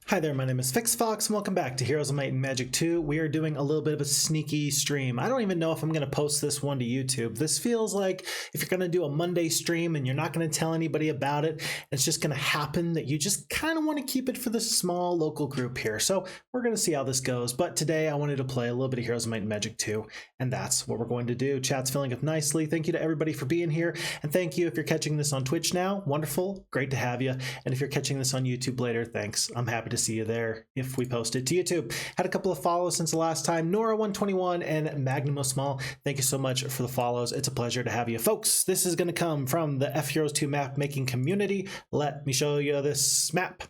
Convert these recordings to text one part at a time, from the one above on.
Hi there, my name is FixFox and welcome back to Heroes of Might and Magic 2. We are doing a little bit of a sneaky stream. I don't even know if I'm going to post this one to YouTube. This feels like if you're going to do a Monday stream and you're not going to tell anybody about it, it's just going to happen that you just kind of want to keep it for the small local group here. So we're going to see how this goes. But today I wanted to play a little bit of Heroes of Might and Magic 2, and that's what we're going to do. Chat's filling up nicely. Thank you to everybody for being here. And thank you if you're catching this on Twitch now. Wonderful. Great to have you. And if you're catching this on YouTube later, thanks. I'm happy to see you there if we post it to YouTube. Had a couple of follows since the last time. Nora121 and Magnimo Small. Thank you so much for the follows. It's a pleasure to have you. Folks, this is going to come from the FHeroes2 map making community. Let me show you this map.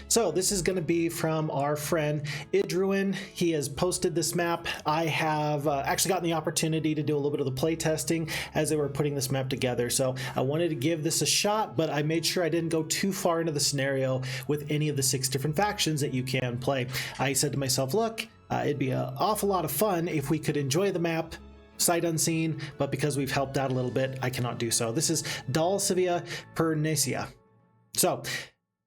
So this is going to be from our friend Idruinn. He has posted this map. I have actually gotten the opportunity to do a little bit of the play testing as they were putting this map together. So I wanted to give this a shot, but I made sure I didn't go too far into the scenario with any of the 6 different factions that you can play. I said to myself, look, it'd be an awful lot of fun if we could enjoy the map sight unseen, but because we've helped out a little bit, I cannot do so. This is Dhalsivia, Pirenaica. So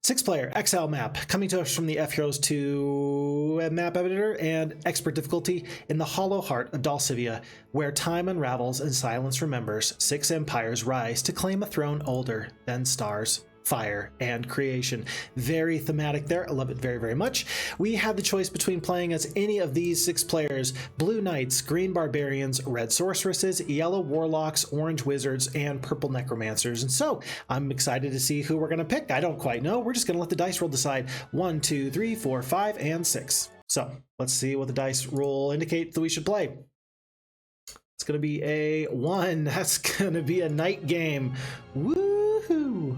6-player XL map coming to us from the FHeroes2 map editor and expert difficulty in the hollow heart of Dhalsivia, where time unravels and silence remembers. 6 empires rise to claim a throne older than stars, fire, and creation. Very thematic there. I love it very, very much. We had the choice between playing as any of these 6 players: blue knights, green barbarians, red sorceresses, yellow warlocks, orange wizards, and purple necromancers. And so I'm excited to see who we're going to pick. I don't quite know. We're just going to let the dice roll decide. 1, 2, 3, 4, 5, and 6. So let's see what the dice roll indicate that we should play. It's going to be a 1. That's going to be a night game. Woohoo!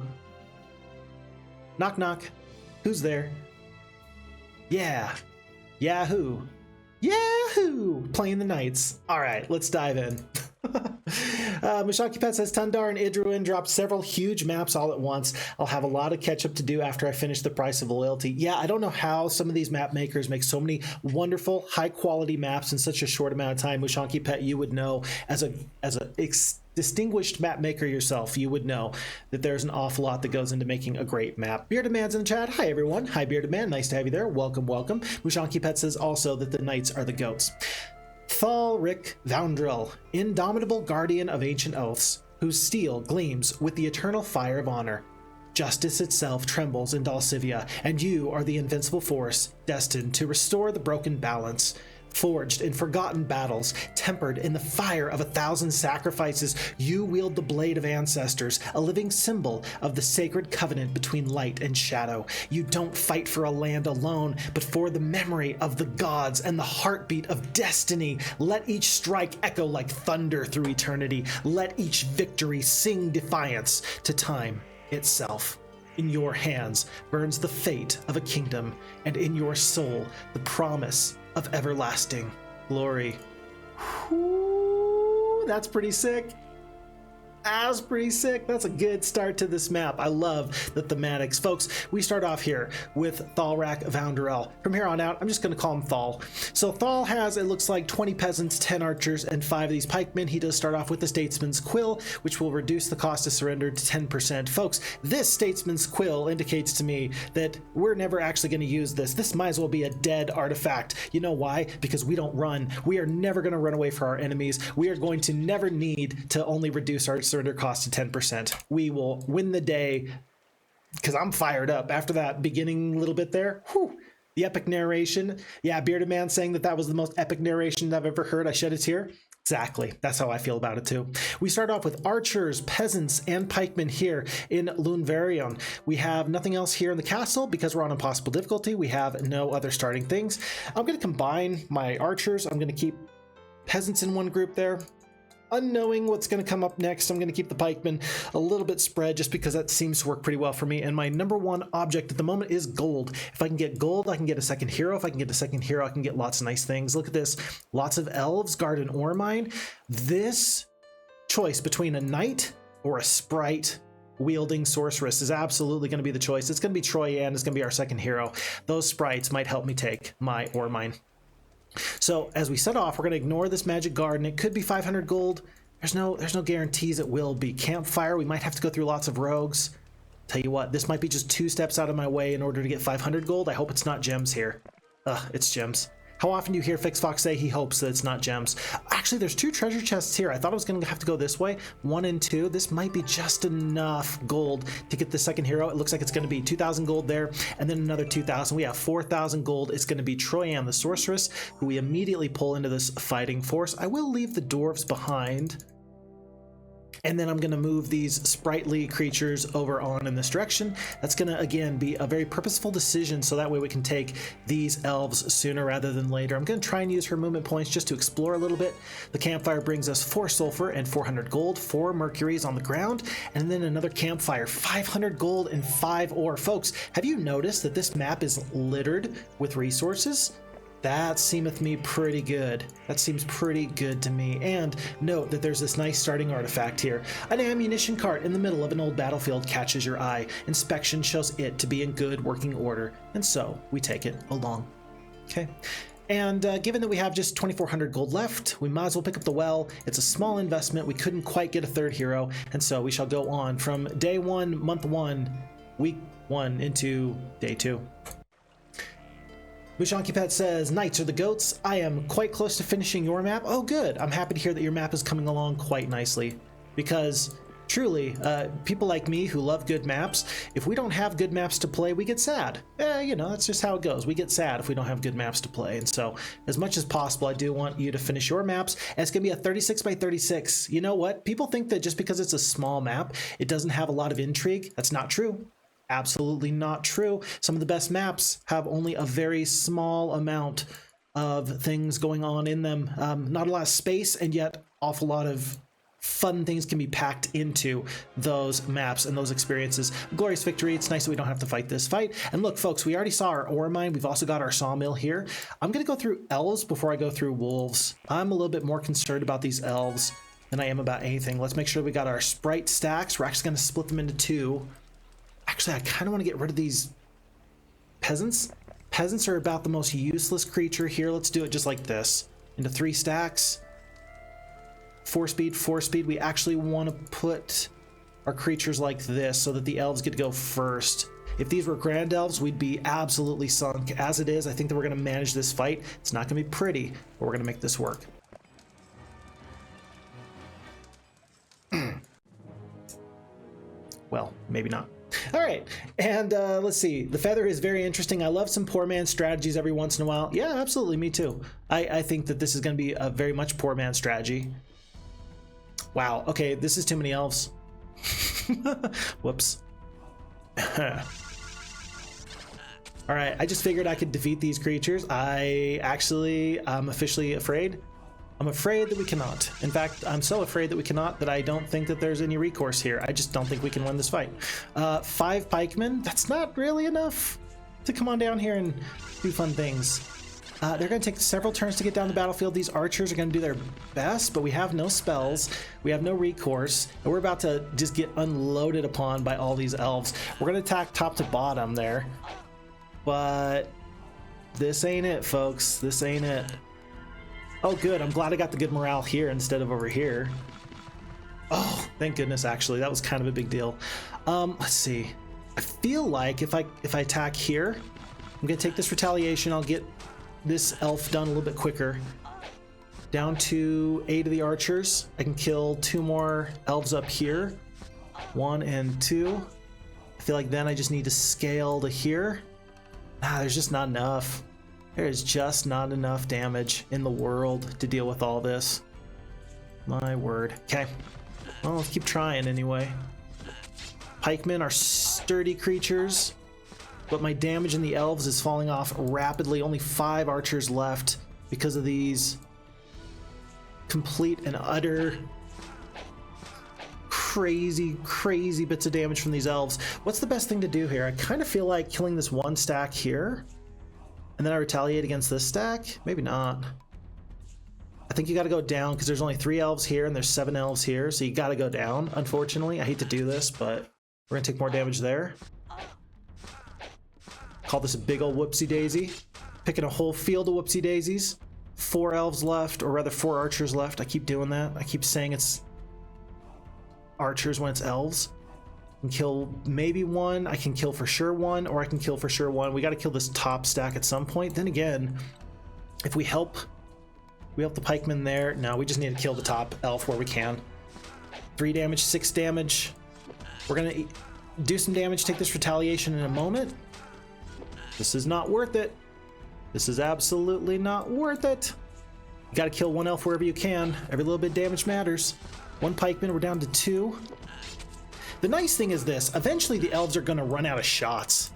Knock, knock. Who's there? Yeah. Yahoo. Yahoo! Playing the knights. All right, let's dive in. Mashaki Pet says Tundar and Idruinn dropped several huge maps all at once. I'll have a lot of catch up to do after I finish the Price of Loyalty. Yeah, I don't know how some of these map makers make so many wonderful, high quality maps in such a short amount of time. Mushanki Pet, you would know as a distinguished map maker yourself, you would know that there's an awful lot that goes into making a great map. Bearded Man's in the chat. Hi everyone. Hi Bearded Man. Nice to have you there. Welcome, welcome. Mushanki Pet says also that the knights are the goats. Thalric Voundril, indomitable guardian of ancient oaths, whose steel gleams with the eternal fire of honor. Justice itself trembles in Dhalsivia, and you are the invincible force destined to restore the broken balance. Forged in forgotten battles, tempered in the fire of 1,000 sacrifices, you wield the blade of ancestors, a living symbol of the sacred covenant between light and shadow. You don't fight for a land alone, but for the memory of the gods and the heartbeat of destiny. Let each strike echo like thunder through eternity. Let each victory sing defiance to time itself. In your hands burns the fate of a kingdom, and in your soul the promise of everlasting glory. Whew, that's pretty sick. That's pretty sick. That's a good start to this map. I love the thematics. Folks, we start off here with Thalric Voundril. From here on out, I'm just going to call him Thal. So Thal has, it looks like, 20 peasants, 10 archers, and 5 of these pikemen. He does start off with the Statesman's Quill, which will reduce the cost of surrender to 10%. Folks, this Statesman's Quill indicates to me that we're never actually going to use this. This might as well be a dead artifact. You know why? Because we don't run. We are never going to run away from our enemies. We are going to never need to only reduce our surrender cost to 10%. We will win the day because I'm fired up after that beginning little bit there. Whew, the epic narration. Yeah, Bearded Man saying that was the most epic narration I've ever heard. I shed a tear. Exactly. That's how I feel about it too. We start off with archers, peasants, and pikemen here in Lunvarion. We have nothing else here in the castle because we're on impossible difficulty. We have no other starting things. I'm going to combine my archers. I'm going to keep peasants in one group there. Unknowing what's going to come up next, I'm going to keep the pikemen a little bit spread just because that seems to work pretty well for me. And my number one object at the moment is gold. If I can get gold, I can get a second hero. If I can get a second hero, I can get lots of nice things. Look at this. Lots of elves guard an ore mine. This choice between a knight or a sprite wielding sorceress is absolutely going to be the choice. It's going to be Troyan. It's going to be our second hero. Those sprites might help me take my ore mine. So as we set off, we're going to ignore this magic garden. It could be 500 gold. There's no guarantees it will be. Campfire, we might have to go through lots of rogues. Tell you what, this might be just 2 steps out of my way in order to get 500 gold. I hope it's not gems here. It's gems. How often do you hear FixFox say he hopes that it's not gems? Actually, there's 2 treasure chests here. I thought I was going to have to go this way. 1 and 2. This might be just enough gold to get the second hero. It looks like it's going to be 2,000 gold there, and then another 2,000. We have 4,000 gold. It's going to be Troyan, the sorceress, who we immediately pull into this fighting force. I will leave the dwarves behind. And then I'm going to move these sprightly creatures over on in this direction. That's going to, again, be a very purposeful decision, so that way we can take these elves sooner rather than later. I'm going to try and use her movement points just to explore a little bit. The campfire brings us 4 sulfur and 400 gold, 4 mercuries on the ground, and then another campfire, 500 gold and 5 ore. Folks, have you noticed that this map is littered with resources? That seemeth me pretty good. That seems pretty good to me. And note that there's this nice starting artifact here. An ammunition cart in the middle of an old battlefield catches your eye. Inspection shows it to be in good working order, and so we take it along. Okay. And given that we have just 2,400 gold left, we might as well pick up the well. It's a small investment. We couldn't quite get a 3rd hero, and so we shall go on from day 1, month 1, week 1 into day 2. Mushankipet says, Knights are the goats. I am quite close to finishing your map. Oh, good. I'm happy to hear that your map is coming along quite nicely, because truly, people like me who love good maps, if we don't have good maps to play, we get sad. You know, that's just how it goes. We get sad if we don't have good maps to play. And so, as much as possible, I do want you to finish your maps. And it's going to be a 36 by 36. You know what? People think that just because it's a small map, it doesn't have a lot of intrigue. That's not true. Absolutely not true. Some of the best maps have only a very small amount of things going on in them. Not a lot of space, and yet awful lot of fun things can be packed into those maps and those experiences. Glorious victory. It's nice that we don't have to fight this fight. And look, folks, we already saw our ore mine. We've also got our sawmill here. I'm going to go through elves before I go through wolves. I'm a little bit more concerned about these elves than I am about anything. Let's make sure we got our sprite stacks. We're actually going to split them into 2. Actually, I kind of want to get rid of these peasants. Peasants are about the most useless creature here. Let's do it just like this. Into 3 stacks. 4 speed, 4 speed. We actually want to put our creatures like this so that the elves get to go first. If these were grand elves, we'd be absolutely sunk. As it is, I think that we're going to manage this fight. It's not going to be pretty, but we're going to make this work. Well, maybe not. All right, and let's see. The feather is very interesting. I love some poor man strategies every once in a while. Yeah, absolutely, me too. I think that this is going to be a very much poor man strategy. Wow, okay, this is too many elves. Whoops. All right, I just figured I could defeat these creatures. I'm officially afraid. I'm afraid that we cannot. In fact, I'm so afraid that we cannot that I don't think that there's any recourse here. I just don't think we can win this fight. 5 pikemen, that's not really enough to come on down here and do fun things. They're going to take several turns to get down the battlefield. These archers are going to do their best, but we have no spells. We have no recourse, and we're about to just get unloaded upon by all these elves. We're going to attack top to bottom there, but this ain't it, folks. This ain't it. Oh, good. I'm glad I got the good morale here instead of over here. Oh, thank goodness, actually. That was kind of a big deal. Let's see. I feel like if I attack here, I'm going to take this retaliation. I'll get this elf done a little bit quicker. Down to 8 of the archers. I can kill 2 more elves up here. 1 and 2. I feel like then I just need to scale to here. There's just not enough. There is just not enough damage in the world to deal with all this. My word. Okay. Well, let's keep trying anyway. Pikemen are sturdy creatures, but my damage in the elves is falling off rapidly. Only 5 archers left because of these complete and utter crazy bits of damage from these elves. What's the best thing to do here? I kind of feel like killing this 1 stack here. And then I retaliate against this stack? Maybe not. I think you got to go down because there's only 3 elves here and there's 7 elves here. So you got to go down, unfortunately. I hate to do this, but we're going to take more damage there. Call this a big old whoopsie daisy. Picking a whole field of whoopsie daisies. 4 elves left, or rather 4 archers left. I keep doing that. I keep saying it's archers when it's elves. I can kill maybe one, I can kill for sure one, or I can kill for sure one. We got to kill this top stack at some point. Then again, if we help the pikemen there. No, we just need to kill the top elf where we can. 3 damage, 6 damage. We're gonna do some damage, take this retaliation in a moment. This is not worth it. This is absolutely not worth it. You gotta kill one elf wherever you can. Every little bit of damage matters. 1 pikeman, we're down to 2. The nice thing is this, eventually the elves are gonna run out of shots.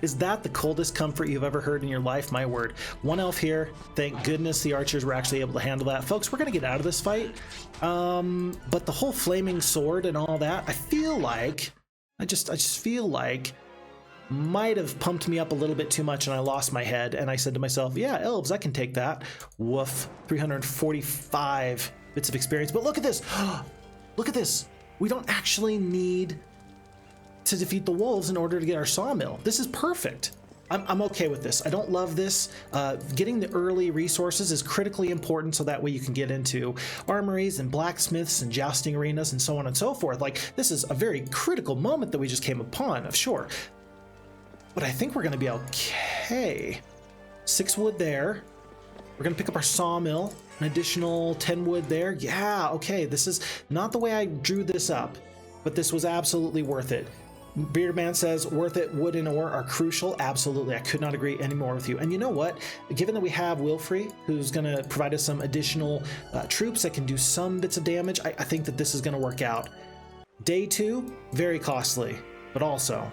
Is that the coldest comfort you've ever heard in your life? My word. 1 elf here. Thank goodness the archers were actually able to handle that. Folks, we're gonna get out of this fight. But the whole flaming sword and all that, I feel like, I just feel like might have pumped me up a little bit too much and I lost my head and I said to myself, yeah, elves, I can take that. Woof. 345 bits of experience. But look at this. Look at this. We don't actually need to defeat the wolves in order to get our sawmill. This is perfect. I'm okay with this. I don't love this. Getting the early resources is critically important so that way you can get into armories and blacksmiths and jousting arenas and so on and so forth. Like, this is a very critical moment that we just came upon, sure. But I think we're gonna be okay. 6 wood there. We're gonna pick up our sawmill, an additional 10 wood there. Yeah, okay, this is not the way I drew this up, but this was absolutely worth it. Beardman says, worth it, wood and ore are crucial. Absolutely, I could not agree any more with you. And you know what? Given that we have Wilfrey, who's gonna provide us some additional troops that can do some bits of damage, I think that this is gonna work out. Day 2, very costly, but also,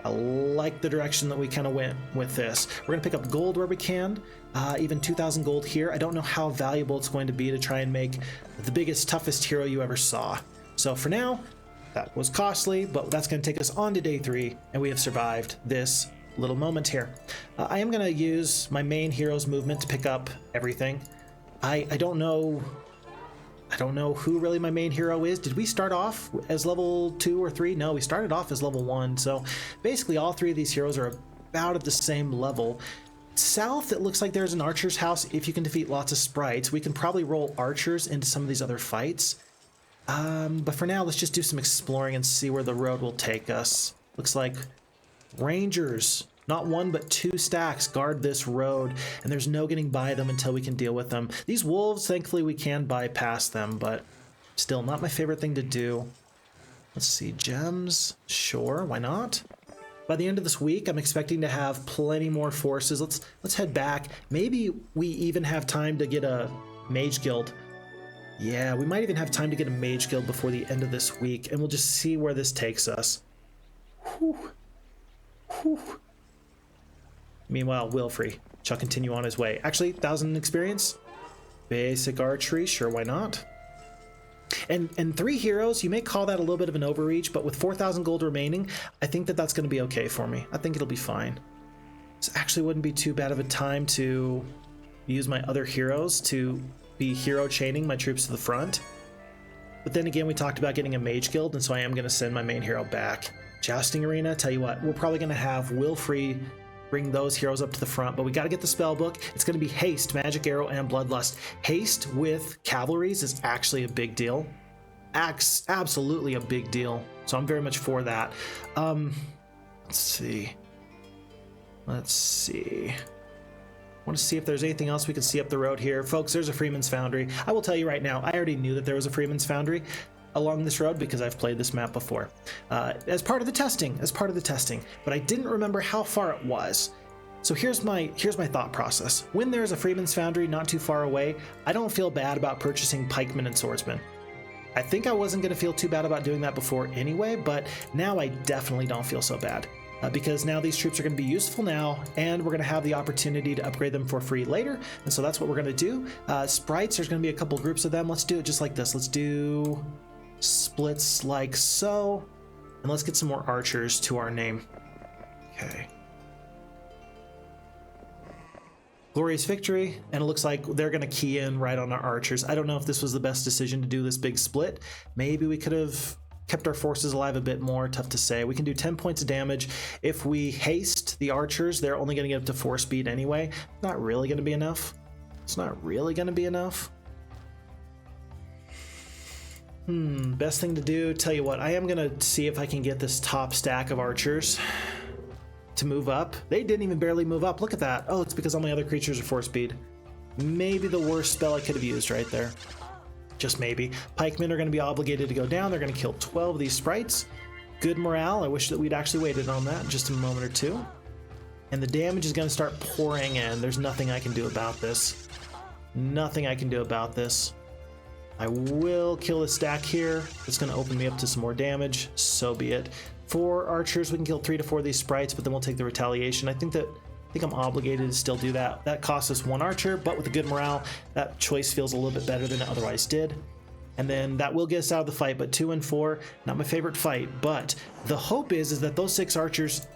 I like the direction that we kind of went with this. We're gonna pick up gold where we can, even 2,000 gold here. I don't know how valuable it's going to be to try and make the biggest, toughest hero you ever saw. So for now, that was costly, but that's going to take us on to day 3, and we have survived this little moment here. I am going to use my main hero's movement to pick up everything. I don't know who really my main hero is. Did we start off as level 2 or 3? No, we started off as level 1. So basically all 3 of these heroes are about at the same level. South, it looks like there's an archer's house. If you can defeat lots of sprites, we can probably roll archers into some of these other fights. But for now, let's just do some exploring and see where the road will take us. Looks like rangers, not 1 but 2 stacks, guard this road, and there's no getting by them until we can deal with them. These wolves, thankfully we can bypass them, but still not my favorite thing to do. Let's see, gems, sure, why not? By the end of this week, I'm expecting to have plenty more forces. Let's head back. Maybe we even have time to get a mage guild. Yeah, we might even have time to get a mage guild before the end of this week, and we'll just see where this takes us. Whew. Whew. Meanwhile, Wilfrey shall continue on his way. Actually, 1,000 experience. Basic archery, sure, why not? And 3 heroes, you may call that a little bit of an overreach, but with 4,000 gold remaining, I think that that's going to be okay for me. I think it'll be fine. This actually wouldn't be too bad of a time to use my other heroes to be hero chaining my troops to the front. But then again, we talked about getting a mage guild, and so I am going to send my main hero back. Jousting arena, tell you what, we're probably going to have Wilfrey bring those heroes up to the front, but we got to get the spell book. It's going to be haste, magic arrow, and bloodlust. Haste with cavalries is actually a big deal. Absolutely a big deal. So I'm very much for that. Let's see. I want to see if there's anything else we can see up the road here. Folks, there's a Freeman's Foundry. I will tell you right now, I already knew that there was a Freeman's Foundry along this road because I've played this map before as part of the testing, but I didn't remember how far it was. So here's my thought process. When there's a Freeman's Foundry not too far away, I don't feel bad about purchasing pikemen and swordsmen. I think I wasn't going to feel too bad about doing that before anyway, but now I definitely don't feel so bad. Because now these troops are going to be useful now, and we're going to have the opportunity to upgrade them for free later, and so that's what we're going to do. Sprites, there's going to be a couple groups of them. Let's do it just like this. Let's do splits like so, and let's get some more archers to our name. Okay. Glorious victory, and it looks like they're going to key in right on our archers. I don't know if this was the best decision to do this big split. Maybe we could have kept our forces alive a bit more, tough to say. We can do 10 points of damage. If we haste the archers, they're only going to get up to 4 speed anyway. Not really going to be enough. It's not really going to be enough. Best thing to do, tell you what, I am gonna see if I can get this top stack of archers to move up. They didn't even barely move up. Look at that. Oh, it's because all my other creatures are 4-speed. Maybe the worst spell I could have used right there. Just maybe. Pikemen are going to be obligated to go down. They're going to kill 12 of these sprites. Good morale. I wish that we'd actually waited on that in just a moment or two. And the damage is going to start pouring in. There's nothing I can do about this. Nothing I can do about this. I will kill the stack here. It's going to open me up to some more damage. So be it. 4 archers, we can kill 3 to 4 of these sprites, but then we'll take the retaliation. I think I'm obligated to still do that. That costs us 1 archer, but with a good morale, that choice feels a little bit better than it otherwise did. And then that will get us out of the fight, but 2 and 4, not my favorite fight. But the hope is that those 6 archers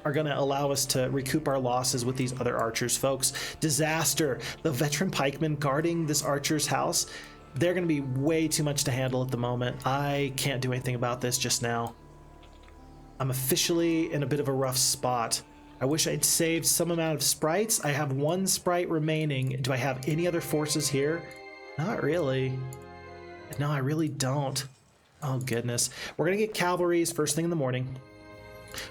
are going to allow us to recoup our losses with these other archers, folks. Disaster. The veteran pikemen guarding this archer's house, they're going to be way too much to handle at the moment. I can't do anything about this just now. I'm officially in a bit of a rough spot. I wish I'd saved some amount of sprites. I have 1 sprite remaining. Do I have any other forces here? Not really. No, I really don't. Oh, goodness. We're going to get cavalries first thing in the morning.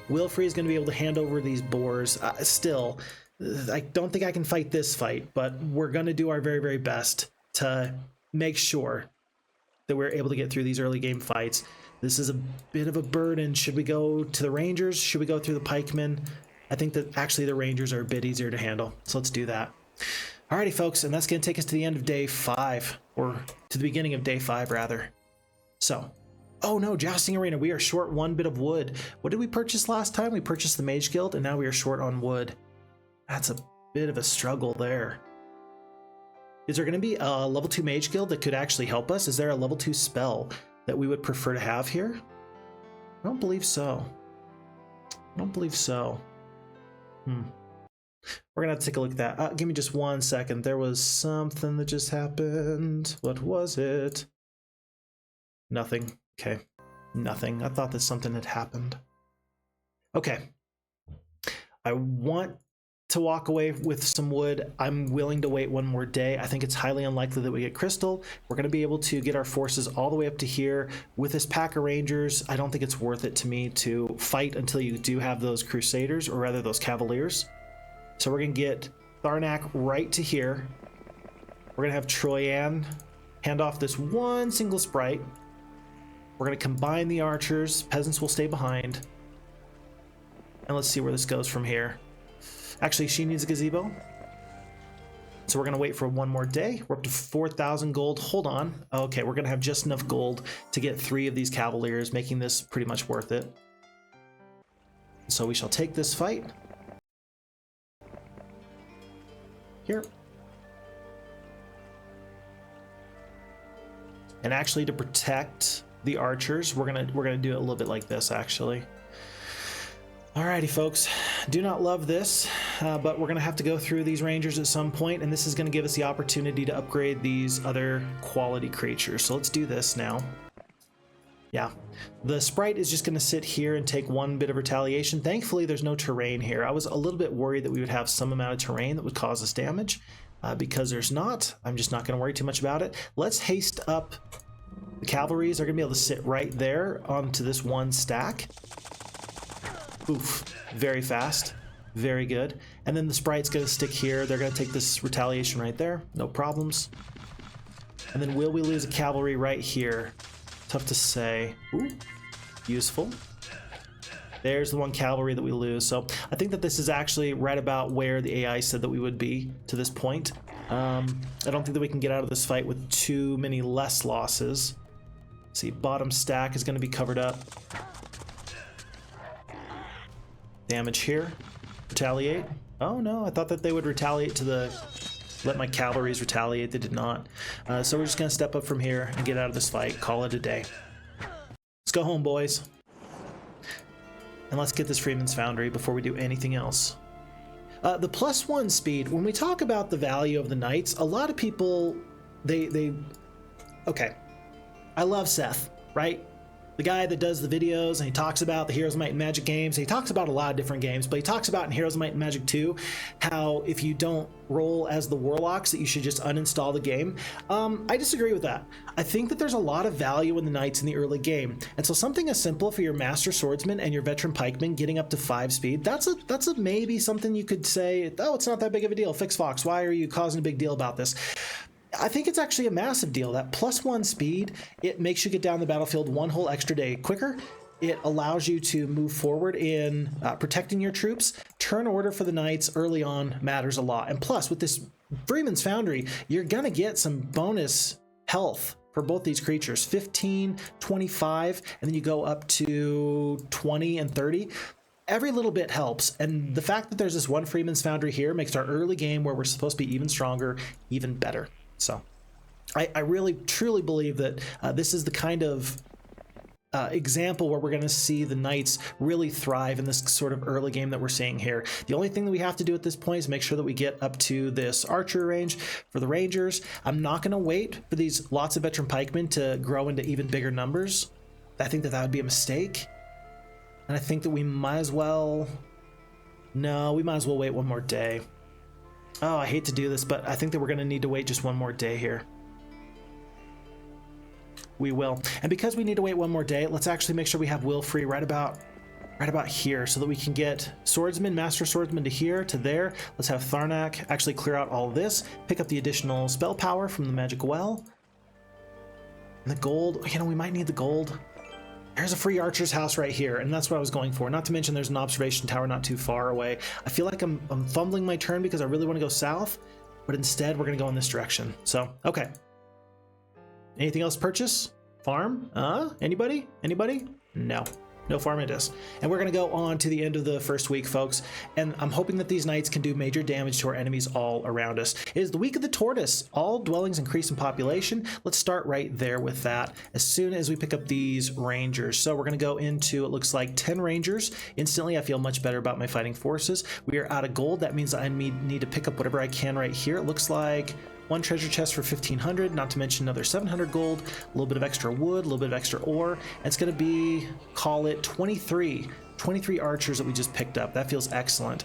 Wilfrey is going to be able to hand over these boars. Still, I don't think I can fight this fight, but we're going to do our very, very best to make sure that we're able to get through these early game fights. This is a bit of a burden. Should we go to the Rangers? Should we go through the pikemen? I think that actually the Rangers are a bit easier to handle, so let's do that. Alrighty, folks, and that's going to take us to the end of day 5, or to the beginning of day 5, rather. So, oh no, Jousting Arena, we are short 1 bit of wood. What did we purchase last time? We purchased the Mage Guild, and now we are short on wood. That's a bit of a struggle there. Is there going to be a level 2 Mage Guild that could actually help us? Is there a level 2 spell that we would prefer to have here? I don't believe so. I don't believe so. We're gonna have to take a look at that. Give me just 1 second. There was something that just happened. What was it? Nothing. Okay. Nothing. I thought that something had happened. Okay. I want to walk away with some wood. I'm willing to wait 1 more day. I think it's highly unlikely that we get crystal. We're going to be able to get our forces all the way up to here. With this pack of rangers, I don't think it's worth it to me to fight until you do have those crusaders, or rather those cavaliers. So we're going to get Tharnak right to here. We're going to have Troyan hand off this 1 single sprite. We're going to combine the archers. Peasants will stay behind. And let's see where this goes from here. Actually, she needs a gazebo. So we're going to wait for 1 more day. We're up to 4,000 gold. Hold on. Okay, we're going to have just enough gold to get 3 of these cavaliers, making this pretty much worth it. So we shall take this fight. Here. And actually, to protect the archers, we're gonna do it a little bit like this, actually. Alrighty, folks. Do not love this, but we're gonna have to go through these rangers at some point, and this is gonna give us the opportunity to upgrade these other quality creatures. So let's do this now. Yeah, the sprite is just going to sit here and take 1 bit of retaliation. Thankfully, there's no terrain here. I was a little bit worried that we would have some amount of terrain that would cause us damage. Because there's not, I'm just not going to worry too much about it. Let's haste up the cavalries. They're going to be able to sit right there onto this 1 stack. Oof, very fast. Very good. And then the sprite's going to stick here. They're going to take this retaliation right there. No problems. And then will we lose a cavalry right here? Tough to say. Ooh, useful. There's the 1 cavalry that we lose. So I think that this is actually right about where the AI said that we would be to this point. I don't think that we can get out of this fight with too many less losses. Let's see, bottom stack is going to be covered up. Damage here. Retaliate. Oh no, I thought that they would retaliate to the... Let my cavalries retaliate. They did not. So we're just going to step up from here and get out of this fight. Call it a day. Let's go home, boys. And let's get this Freeman's Foundry before we do anything else. The +1 speed, when we talk about the value of the knights, a lot of people, okay. I love Seth, right? the guy that does the videos, and he talks about the Heroes of Might and Magic games. He talks about a lot of different games, but he talks about in Heroes of Might and Magic 2 how if you don't roll as the Warlocks that you should just uninstall the game. I disagree with that. I think that there's a lot of value in the Knights in the early game, and so something as simple for your Master Swordsman and your Veteran Pikeman getting up to 5 speed, that's a maybe something you could say, oh, it's not that big of a deal. Fix Fox, why are you causing a big deal about this? I think it's actually a massive deal. That +1 speed, it makes you get down the battlefield 1 whole extra day quicker. It allows you to move forward in protecting your troops. Turn order for the Knights early on matters a lot. And plus, with this Freeman's Foundry, you're going to get some bonus health for both these creatures. 15, 25, and then you go up to 20 and 30. Every little bit helps, and the fact that there's this one Freeman's Foundry here makes our early game, where we're supposed to be even stronger, even better. So I really truly believe that this is the kind of example where we're going to see the Knights really thrive in this sort of early game that we're seeing here. The only thing that we have to do at this point is make sure that we get up to this archer range for the Rangers. I'm not going to wait for these lots of Veteran Pikemen to grow into even bigger numbers. I think that that would be a mistake, and I think that we might as well wait one more day. Oh, I hate to do this, but I think that we're going to need to wait just one more day here. We will. And because we need to wait one more day, let's actually make sure we have will free right about here, so that we can get Swordsman, Master Swordsman to here, to there. Let's have Tharnak actually clear out all of this, pick up the additional spell power from the Magic Well. And the gold, you know, we might need the gold. There's a free archer's house right here, and that's what I was going for. Not to mention there's an observation tower not too far away. I feel like I'm fumbling my turn because I really want to go south, but instead we're going to go in this direction. So, okay. Anything else to purchase? Farm? Anybody? Anybody? No. No farm it is. And we're going to go on to the end of the first week, folks. And I'm hoping that these Knights can do major damage to our enemies all around us. It is the week of the tortoise. All dwellings increase in population. Let's start right there with that as soon as we pick up these Rangers. So we're going to go into, it looks like 10 Rangers. Instantly, I feel much better about my fighting forces. We are out of gold. That means I need to pick up whatever I can right here. It looks like one treasure chest for 1,500, not to mention another 700 gold, a little bit of extra wood, a little bit of extra ore. And it's going to be, call it 23 archers that we just picked up. That feels excellent.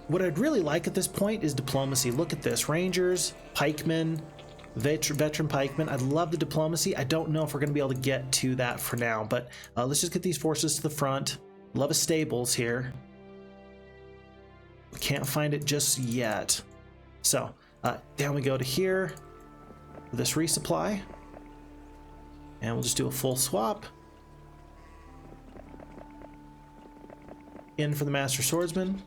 What I'd really like at this point is diplomacy. Look at this. Rangers, pikemen, veteran pikemen. I'd love the diplomacy. I don't know if we're going to be able to get to that for now, but let's just get these forces to the front. Love a stables here. We can't find it just yet. So down we go to here for this resupply, and we'll just do a full swap. In for the Master Swordsman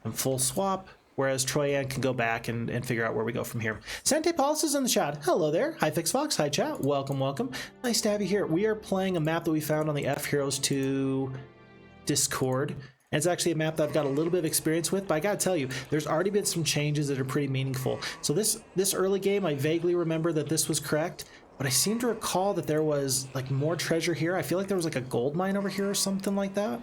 and full swap, whereas Troyan can go back and figure out where we go from here. Sante Paulus is in the chat. Hello there. Hi Fix Fox. Hi chat. Welcome, welcome. Nice to have you here. We are playing a map that we found on the FHeroes2 Discord. And it's actually a map that I've got a little bit of experience with, but I gotta tell you, there's already been some changes that are pretty meaningful. So this early game, I vaguely remember that this was correct, but I seem to recall that there was like more treasure here. I feel like there was like a gold mine over here or something like that.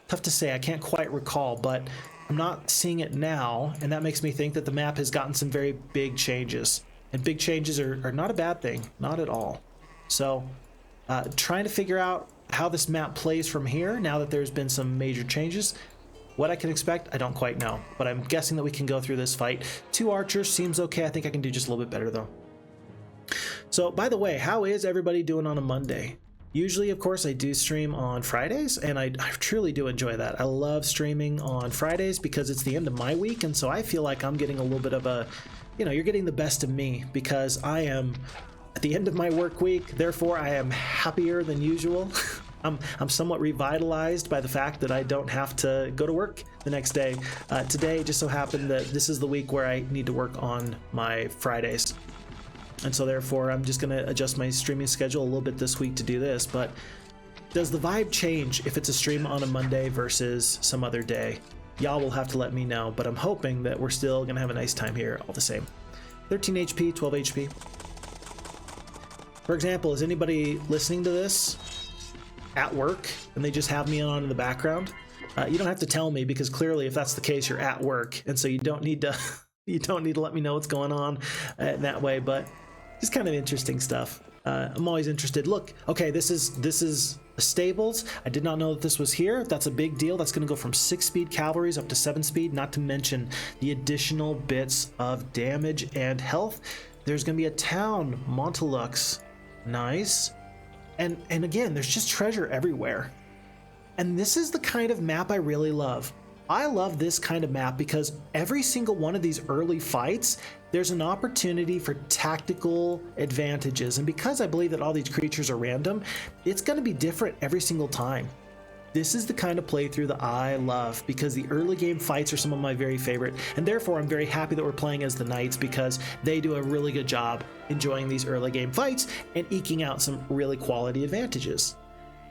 Tough to say, I can't quite recall, but I'm not seeing it now, and that makes me think that the map has gotten some very big changes. And big changes are not a bad thing, not at all. So trying to figure out how this map plays from here now that there's been some major changes. What I can expect, I don't quite know, but I'm guessing that we can go through this fight. 2 archers seems okay. I think I can do just a little bit better though. So by the way, how is everybody doing on a Monday? Usually, of course, I do stream on Fridays, and I truly do enjoy that. I love streaming on Fridays because it's the end of my week, and so I feel like I'm getting a little bit of a, you know, you're getting the best of me because I am at the end of my work week. Therefore, I am happier than usual. I'm somewhat revitalized by the fact that I don't have to go to work the next day. Today just so happened that this is the week where I need to work on my Fridays. And so therefore I'm just gonna adjust my streaming schedule a little bit this week to do this. But does the vibe change if it's a stream on a Monday versus some other day? Y'all will have to let me know, but I'm hoping that we're still gonna have a nice time here all the same. 13 HP, 12 HP. For example, is anybody listening to this at work and they just have me on in the background? You don't have to tell me, because clearly if that's the case, you're at work, and so you don't need to let me know what's going on that way. But just kind of interesting stuff. I'm always interested. Look, okay, this is stables. I did not know that this was here. That's a big deal. That's going to go from 6-speed cavalries up to 7-speed, not to mention the additional bits of damage and health. There's going to be a town, Montelux. Nice. And again, there's just treasure everywhere. And this is the kind of map I really love. I love this kind of map because every single one of these early fights, there's an opportunity for tactical advantages. And because I believe that all these creatures are random, it's going to be different every single time. This is the kind of playthrough that I love because the early game fights are some of my very favorite. And therefore, I'm very happy that we're playing as the Knights because they do a really good job enjoying these early game fights and eking out some really quality advantages.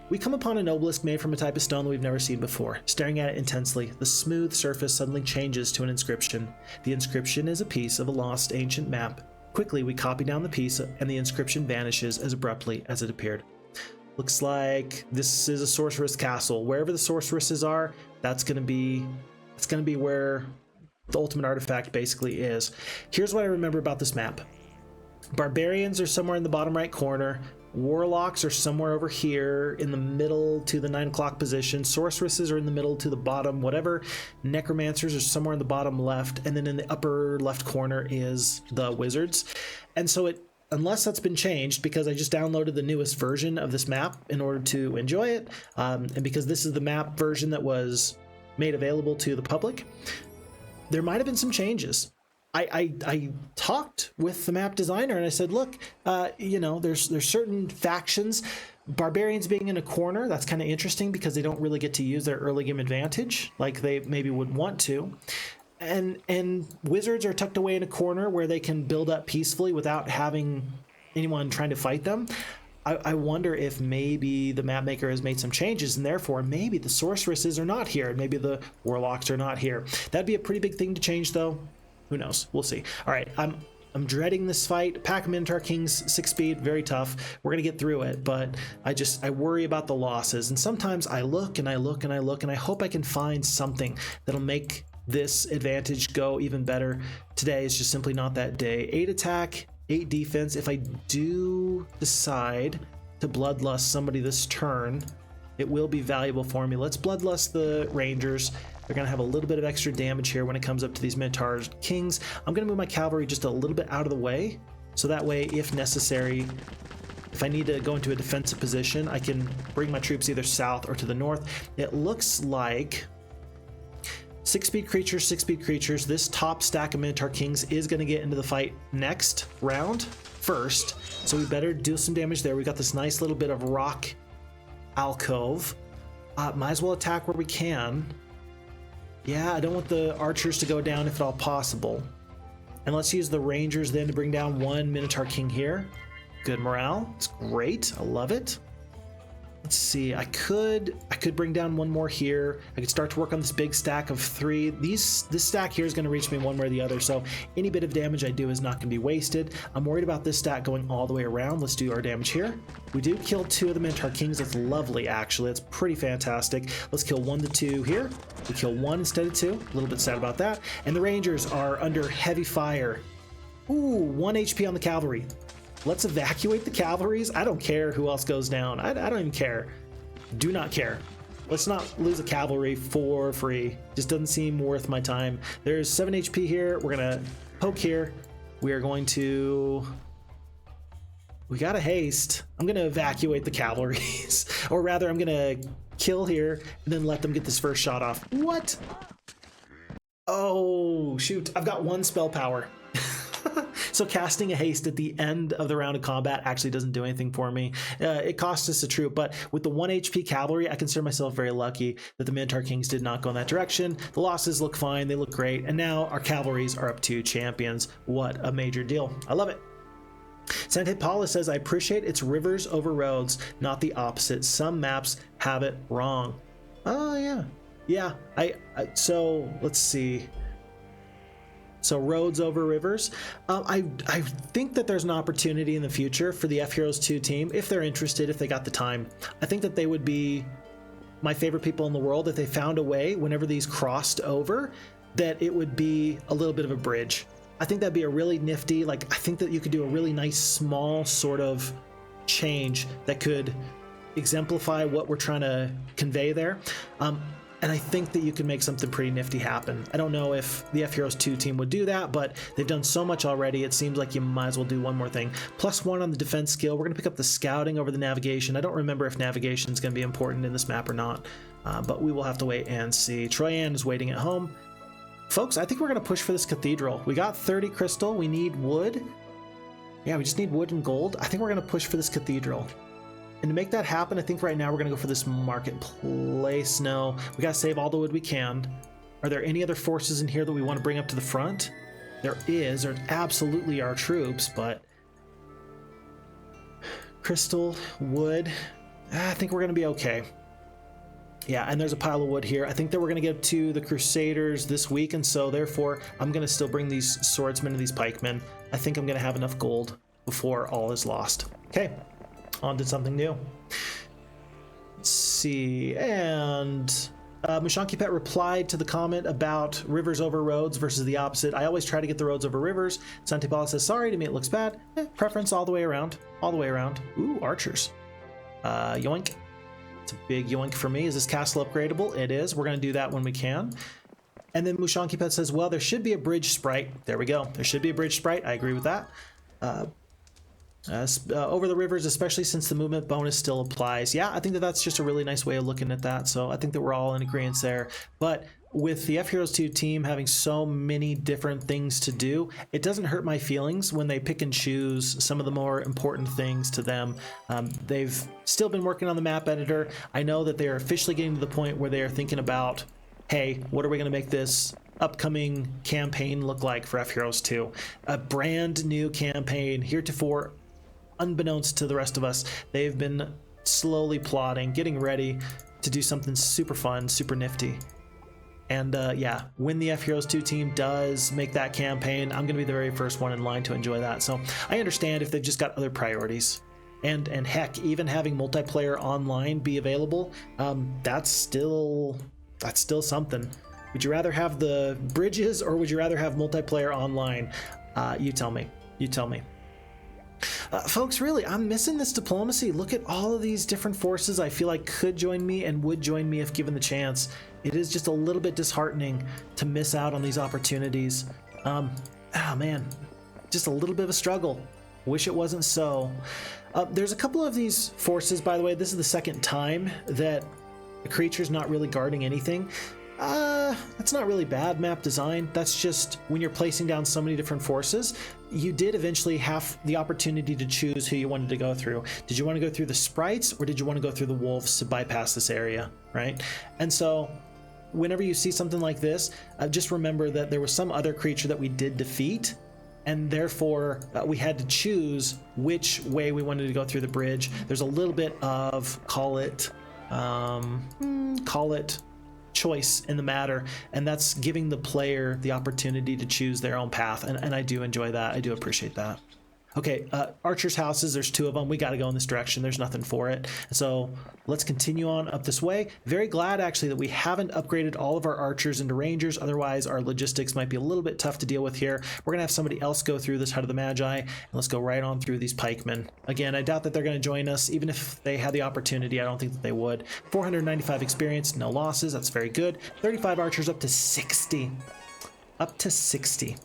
We come upon an obelisk made from a type of stone that we've never seen before. Staring at it intensely, the smooth surface suddenly changes to an inscription. The inscription is a piece of a lost ancient map. Quickly, we copy down the piece and the inscription vanishes as abruptly as it appeared. Looks like this is a sorceress castle. Wherever the sorceresses are, that's going to be where the ultimate artifact basically is. Here's what I remember about this map. Barbarians are somewhere in the bottom right corner. Warlocks are somewhere over here in the middle to the 9 o'clock position. Sorceresses are in the middle to the bottom, whatever. Necromancers are somewhere in the bottom left. And then in the upper left corner is the wizards. And so unless that's been changed, because I just downloaded the newest version of this map in order to enjoy it, and because this is the map version that was made available to the public, there might have been some changes. I talked with the map designer and I said, look, there's certain factions, barbarians being in a corner, that's kind of interesting because they don't really get to use their early game advantage like they maybe would want to. And wizards are tucked away in a corner where they can build up peacefully without having anyone trying to fight them. I wonder if maybe the map maker has made some changes and therefore maybe the sorceresses are not here. Maybe the warlocks are not here. That'd be a pretty big thing to change though. Who knows? We'll see. All right, I'm dreading this fight. Pack of Minotaur Kings, 6-speed, very tough. We're gonna get through it, but I worry about the losses. And sometimes I look and I look and I look and I hope I can find something that'll make this advantage go even better. Today is just simply not that day. 8 attack, 8 defense. If I do decide to bloodlust somebody this turn, it will be valuable for me. Let's bloodlust the Rangers. They're going to have a little bit of extra damage here when it comes up to these Minotaur Kings. I'm going to move my cavalry just a little bit out of the way, so that way, if necessary, if I need to go into a defensive position, I can bring my troops either south or to the north. It looks like 6-speed creatures, 6-speed creatures. This top stack of Minotaur Kings is going to get into the fight next round first, so we better do some damage there. We got this nice little bit of rock alcove. Might as well attack where we can. Yeah, I don't want the archers to go down if at all possible. And let's use the rangers then to bring down one Minotaur King here. Good morale. It's great. I love it. Let's see. I could bring down one more here. I could start to work on this big stack of 3. This stack here is going to reach me one way or the other, so any bit of damage I do is not going to be wasted. I'm worried about this stack going all the way around. Let's do our damage here. We do kill 2 of the Minotaur Kings. That's lovely, actually. That's pretty fantastic. Let's kill 1 to 2 here. We kill 1 instead of 2. A little bit sad about that. And the Rangers are under heavy fire. Ooh, 1 HP on the cavalry. Let's evacuate the cavalries. I don't care who else goes down. I don't even care. Do not care. Let's not lose a cavalry for free. Just doesn't seem worth my time. There's 7 HP here. We're going to poke here. We are going to... We got to haste. I'm going to evacuate the cavalries. Or rather, I'm going to kill here and then let them get this first shot off. What? Oh, shoot. I've got 1 spell power. So casting a haste at the end of the round of combat actually doesn't do anything for me. It costs us a troop, but with the 1 HP cavalry, I consider myself very lucky that the Minotaur Kings did not go in that direction. The losses look fine, they look great, and now our cavalries are up to champions. What a major deal. I love it. Sante Paula says, I appreciate it's rivers over roads, not the opposite. Some maps have it wrong. Oh, yeah. Yeah, so let's see. So roads over rivers. I think that there's an opportunity in the future for the FHeroes2 team, if they're interested, if they got the time. I think that they would be my favorite people in the world if they found a way, whenever these crossed over, that it would be a little bit of a bridge. I think that'd be a really nifty, I think that you could do a really nice small sort of change that could exemplify what we're trying to convey there. And I think that you can make something pretty nifty happen. I don't know if the FHeroes2 team would do that, but they've done so much already. It seems like you might as well do one more thing. +1 on the defense skill. We're going to pick up the scouting over the navigation. I don't remember if navigation is going to be important in this map or not, but we will have to wait and see. Troyan is waiting at home. Folks, I think we're going to push for this cathedral. We got 30 crystal. We need wood. Yeah, we just need wood and gold. I think we're going to push for this cathedral. And to make that happen, I think right now we're going to go for this marketplace. No, we got to save all the wood we can. Are there any other forces in here that we want to bring up to the front? There is. There absolutely are troops, but crystal, wood, I think we're going to be okay. Yeah, and there's a pile of wood here. I think that we're going to get to the Crusaders this week, and so therefore I'm going to still bring these swordsmen and these pikemen. I think I'm going to have enough gold before all is lost. Okay. On to something new. Let's see, and Mushanki Pet replied to the comment about rivers over roads versus the opposite. I always try to get the roads over rivers. Santipala says, sorry, to me it looks bad. Preference all the way around, all the way around. Ooh, archers. Yoink. It's a big yoink for me. Is this castle upgradable? It is. We're going to do that when we can. And then Mushanki Pet says, well, there should be a bridge sprite. There we go. There should be a bridge sprite. I agree with that. Over the rivers, especially since the movement bonus still applies. Yeah, I think that that's just a really nice way of looking at that. So I think that we're all in agreement there. But with the FHeroes2 team having so many different things to do, it doesn't hurt my feelings when they pick and choose some of the more important things to them. They've still been working on the map editor. I know that they are officially getting to the point where they are thinking about, hey, what are we going to make this upcoming campaign look like for FHeroes2? A brand new campaign. Heretofore, unbeknownst to the rest of us, they've been slowly plotting, getting ready to do something super fun, super nifty. And yeah, when the FHeroes2 team does make that campaign, I'm going to be the very first one in line to enjoy that. So I understand if they've just got other priorities. And heck, even having multiplayer online be available, that's still something. Would you rather have the bridges or would you rather have multiplayer online? You tell me. You tell me. Folks, really, I'm missing this diplomacy. Look at all of these different forces I feel like could join me and would join me if given the chance. It is just a little bit disheartening to miss out on these opportunities. Oh man, just a little bit of a struggle. Wish it wasn't so. There's a couple of these forces, by the way. This is the second time that a creature's not really guarding anything. That's not really bad map design. That's just when you're placing down so many different forces, you did eventually have the opportunity to choose who you wanted to go through. Did you want to go through the sprites or did you want to go through the wolves to bypass this area, right? And so whenever you see something like this, just remember that there was some other creature that we did defeat, and therefore we had to choose which way we wanted to go through the bridge. There's a little bit of, call it choice in the matter, and that's giving the player the opportunity to choose their own path, and I do enjoy that. I do appreciate that. Okay, archers' houses, there's 2 of them. We got to go in this direction. There's nothing for it. So let's continue on up this way. Very glad, actually, that we haven't upgraded all of our archers into rangers. Otherwise, our logistics might be a little bit tough to deal with here. We're going to have somebody else go through this Hut of the Magi, and let's go right on through these pikemen. Again, I doubt that they're going to join us. Even if they had the opportunity, I don't think that they would. 495 experience, no losses. That's very good. 35 archers up to 60. Up to 60.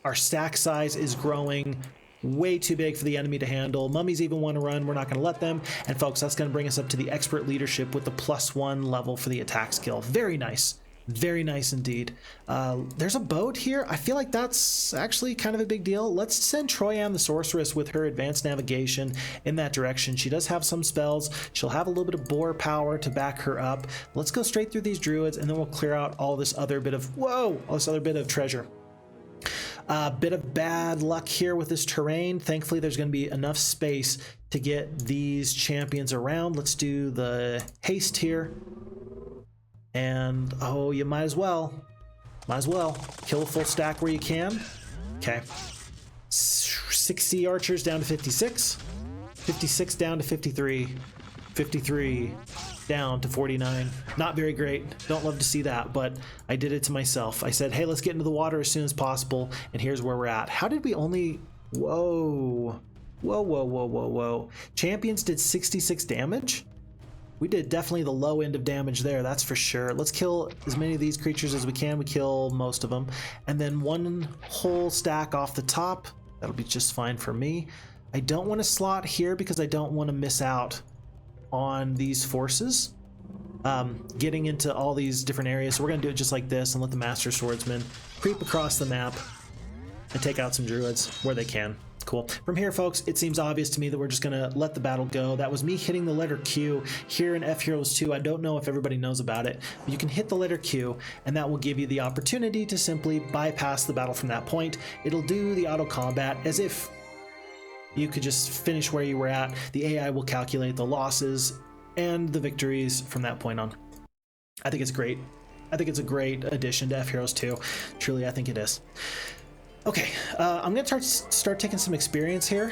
Our stack size is growing way too big for the enemy to handle. Mummies even want to run. We're not going to let them. And folks, that's going to bring us up to the expert leadership with the +1 level for the attack skill. Very nice. Very nice indeed. There's a boat here. I feel like that's actually kind of a big deal. Let's send Troyan the sorceress with her advanced navigation in that direction. She does have some spells. She'll have a little bit of boar power to back her up. Let's go straight through these druids and then we'll clear out all this other bit of, all this other bit of treasure. A bit of bad luck here with this terrain. Thankfully, there's going to be enough space to get these champions around. Let's do the haste here. And, oh, you might as well. Might as well. Kill a full stack where you can. Okay. 60 archers down to 56. 56 down to 53. 53 down to 49. Not very great. Don't love to see that, but I did it to myself. I said, hey, let's get into the water as soon as possible, and here's where we're at. How did we only... Whoa. Whoa, whoa, whoa, whoa, whoa. Champions did 66 damage? We did definitely the low end of damage there, that's for sure. Let's kill as many of these creatures as we can. We kill most of them. And then one whole stack off the top. That'll be just fine for me. I don't want to slot here because I don't want to miss out on these forces getting into all these different areas. So we're going to do it just like this and let the Master Swordsman creep across the map and take out some druids where they can. Cool. From here, folks, it seems obvious to me that we're just going to let the battle go. That was me hitting the letter Q here in FHeroes2. I don't know if everybody knows about it, but you can hit the letter Q, and that will give you the opportunity to simply bypass the battle from that point. It'll do the auto combat as if you could just finish where you were at. The AI will calculate the losses and the victories from that point on. I think it's great. I think it's a great addition to FHeroes2. Truly, I think it is. Okay, I'm gonna start taking some experience here.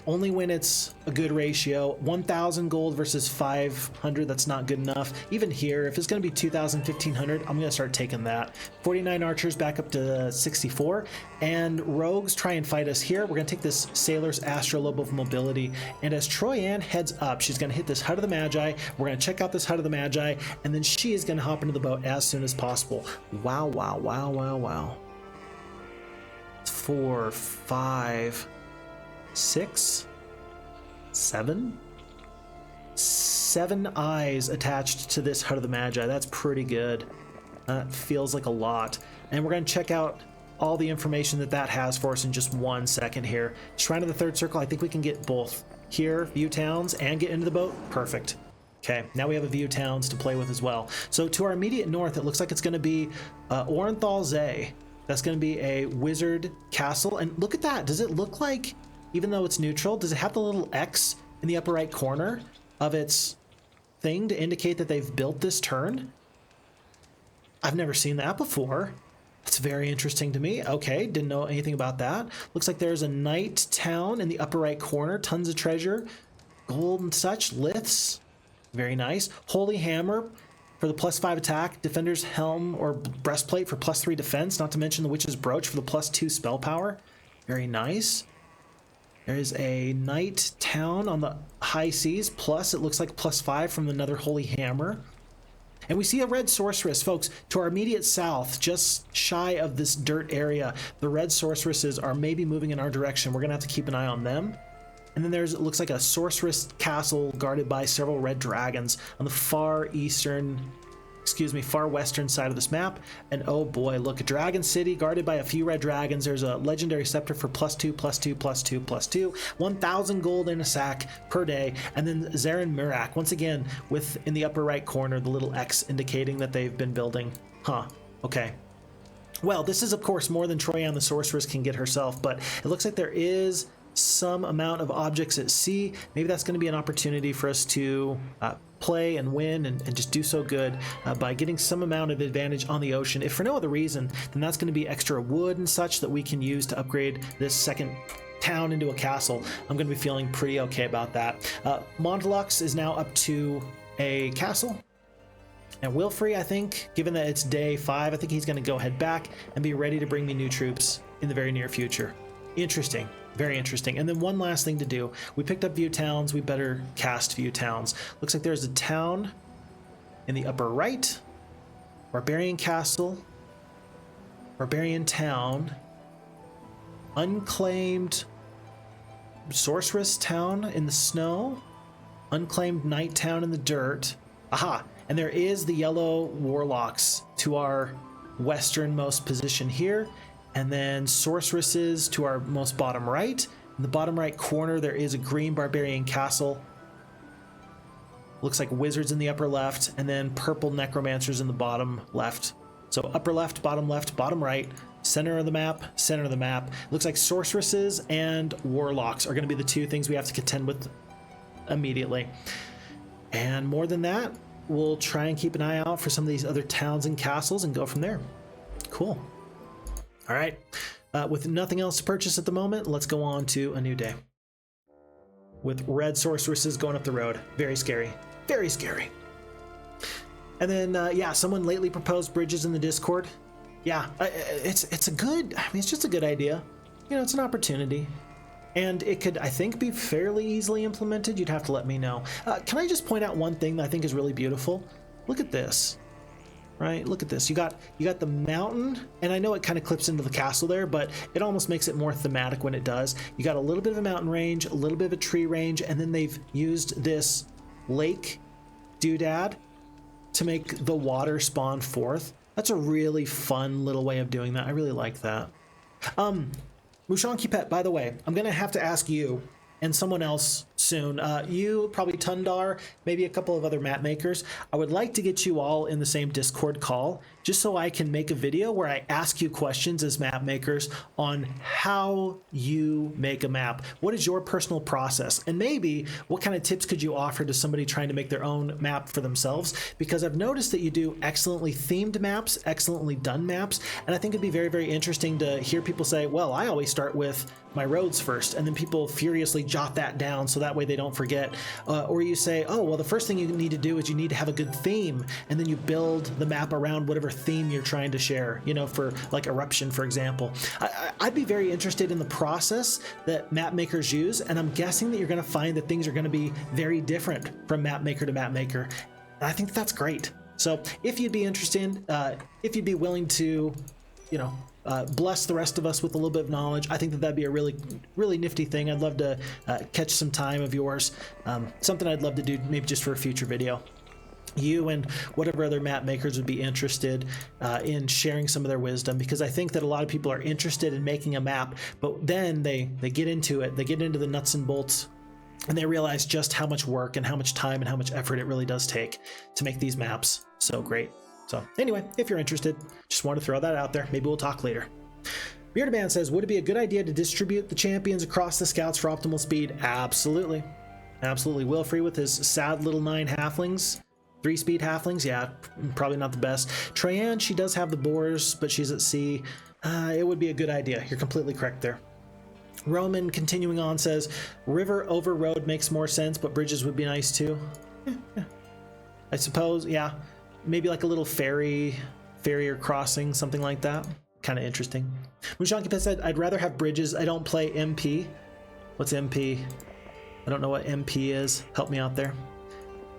Only when it's a good ratio. 1,000 gold versus 500, that's not good enough. Even here, if it's gonna be 2,000, 1,500, I'm gonna start taking that. 49 archers back up to 64, and rogues try and fight us here. We're gonna take this Sailor's Astrolabe of Mobility, and as Troyan heads up, she's gonna hit this Hut of the Magi. We're gonna check out this Hut of the Magi, and then she is gonna hop into the boat as soon as possible. Wow, wow, wow, wow, wow. 4, 5, 6, 7 eyes attached to this Hut of the Magi. That's pretty good. That feels like a lot. And we're going to check out all the information that has for us in just 1 second here. Shrine of the Third Circle, I think we can get both here, view towns, and get into the boat. Perfect. Okay, now we have a view towns to play with as well. So to our immediate north, it looks like it's going to be Orenthal's. That's going to be a wizard castle. And look at that. Does it look like, even though it's neutral, does it have the little X in the upper right corner of its thing to indicate that they've built this turn? I've never seen that before. That's very interesting to me. Okay, didn't know anything about that. Looks like there's a knight town in the upper right corner. Tons of treasure, gold and such, liths. Very nice. Holy Hammer for the +5 attack, Defender's Helm or Breastplate for +3 defense, not to mention the Witch's Brooch for the +2 spell power. Very nice. There is a Knight Town on the high seas, plus it looks like +5 from another Holy Hammer. And we see a red sorceress, folks, to our immediate south, just shy of this dirt area. The red sorceresses are maybe moving in our direction. We're gonna have to keep an eye on them. And then it looks like a sorceress castle guarded by several red dragons on the far western side of this map. And oh boy, look, a dragon city guarded by a few red dragons. There's a legendary scepter for +2, +2, +2, +2, 1,000 gold in a sack per day. And then Zarin Murak, once again, in the upper right corner, the little X indicating that they've been building. Huh, okay. Well, this is of course more than Troyan the sorceress can get herself, but it looks like there is some amount of objects at sea. Maybe that's going to be an opportunity for us to play and win and just do so good by getting some amount of advantage on the ocean. If for no other reason, then that's going to be extra wood and such that we can use to upgrade this second town into a castle. I'm going to be feeling pretty okay about that. Warlocks is now up to a castle. And Wilfrey, I think, given that it's day 5, I think he's going to go head back and be ready to bring me new troops in the very near future. Interesting. Very interesting. And then one last thing to do. We picked up view towns. We better cast view towns. Looks like there's a town in the upper right. Barbarian castle. Barbarian town. Unclaimed sorceress town in the snow. Unclaimed knight town in the dirt. Aha! And there is the yellow warlocks to our westernmost position here. And then sorceresses to our most bottom right. In the bottom right corner, there is a green barbarian castle. Looks like wizards in the upper left, and then purple necromancers in the bottom left. So upper left, bottom right, center of the map. Looks like sorceresses and warlocks are going to be the two things we have to contend with immediately. And more than that, we'll try and keep an eye out for some of these other towns and castles and go from there. Cool. All right, with nothing else to purchase at the moment, let's go on to a new day. With red sorceresses going up the road. Very scary. Very scary. And then, yeah, someone lately proposed bridges in the Discord. Yeah, it's a good, I mean, it's just a good idea. You know, it's an opportunity. And it could, I think, be fairly easily implemented. You'd have to let me know. Can I just point out one thing that I think is really beautiful? Look at this. Right, look at this. You got the mountain, and I know it kind of clips into the castle there, but it almost makes it more thematic when it does. You got a little bit of a mountain range, a little bit of a tree range, and then they've used this lake doodad to make the water spawn forth. That's a really fun little way of doing that. I really like that. Mushanki Pet, by the way, I'm gonna have to ask you and someone else soon. You, probably Tundar, maybe a couple of other map makers. I would like to get you all in the same Discord call, just so I can make a video where I ask you questions as map makers on how you make a map. What is your personal process? And maybe what kind of tips could you offer to somebody trying to make their own map for themselves? Because I've noticed that you do excellently themed maps, excellently done maps, and I think it'd be very, very interesting to hear people say, well, I always start with my roads first, and then people furiously jot that down so that way they don't forget. Or you say, oh, well, the first thing you need to do is you need to have a good theme, and then you build the map around whatever theme you're trying to share, you know, for like Eruption, for example. I'd be very interested in the process that map makers use, and I'm guessing that you're going to find that things are going to be very different from map maker to map maker. And I think that's great. So if you'd be interested, if you'd be willing to, you know, bless the rest of us with a little bit of knowledge, I think that that'd be a really, really nifty thing. I'd love to catch some time of yours. Something I'd love to do maybe just for a future video. You and whatever other map makers would be interested in sharing some of their wisdom, because I think that a lot of people are interested in making a map, but then they get into it, they get into the nuts and bolts, and they realize just how much work and how much time and how much effort it really does take to make these maps so great. So anyway, if you're interested, just want to throw that out there. Maybe we'll talk later. Bearded Man says, would it be a good idea to distribute the champions across the scouts for optimal speed? Absolutely. Absolutely. Wilfrey with his sad little 9 halflings. 3-speed halflings, yeah, probably not the best. Troyan, she does have the boars, but she's at sea. It would be a good idea. You're completely correct there. Roman, continuing on, says, river over road makes more sense, but bridges would be nice too. Yeah. I suppose, yeah. Maybe like a little ferry or crossing, something like that. Kind of interesting. Mushanki Pet said, I'd rather have bridges. I don't play MP. What's MP? I don't know what MP is. Help me out there.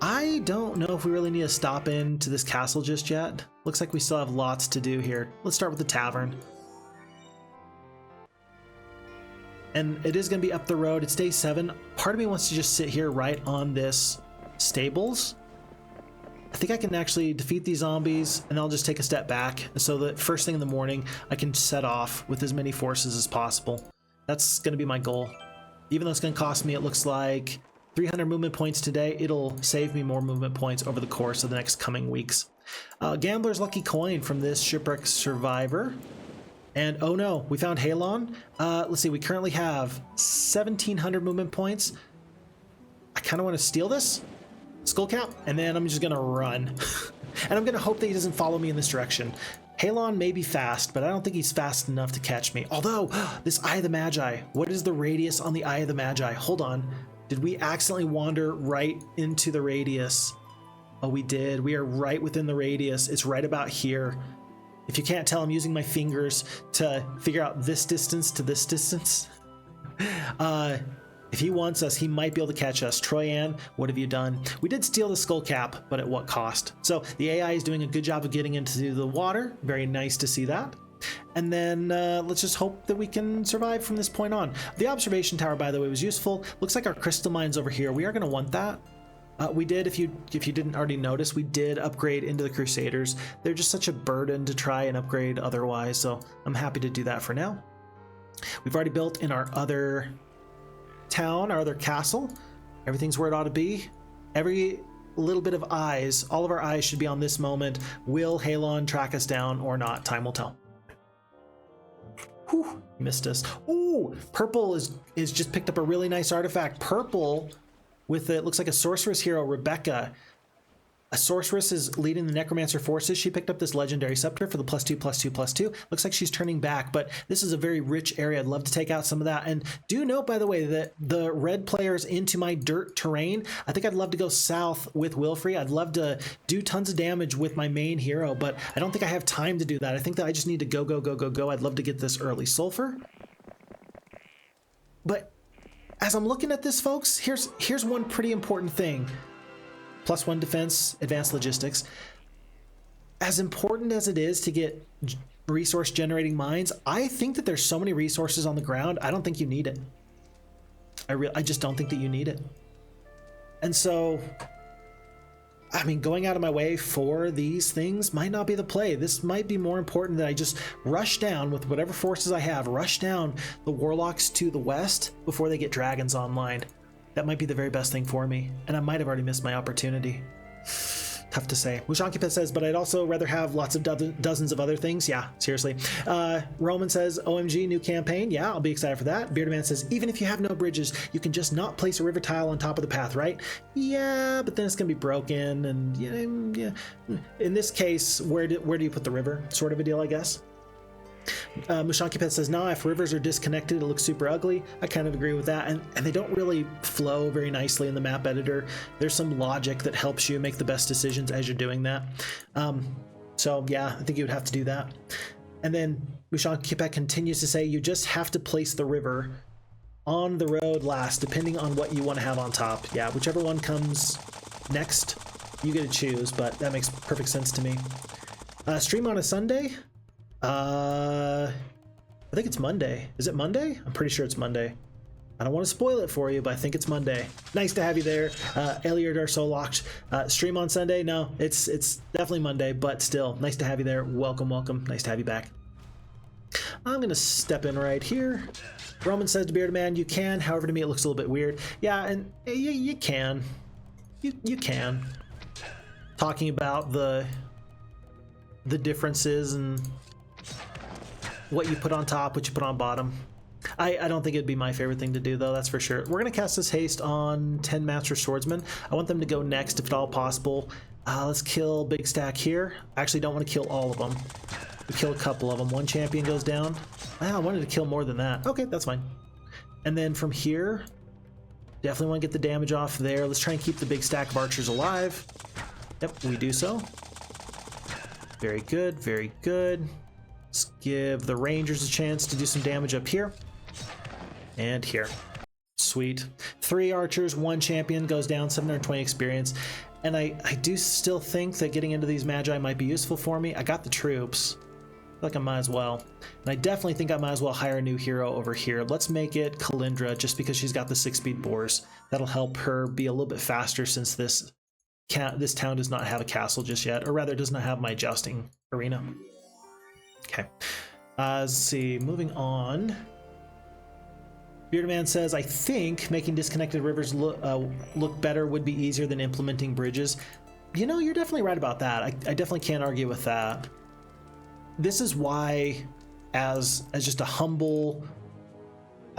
I don't know if we really need to stop into this castle just yet. Looks like we still have lots to do here. Let's start with the tavern. And it is going to be up the road. It's day 7. Part of me wants to just sit here right on this stables. I think I can actually defeat these zombies, and I'll just take a step back so that first thing in the morning I can set off with as many forces as possible. That's going to be my goal. Even though it's going to cost me, it looks like 300 movement points today, it'll save me more movement points over the course of the next coming weeks. Gambler's Lucky Coin from this Shipwreck Survivor. And oh no, we found Halon. Let's see, we currently have 1,700 movement points. I kind of want to steal this. Skull cap, and then I'm just gonna run. And I'm gonna hope that he doesn't follow me in this direction. Halon may be fast, but I don't think he's fast enough to catch me. Although, this Eye of the Magi, what is the radius on the Eye of the Magi? Hold on, did we accidentally wander right into the radius? Oh, we did. We are right within the radius. It's right about here. If you can't tell, I'm using my fingers to figure out this distance to this distance. If he wants us, he might be able to catch us. Troyan, what have you done? We did steal the skull cap, but at what cost? So the AI is doing a good job of getting into the water. Very nice to see that. And then let's just hope that we can survive from this point on. The observation tower, by the way, was useful. Looks like our crystal mine's over here. We are going to want that. We did, if you didn't already notice, we did upgrade into the Crusaders. They're just such a burden to try and upgrade otherwise, so I'm happy to do that for now. We've already built in our other town, our other castle. Everything's where it ought to be. Every little bit of eyes, all of our eyes should be on this moment. Will Halon track us down or not? Time will tell. Whew, missed us. Ooh, purple is just picked up a really nice artifact. Purple with it looks like a sorceress hero, Rebecca. A sorceress is leading the necromancer forces. She picked up this legendary scepter for the +2/+2/+2. Looks like she's turning back, but this is a very rich area. I'd love to take out some of that. And do note, by the way, that the red players into my dirt terrain, I think I'd love to go south with Wilfrey. I'd love to do tons of damage with my main hero, but I don't think I have time to do that. I think that I just need to go. I'd love to get this early sulfur. But as I'm looking at this, folks, here's one pretty important thing. +1 defense, advanced logistics. As important as it is to get resource generating mines, I think that there's so many resources on the ground, I don't think you need it. I just don't think that you need it. And so, I mean, going out of my way for these things might not be the play. This might be more important that I just rush down with whatever forces I have, rush down the Warlocks to the west before they get dragons online. That might be the very best thing for me, and I might have already missed my opportunity. Tough to say. Mushankipet says, but I'd also rather have lots of dozens of other things. Yeah, seriously. Roman says, OMG, new campaign. Yeah, I'll be excited for that. Bearded Man says, even if you have no bridges, you can just not place a river tile on top of the path, right? Yeah, but then it's going to be broken. And yeah. In this case, where do you put the river? Sort of a deal, I guess. Mushankipet says, nah, if rivers are disconnected, it looks super ugly. I kind of agree with that. And they don't really flow very nicely in the map editor. There's some logic that helps you make the best decisions as you're doing that. So yeah, I think you would have to do that. And then Mushankipet continues to say, you just have to place the river on the road last, depending on what you want to have on top. Yeah, whichever one comes next, you get to choose, but that makes perfect sense to me. Stream on a Sunday? I think it's Monday. Is it Monday? I'm pretty sure it's Monday. I don't want to spoil it for you, but I think it's Monday. Nice to have you there. Eliard Arsolach. Stream on Sunday? No, it's definitely Monday, but still, nice to have you there. Welcome, welcome. Nice to have you back. I'm going to step in right here. Roman says to Bearded Man, you can. However, to me, it looks a little bit weird. Yeah, and you can. You can. Talking about the differences and what you put on top, what you put on bottom. I don't think it'd be my favorite thing to do, though, that's for sure. We're going to cast this haste on 10 Master Swordsmen. I want them to go next, if at all possible. Let's kill Big Stack here. I actually don't want to kill all of them. We kill a couple of them. One champion goes down. I wanted to kill more than that. Okay, that's fine. And then from here, definitely want to get the damage off there. Let's try and keep the big stack of archers alive. Yep, we do so. Very good, very good. Let's give the rangers a chance to do some damage up here and here. Sweet. 3 archers, 1 champion goes down, 720 experience. And I do still think that getting into these Magi might be useful for me. I got the troops. I feel like I might as well. And I definitely think I might as well hire a new hero over here. Let's make it Kalindra, just because she's got the 6-speed boars. That'll help her be a little bit faster, since this town does not have a castle just yet, or rather does not have my jousting arena. Okay, let's see, moving on. Bearded Man says, I think making disconnected rivers look better would be easier than implementing bridges. You know, you're definitely right about that. I definitely can't argue with that. This is why, as just a humble,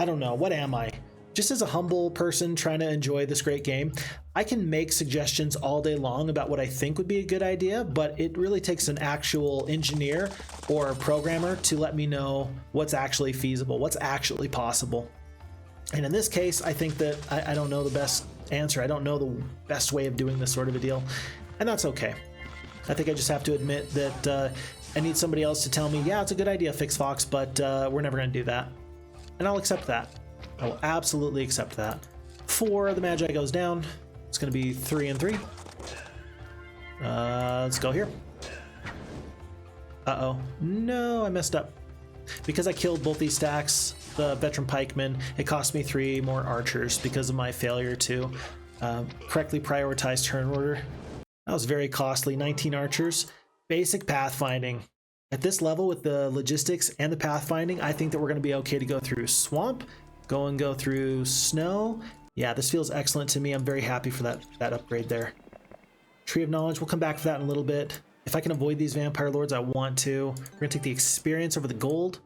I don't know, what am I? Just as a humble person trying to enjoy this great game, I can make suggestions all day long about what I think would be a good idea, but it really takes an actual engineer or a programmer to let me know what's actually feasible, what's actually possible. And in this case, I think that I don't know the best answer. I don't know the best way of doing this sort of a deal, and that's okay. I think I just have to admit that I need somebody else to tell me, yeah, it's a good idea, Fix Fox, but we're never going to do that. And I'll accept that. I will absolutely accept that. 4, the Magi goes down. It's going to be 3 and 3. Let's go here. Uh-oh. No, I messed up. Because I killed both these stacks, the veteran pikemen, it cost me 3 more archers because of my failure to correctly prioritize turn order. That was very costly. 19 archers. Basic pathfinding. At this level with the logistics and the pathfinding, I think that we're going to be okay to go through swamp, go through snow. Yeah, this feels excellent to me. I'm very happy for that upgrade there. Tree of Knowledge, we'll come back for that in a little bit. If I can avoid these Vampire Lords, I want to. We're going to take the experience over the gold.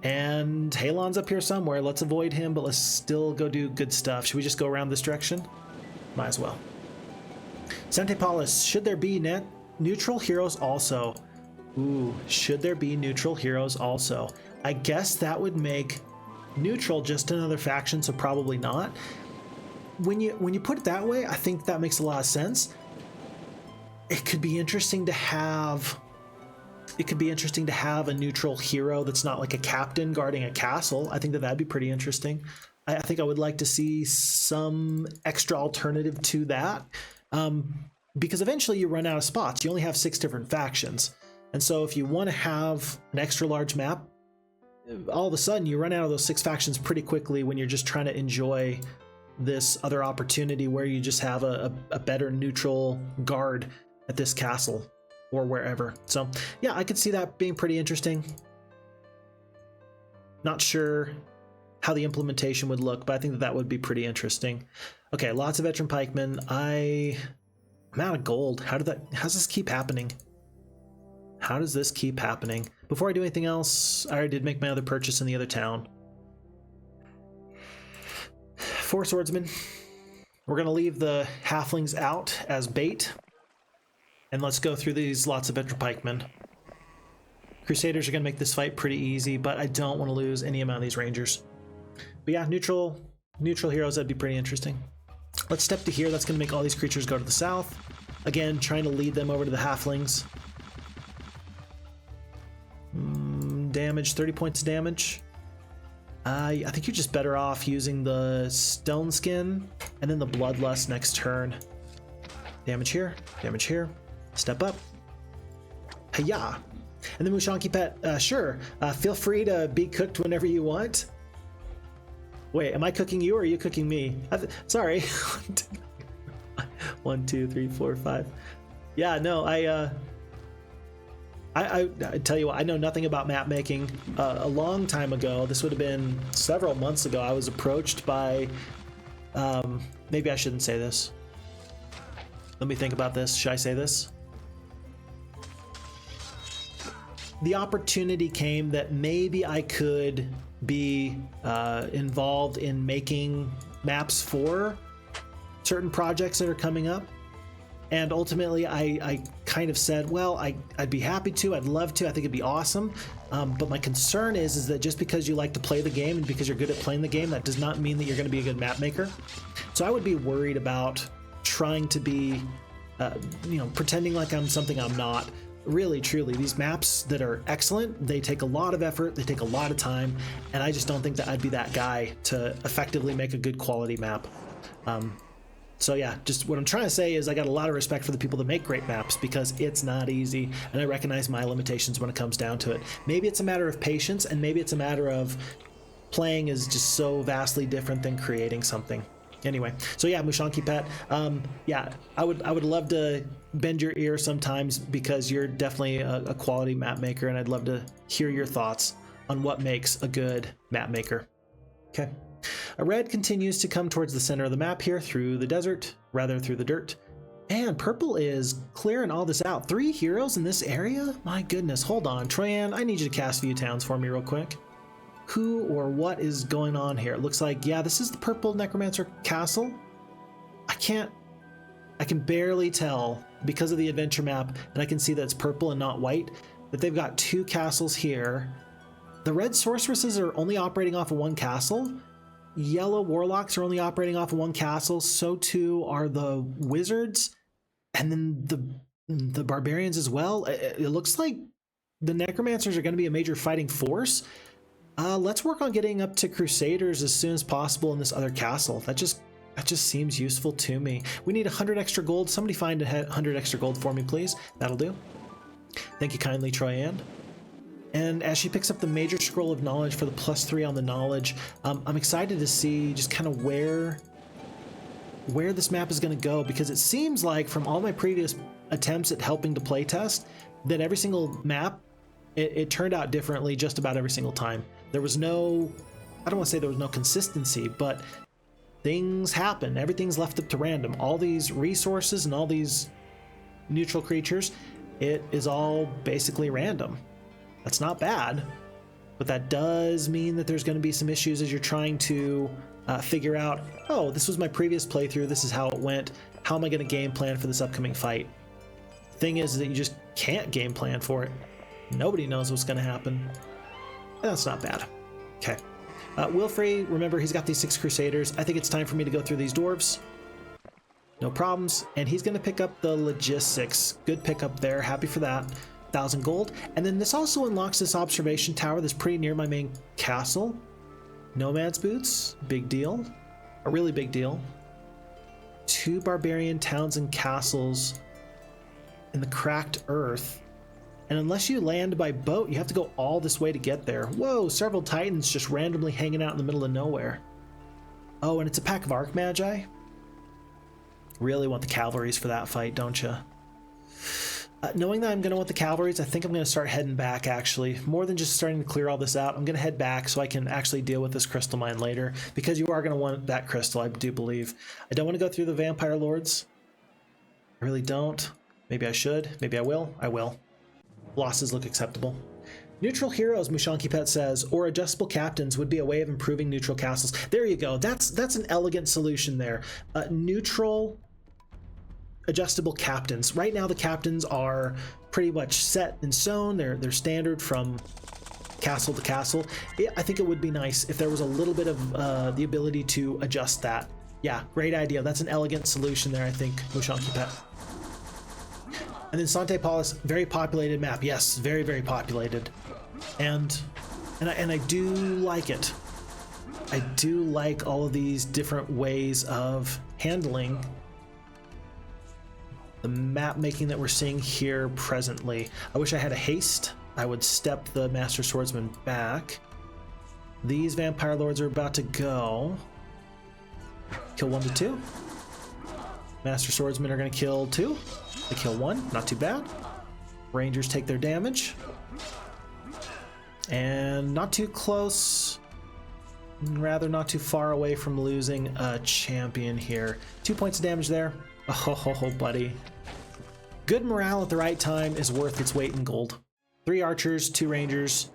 And Halon's up here somewhere. Let's avoid him, but let's still go do good stuff. Should we just go around this direction? Might as well. Sante Paulus, should there be neutral heroes also? Ooh, should there be neutral heroes also? I guess that would make neutral just another faction, so probably not. When you put it that way, I think that makes a lot of sense. It could be interesting to have a neutral hero that's not like a captain guarding a castle. I think that'd be pretty interesting. I think I would like to see some extra alternative to that, because eventually you run out of spots. You only have 6 different factions. And so if you want to have an extra large map, all of a sudden you run out of those 6 factions pretty quickly when you're just trying to enjoy this other opportunity where you just have a better neutral guard at this castle or wherever. So yeah, I could see that being pretty interesting. Not sure how the implementation would look, but I think that would be pretty interesting. Okay, lots of veteran pikemen. I'm out of gold. How's this keep happening? How does this keep happening? Before I do anything else, I already did make my other purchase in the other town. 4 swordsmen. We're gonna leave the halflings out as bait. And let's go through these lots of veteran pikemen. Crusaders are gonna make this fight pretty easy, but I don't want to lose any amount of these rangers. But yeah, neutral heroes, that'd be pretty interesting. Let's step to here. That's gonna make all these creatures go to the south. Again, trying to lead them over to the halflings. Damage, 30 points of damage. I think you're just better off using the stone skin and then the bloodlust next turn. Damage here, step up. Hiya! And then Mushanki Pet, sure, feel free to be cooked whenever you want. Wait, am I cooking you or are you cooking me? Sorry. 1, 2, 3, 4, 5. Yeah, no, I tell you what, I know nothing about map making. A long time ago, this would have been several months ago, I was approached by, maybe I shouldn't say this. Let me think about this. Should I say this? The opportunity came that maybe I could be involved in making maps for certain projects that are coming up. And ultimately, I kind of said, well, I'd be happy to, I'd love to, I think it'd be awesome. But my concern is that just because you like to play the game and because you're good at playing the game, that does not mean that you're going to be a good map maker. So I would be worried about trying to be, pretending like I'm something I'm not. Really, truly, these maps that are excellent, they take a lot of effort, they take a lot of time, and I just don't think that I'd be that guy to effectively make a good quality map. So yeah, just what I'm trying to say is I got a lot of respect for the people that make great maps because it's not easy, and I recognize my limitations when it comes down to it. Maybe it's a matter of patience, and maybe it's a matter of playing is just so vastly different than creating something. Anyway, so yeah, Mushanki Pet, yeah, I would love to bend your ear sometimes because you're definitely a quality map maker, and I'd love to hear your thoughts on what makes a good map maker. Okay. A red continues to come towards the center of the map here through the desert, rather through the dirt. And purple is clearing all this out. 3 heroes in this area? My goodness, hold on. Troyan, I need you to cast View Towns for me real quick. Who or what is going on here? It looks like, yeah, this is the purple Necromancer Castle. I can barely tell because of the adventure map, and I can see that it's purple and not white, that they've got 2 castles here. The red sorceresses are only operating off of 1 castle. Yellow warlocks are only operating off of 1 castle. So too are the wizards, and then the barbarians as well. It looks like the necromancers are going to be a major fighting force. Let's work on getting up to crusaders as soon as possible in this other castle. That just seems useful to me. We need 100 extra gold. Somebody find 100 extra gold for me, please. That'll do. Thank you kindly, Troyan. And as she picks up the major scroll of knowledge for the +3 on the knowledge, I'm excited to see just kind of where this map is going to go, because it seems like from all my previous attempts at helping to playtest that every single map, it turned out differently just about every single time. There was no, I don't want to say there was no consistency, but things happen. Everything's left up to random. All these resources and all these neutral creatures, it is all basically random. That's not bad, but that does mean that there's going to be some issues as you're trying to figure out, oh, this was my previous playthrough, this is how it went, how am I going to game plan for this upcoming fight? Thing is that you just can't game plan for it. Nobody knows what's going to happen. That's not bad. Okay. Wilfrey, remember, he's got these 6 crusaders. I think it's time for me to go through these dwarves. No problems. And he's going to pick up the logistics. Good pickup there. Happy for that. 1,000 gold. And then this also unlocks this observation tower that's pretty near my main castle. Nomad's boots, big deal. A really big deal. 2 barbarian towns and castles in the cracked earth. And unless you land by boat, you have to go all this way to get there. Whoa, several titans just randomly hanging out in the middle of nowhere. Oh, and it's a pack of Arc Magi. Really want the cavalries for that fight, don't you? Knowing that I'm going to want the cavalries, I think I'm going to start heading back, actually. More than just starting to clear all this out, I'm going to head back so I can actually deal with this crystal mine later, because you are going to want that crystal, I do believe. I don't want to go through the vampire lords. I really don't. Maybe I should. Maybe I will. I will. Losses look acceptable. Neutral heroes, Mushanki Pet says, or adjustable captains would be a way of improving neutral castles. There you go. That's an elegant solution there. Neutral adjustable captains. Right now the captains are pretty much set in stone. They're standard from castle to castle. I think it would be nice if there was a little bit of the ability to adjust that. Yeah, great idea. That's an elegant solution there, I think, Mushanki Pet. And then Sante Paulus, very populated map. Yes, very, very populated. And I do like it. I do like all of these different ways of handling the map making that we're seeing here presently. I wish I had a haste. I would step the Master Swordsman back. These Vampire Lords are about to go. Kill 1 to 2. Master Swordsmen are going to kill 2. They kill 1. Not too bad. Rangers take their damage. And not too close. Rather not too far away from losing a champion here. 2 points of damage there. Oh, buddy. Good morale at the right time is worth its weight in gold. 3 archers, 2 rangers,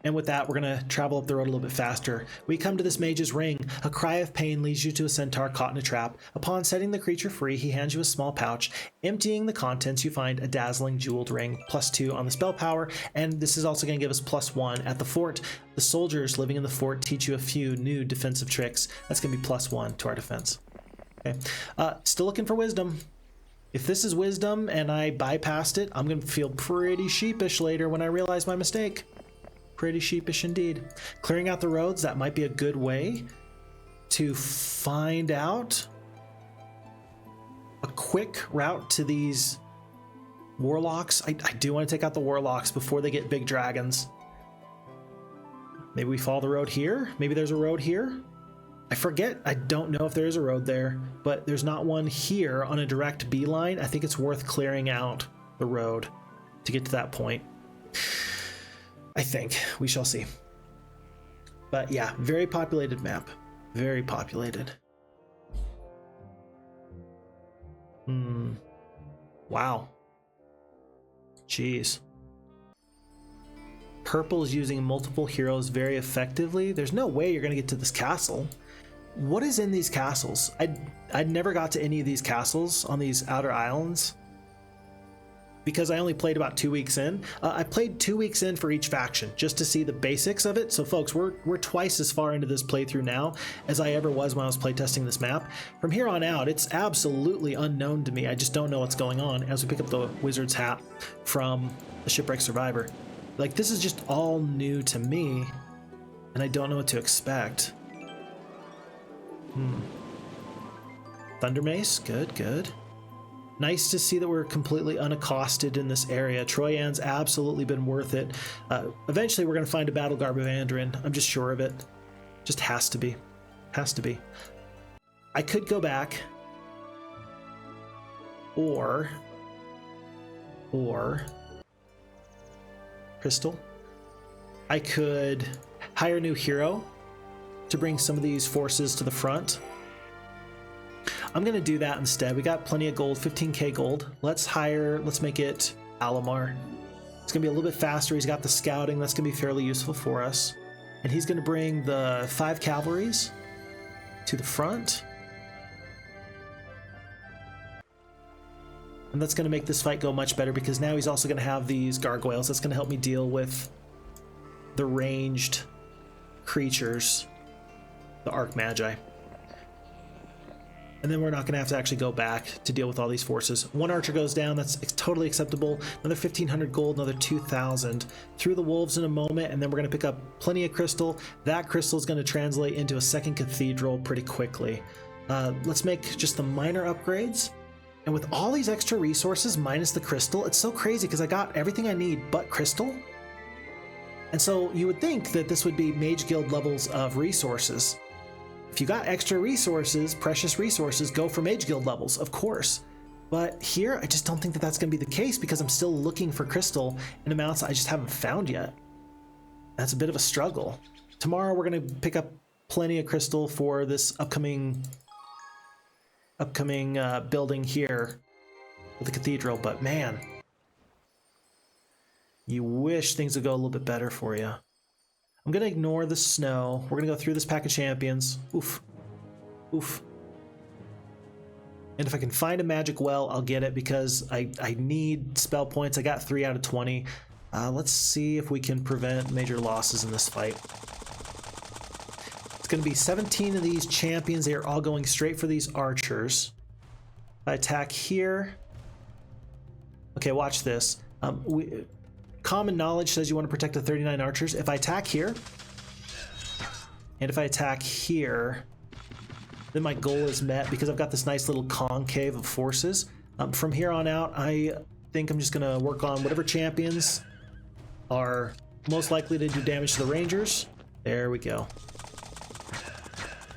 and with that, we're gonna travel up the road a little bit faster. We come to this mage's ring. A cry of pain leads you to a centaur caught in a trap. Upon setting the creature free, he hands you a small pouch. Emptying the contents, you find a dazzling jeweled ring, +2 on the spell power, and this is also gonna give us +1 at the fort. The soldiers living in the fort teach you a few new defensive tricks. That's gonna be +1 to our defense. Okay. Still looking for wisdom. If this is wisdom and I bypassed it, I'm going to feel pretty sheepish later when I realize my mistake. Pretty sheepish indeed. Clearing out the roads, that might be a good way to find out a quick route to these Warlocks. I do want to take out the Warlocks before they get big dragons. Maybe we follow the road here. Maybe there's a road here. I forget, I don't know if there is a road there, but there's not one here on a direct beeline. I think it's worth clearing out the road to get to that point. I think. We shall see. But yeah, very populated map. Very populated. Wow. Jeez. Purple is using multiple heroes very effectively. There's no way you're going to get to this castle. What is in these castles? I'd never got to any of these castles on these outer islands because I only played about 2 weeks in. I played 2 weeks in for each faction just to see the basics of it. So folks, we're twice as far into this playthrough now as I ever was when I was playtesting this map. From here on out, it's absolutely unknown to me. I just don't know what's going on as we pick up the wizard's hat from the Shipwreck Survivor. Like, this is just all new to me and I don't know what to expect. Thunder Mace, good. Nice to see that we're completely unaccosted in this area. Troyan's absolutely been worth it. Eventually we're going to find a battle garb of Idruinn. I'm just sure of it. Just has to be. Has to be. I could go back. Or Crystal. I could hire a new hero to bring some of these forces to the front. I'm gonna do that instead. We got plenty of gold, 15k gold. Let's make it Alamar. It's gonna be a little bit faster. He's got the scouting. That's gonna be fairly useful for us. And he's gonna bring the 5 cavalries to the front. And that's gonna make this fight go much better because now he's also gonna have these gargoyles. That's gonna help me deal with the ranged creatures. The Arc Magi. And then we're not going to have to actually go back to deal with all these forces. One archer goes down, that's totally acceptable. Another 1,500 gold, another 2,000. Through the wolves in a moment, and then we're going to pick up plenty of crystal. That crystal is going to translate into a second cathedral pretty quickly. Let's make just the minor upgrades. And with all these extra resources minus the crystal, it's so crazy because I got everything I need but crystal. And so you would think that this would be Mage Guild levels of resources. If you got extra resources, precious resources, go for Mage Guild levels, of course. But here, I just don't think that that's going to be the case because I'm still looking for crystal in amounts I just haven't found yet. That's a bit of a struggle. Tomorrow, we're going to pick up plenty of crystal for this upcoming building here with the cathedral. But man, you wish things would go a little bit better for you. I'm going to ignore the snow. We're going to go through this pack of champions. Oof. Oof. And if I can find a magic well, I'll get it because I need spell points. I got 3 out of 20. Let's see if we can prevent major losses in this fight. It's going to be 17 of these champions. They are all going straight for these archers. If I attack here... Okay, watch this. Common knowledge says you want to protect the 39 archers. If I attack here, and if I attack here, then my goal is met because I've got this nice little concave of forces. From here on out, I think I'm just going to work on whatever champions are most likely to do damage to the rangers. There we go.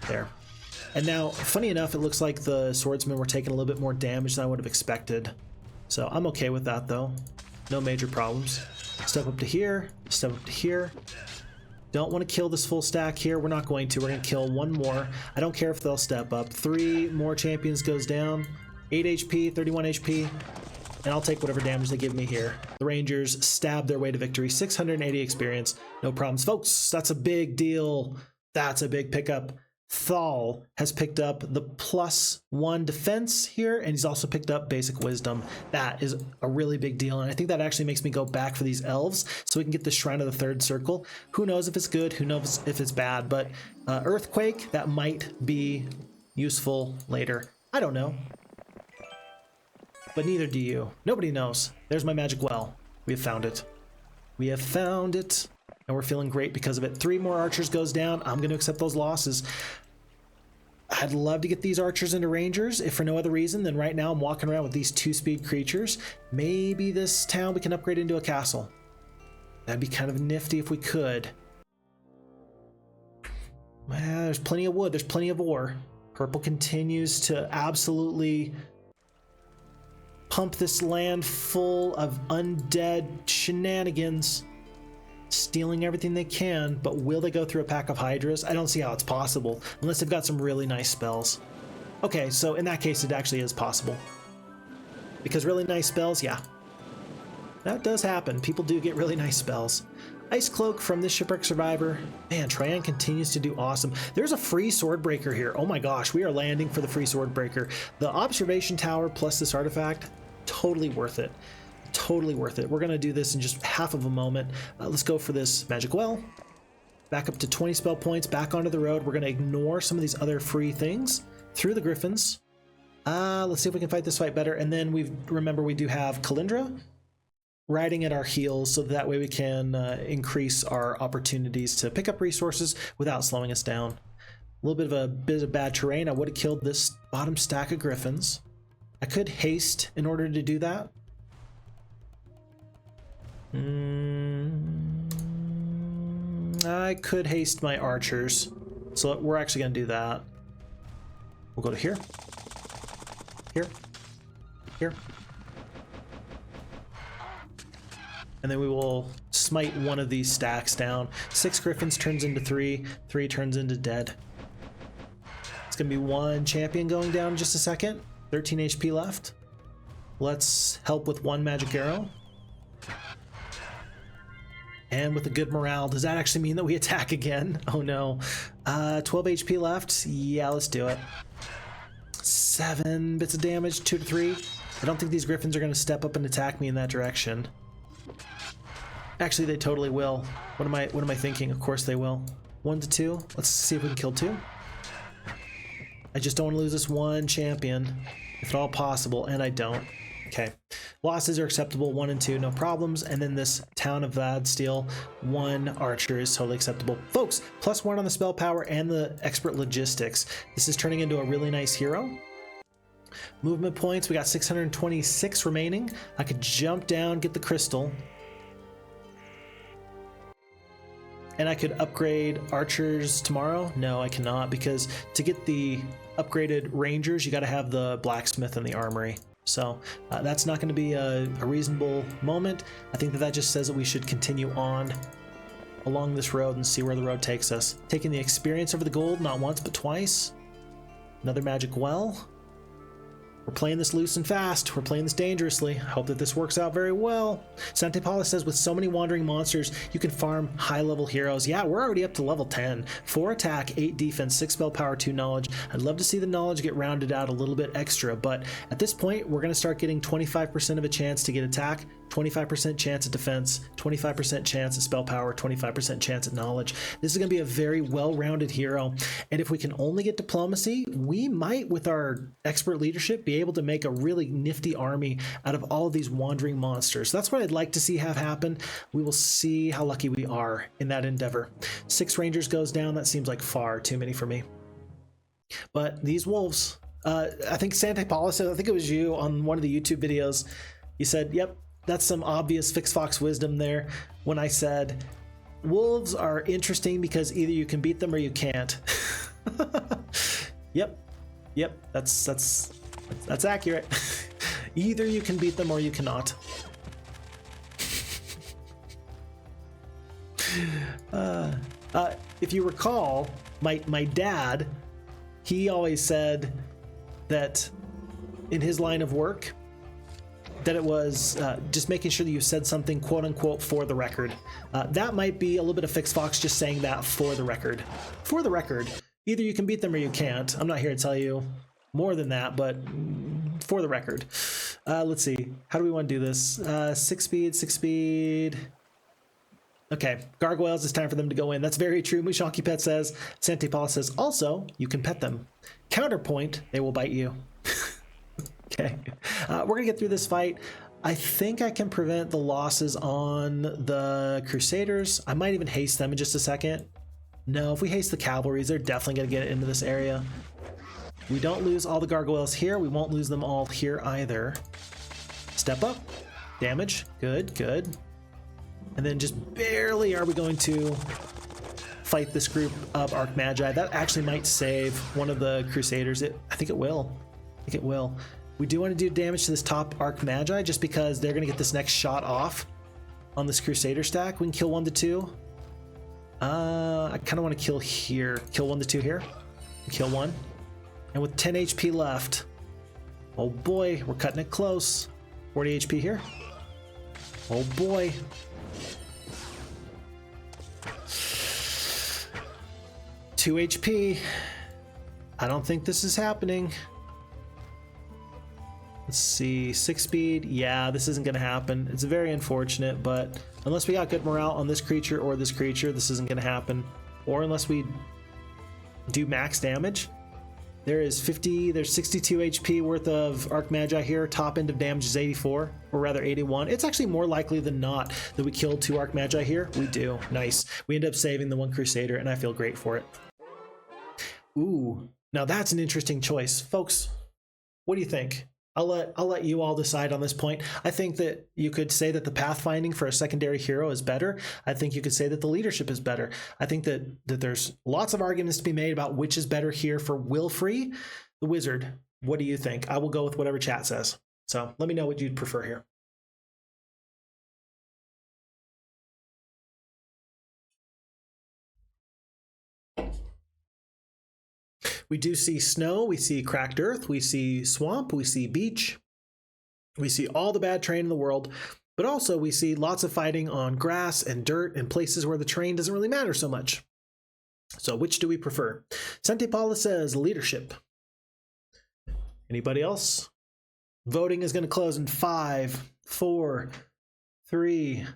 There. And now, funny enough, it looks like the swordsmen were taking a little bit more damage than I would have expected. So I'm okay with that, though. No major problems. Step up to here, step up to here. Don't want to kill this full stack here. We're not going to. We're going to kill one more. I don't care if they'll step up. 3 more champions goes down. 8 HP, 31 HP. And I'll take whatever damage they give me here. The Rangers stab their way to victory. 680 experience. No problems. Folks, that's a big deal. That's a big pickup. Thal has picked up the +1 defense here, and he's also picked up basic wisdom. That is a really big deal, and I think that actually makes me go back for these elves so we can get the Shrine of the Third Circle. Who knows if it's good, who knows if it's bad, but Earthquake, that might be useful later. I don't know. But neither do you. Nobody knows. There's my magic well. We have found it. We have found it, and we're feeling great because of it. 3 more archers goes down. I'm going to accept those losses. I'd love to get these archers into rangers, if for no other reason than right now I'm walking around with these 2-speed creatures. Maybe this town we can upgrade into a castle. That'd be kind of nifty if we could. Well, there's plenty of wood, there's plenty of ore. Purple continues to absolutely pump this land full of undead shenanigans. Stealing everything they can, but will they go through a pack of hydras? I don't see how it's possible, unless they've got some really nice spells. Okay, so in that case, it actually is possible. Because really nice spells, yeah. That does happen. People do get really nice spells. Ice Cloak from this Shipwreck Survivor. Man, Troyan continues to do awesome. There's a free Swordbreaker here. Oh my gosh, we are landing for the free Swordbreaker. The Observation Tower plus this artifact, totally worth it. Totally worth it. We're going to do this in just half of a moment. Let's go for this Magic Well. Back up to 20 spell points, back onto the road. We're going to ignore some of these other free things through the Griffins. Let's see if we can fight this fight better. And then remember we do have Kalindra riding at our heels, so that way we can increase our opportunities to pick up resources without slowing us down. A little bit of bad terrain. I would have killed this bottom stack of Griffins. I could haste in order to do that. I could haste my archers, so we're actually going to do that. We'll go to here, here, here, and then we will smite one of these stacks down. 6 Griffins turns into 3, 3 turns into dead. It's going to be 1 champion going down in just a second. 13 HP left. Let's help with 1 magic arrow. And with a good morale, does that actually mean that we attack again? Oh no. 12 HP left. Yeah, let's do it. 7 bits of damage, 2 to 3. I don't think these Griffins are going to step up and attack me in that direction. Actually, they totally will. What am I thinking? Of course they will. 1 to 2. Let's see if we can kill 2. I just don't want to lose this one champion, if at all possible, and I don't. Okay, losses are acceptable, 1 and 2, no problems. And then this Town of Vadsteel, 1 archer is totally acceptable. Folks, +1 on the spell power and the expert logistics. This is turning into a really nice hero. Movement points, we got 626 remaining. I could jump down, get the crystal. And I could upgrade archers tomorrow. No, I cannot, because to get the upgraded rangers, you got to have the blacksmith and the armory. So that's not going to be a reasonable moment. I think that just says that we should continue on along this road and see where the road takes us. Taking the experience over the gold, not once but twice. Another magic well. We're playing this loose and fast. We're playing this dangerously. Hope that this works out very well. Sante Paula says, with so many wandering monsters, you can farm high-level heroes. Yeah, we're already up to level 10. 4 attack, 8 defense, 6 spell power, 2 knowledge. I'd love to see the knowledge get rounded out a little bit extra, but at this point, we're going to start getting 25% of a chance to get attack, 25% chance at defense, 25% chance at spell power, 25% chance at knowledge. This is going to be a very well-rounded hero, and if we can only get diplomacy, we might, with our expert leadership, be able to make a really nifty army out of all of these wandering monsters. That's what I'd like to see have happen. We will see how lucky we are in that endeavor. 6 rangers goes down. That seems like far too many for me. But these wolves, I think Sante Paula said, I think it was you on one of the YouTube videos, you said, yep, that's some obvious Fix Fox wisdom there when I said wolves are interesting because either you can beat them or you can't. Yep, that's accurate. Either you can beat them or you cannot. If you recall, my dad, he always said that in his line of work, that it was just making sure that you said something quote unquote for the record. That might be a little bit of Fix Fox just saying that for the record. For the record, either you can beat them or you can't. I'm not here to tell you more than that, but for the record. Let's see, how do we want to do this? 6 speed. Okay, gargoyles, it's time for them to go in. That's very true. Mushanki Pet says. Sante Paula says, also, you can pet them. Counterpoint, they will bite you. Okay, we're gonna get through this fight. I think I can prevent the losses on the Crusaders. I might even haste them in just a second. No, if we haste the cavalries, they're definitely gonna get into this area. We don't lose all the gargoyles here. We won't lose them all here either. Step up, damage, good. And then just barely are we going to fight this group of Arch Magi. That actually might save one of the Crusaders. I think it will. We do want to do damage to this top Arch Magi just because they're going to get this next shot off on this Crusader stack. We can kill 1 to 2. I kind of want to kill here. Kill 1 to 2 here. Kill 1. And with 10 HP left, oh boy, we're cutting it close. 40 HP here. Oh boy. Two HP. I don't think this is happening. Let's see, 6 speed. Yeah, this isn't going to happen. It's very unfortunate, but unless we got good morale on this creature or this creature, this isn't going to happen. Or unless we do max damage. There's 62 HP worth of Arch Magi here. Top end of damage is 84, or rather 81. It's actually more likely than not that we killed 2 Arch Magi here. We do. Nice. We end up saving the 1 Crusader, and I feel great for it. Ooh, now that's an interesting choice. Folks, what do you think? I'll let you all decide on this point. I think that you could say that the pathfinding for a secondary hero is better. I think you could say that the leadership is better. I think that there's lots of arguments to be made about which is better here for Wilfrey, the wizard. What do you think? I will go with whatever chat says. So let me know what you'd prefer here. We do see snow, we see cracked earth, we see swamp, we see beach, we see all the bad terrain in the world, but also we see lots of fighting on grass and dirt and places where the terrain doesn't really matter so much. So which do we prefer? Sante Paula says leadership. Anybody else? Voting is going to close in 5, 4, 3,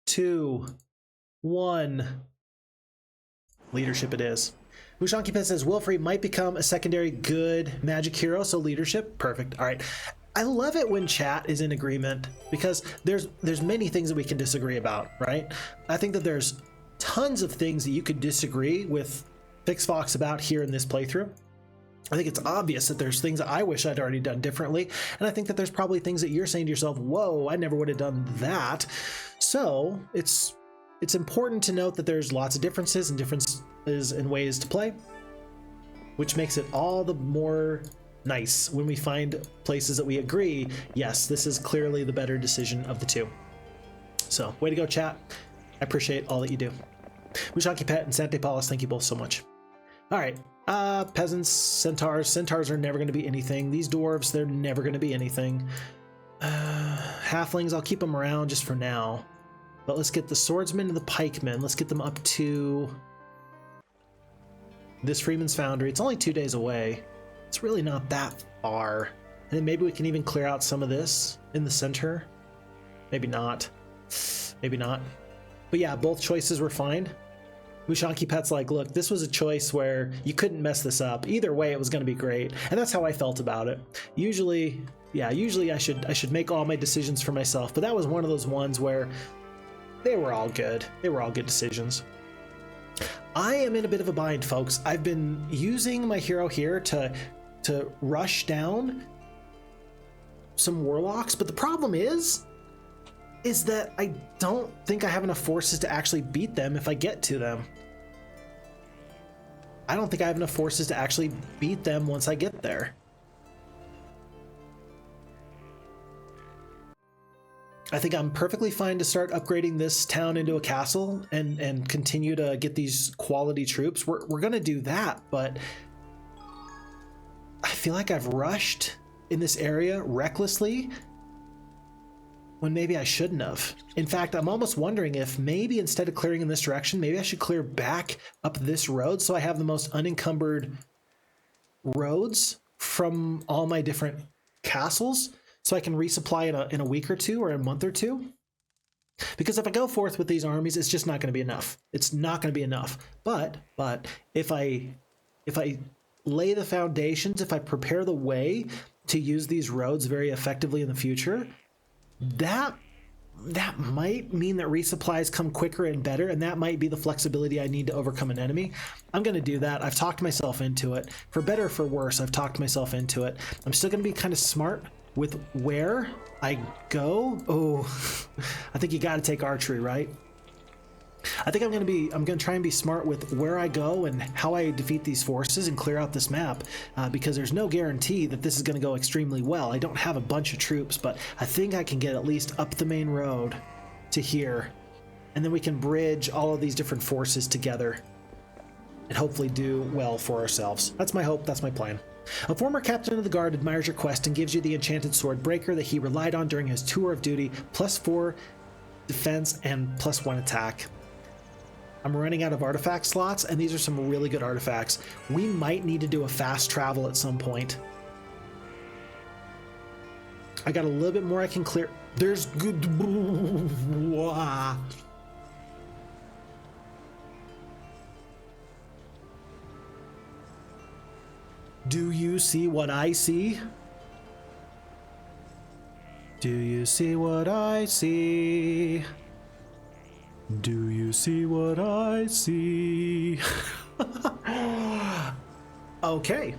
2, 1. Leadership it is. Mushanki Pet says Wilfrey might become a secondary good magic hero, so leadership, perfect. All right, I love it when chat is in agreement because there's many things that we can disagree about, right? I think that there's tons of things that you could disagree with FixFox about here in this playthrough. I think it's obvious that there's things that I wish I'd already done differently, and I think that there's probably things that you're saying to yourself, whoa, I never would have done that. So it's important to note that there's lots of differences in ways to play, which makes it all the more nice when we find places that we agree, yes, this is clearly the better decision of the two. So way to go, chat. I appreciate all that you do. Mushanki Pet and Sante Paulus, thank you both so much. All right, peasants, centaurs. Centaurs are never going to be anything. These dwarves, they're never going to be anything. Halflings, I'll keep them around just for now. But let's get the swordsmen and the pikemen. Let's get them up to this Freeman's Foundry. It's only 2 days away. It's really not that far. And then maybe we can even clear out some of this in the center. Maybe not. Maybe not. But yeah, both choices were fine. Mushanki Pet's like, look, this was a choice where you couldn't mess this up. Either way, it was going to be great. And that's how I felt about it. Usually I should make all my decisions for myself. But that was one of those ones where they were all good. They were all good decisions. I am in a bit of a bind, folks. I've been using my hero here to rush down some warlocks, but the problem is that I don't think I have enough forces to actually beat them if I get to them. I don't think I have enough forces to actually beat them once I get there. I think I'm perfectly fine to start upgrading this town into a castle and continue to get these quality troops. We're going to do that, but I feel like I've rushed in this area recklessly when maybe I shouldn't have. In fact, I'm almost wondering if maybe instead of clearing in this direction, maybe I should clear back up this road so I have the most unencumbered roads from all my different castles, so I can resupply in a week or two or a month or two. Because if I go forth with these armies, it's just not going to be enough. It's not going to be enough. But if I lay the foundations, if I prepare the way to use these roads very effectively in the future, that might mean that resupplies come quicker and better, and that might be the flexibility I need to overcome an enemy. I'm going to do that. I've talked myself into it. For better or for worse, I've talked myself into it. I'm still going to be kind of smart with where I go. Oh, I think you got to take archery, right? I think I'm going to try and be smart with where I go and how I defeat these forces and clear out this map, because there's no guarantee that this is going to go extremely well. I don't have a bunch of troops, but I think I can get at least up the main road to here, and then we can bridge all of these different forces together and hopefully do well for ourselves. That's my hope. That's my plan. A former captain of the guard admires your quest and gives you the enchanted sword breaker that he relied on during his tour of duty, +4 defense and +1 attack. I'm running out of artifact slots, and these are some really good artifacts. We might need to do a fast travel at some point. I got a little bit more I can clear. There's good. Do you see what I see? Do you see what I see? Do you see what I see? Okay.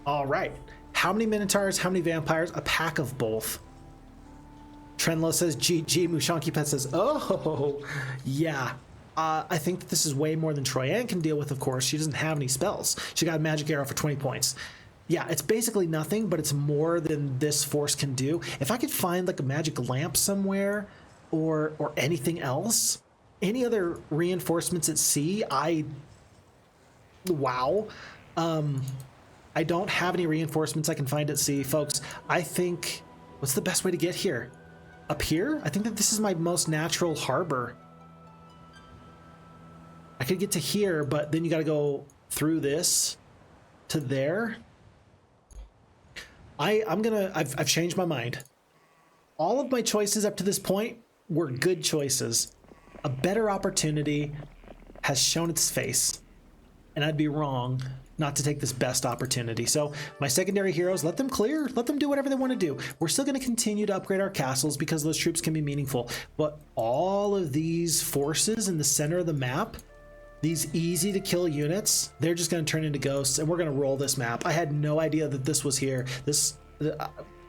All right. How many Minotaurs? How many vampires? A pack of both. Trenlo says GG. Mushanki Pet says, oh, yeah. I think that this is way more than Troyan can deal with, of course. She doesn't have any spells. She got a magic arrow for 20 points. Yeah, it's basically nothing, but it's more than this force can do. If I could find like a magic lamp somewhere or anything else, any other reinforcements at sea, wow. I don't have any reinforcements I can find at sea, folks. I think, what's the best way to get here? Up here? I think that this is my most natural harbor. I could get to here, but then you got to go through this to there. I've changed my mind. All of my choices up to this point were good choices. A better opportunity has shown its face, and I'd be wrong not to take this best opportunity. So my secondary heroes, let them clear, let them do whatever they want to do. We're still going to continue to upgrade our castles because those troops can be meaningful. But all of these forces in the center of the map, these easy to kill units, they're just going to turn into ghosts, and we're going to roll this map. I had no idea that this was here. This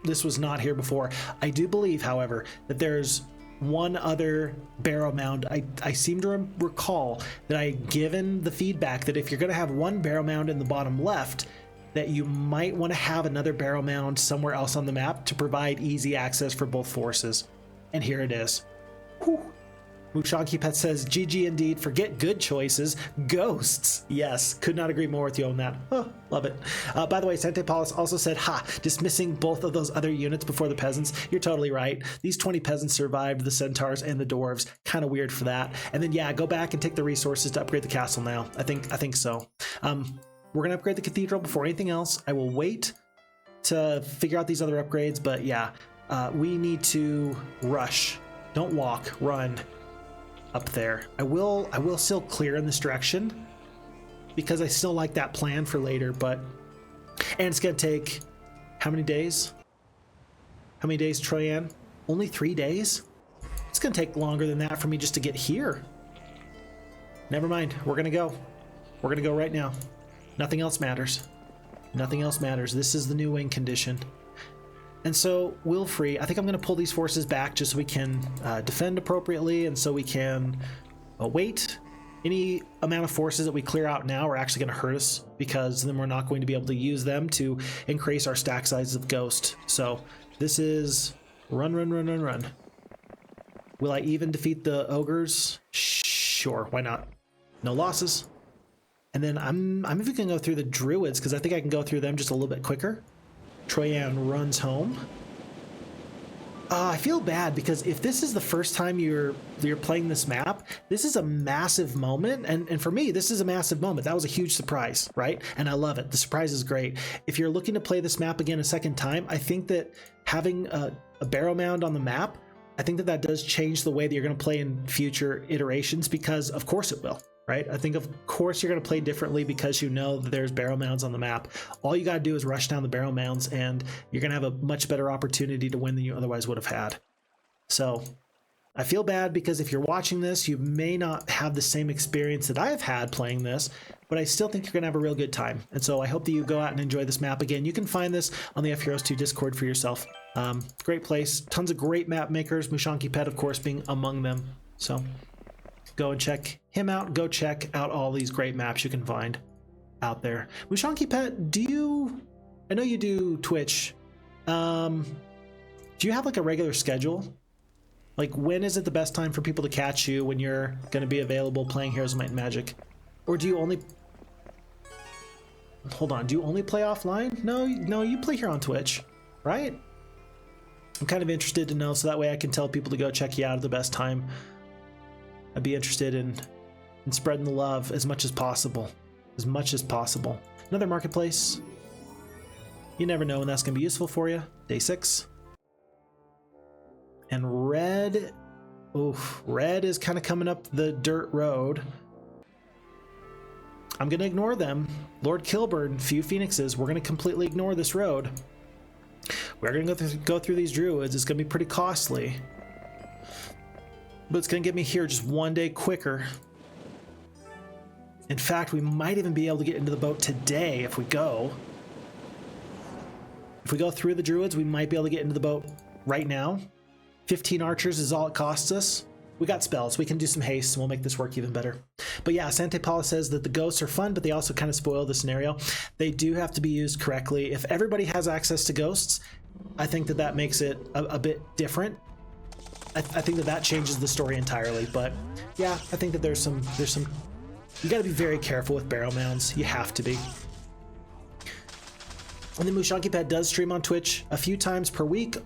was not here before. I do believe, however, that there's one other Barrow mound. I seem to recall that I given the feedback that if you're going to have one Barrow mound in the bottom left, that you might want to have another Barrow mound somewhere else on the map to provide easy access for both forces. And here it is. Whew. Mushanki Pet says, GG indeed, forget good choices, ghosts. Yes, could not agree more with you on that. Oh, love it. By the way, Sante Paulus also said, ha, dismissing both of those other units before the peasants. You're totally right. These 20 peasants survived the centaurs and the dwarves. Kind of weird for that. And then, yeah, go back and take the resources to upgrade the castle now. I think so. We're going to upgrade the cathedral before anything else. I will wait to figure out these other upgrades, but yeah, we need to rush. Don't walk, run. Up there. I will still clear in this direction because I still like that plan for later, but and it's gonna take how many days? How many days, Troyan? Only 3 days? It's gonna take longer than that for me just to get here. Never mind, we're gonna go. We're gonna go right now. Nothing else matters. Nothing else matters. This is the new wing condition. And so, Wilfrey, I think I'm going to pull these forces back just so we can defend appropriately, and so we can wait. Any amount of forces that we clear out now are actually going to hurt us, because then we're not going to be able to use them to increase our stack sizes of Ghost. So this is run, run, run, run, run. Will I even defeat the ogres? Sure, why not? No losses. And then I'm even going to go through the druids, because I think I can go through them just a little bit quicker. Troyan runs home. I feel bad because if this is the first time you're playing this map, this is a massive moment, and for me this is a massive moment. That was a huge surprise, right? And I love it. The surprise is great. If you're looking to play this map again a second time, I think that having a Barrow mound on the map, I think that does change the way that you're going to play in future iterations, because of course it will. Right? I think of course you're going to play differently because you know that there's Barrow mounds on the map. All you got to do is rush down the Barrow mounds and you're going to have a much better opportunity to win than you otherwise would have had. So I feel bad because if you're watching this, you may not have the same experience that I have had playing this, but I still think you're going to have a real good time. And so I hope that you go out and enjoy this map. Again, you can find this on the FHeroes2 Discord for yourself. Great place. Tons of great map makers. Mushanki Pet, of course, being among them. So go and check him out. Go check out all these great maps you can find out there. Mushanki Pet, I know you do Twitch. Do you have like a regular schedule? Like when is it the best time for people to catch you when you're going to be available playing Heroes of Might and Magic? Or do you only... Hold on, do you only play offline? No, you play here on Twitch, right? I'm kind of interested to know so that way I can tell people to go check you out at the best time. I'd be interested in spreading the love as much as possible. As much as possible. Another marketplace. You never know when that's going to be useful for you. Day 6. And red... Oof. Red is kind of coming up the dirt road. I'm going to ignore them. Lord Kilburn, few phoenixes. We're going to completely ignore this road. We're going to go through these druids. It's going to be pretty costly. But it's going to get me here just one day quicker. In fact, we might even be able to get into the boat today if we go. If we go through the druids, we might be able to get into the boat right now. 15 archers is all it costs us. We got spells. We can do some haste and we'll make this work even better. But yeah, Sante Paula says that the ghosts are fun, but they also kind of spoil the scenario. They do have to be used correctly. If everybody has access to ghosts, I think that makes it a bit different. I think that changes the story entirely, but yeah, I think that there's some you got to be very careful with Barrow mounds. You have to be. And then Mushanki Pet does stream on Twitch a few times per week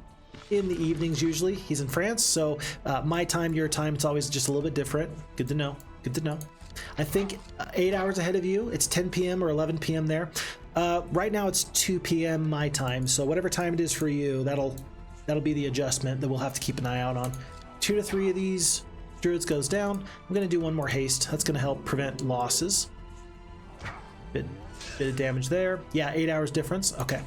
in the evenings usually. He's in France, so my time, your time, it's always just a little bit different. Good to know. Good to know. I think 8 hours ahead of you. It's 10 p.m. or 11 p.m. there. Right now it's 2 p.m. my time, so whatever time it is for you, that'll be the adjustment that we'll have to keep an eye out on. 2 to 3 of these druids goes down. I'm going to do one more haste. That's going to help prevent losses. Bit of damage there. Yeah, 8 hours difference. Okay.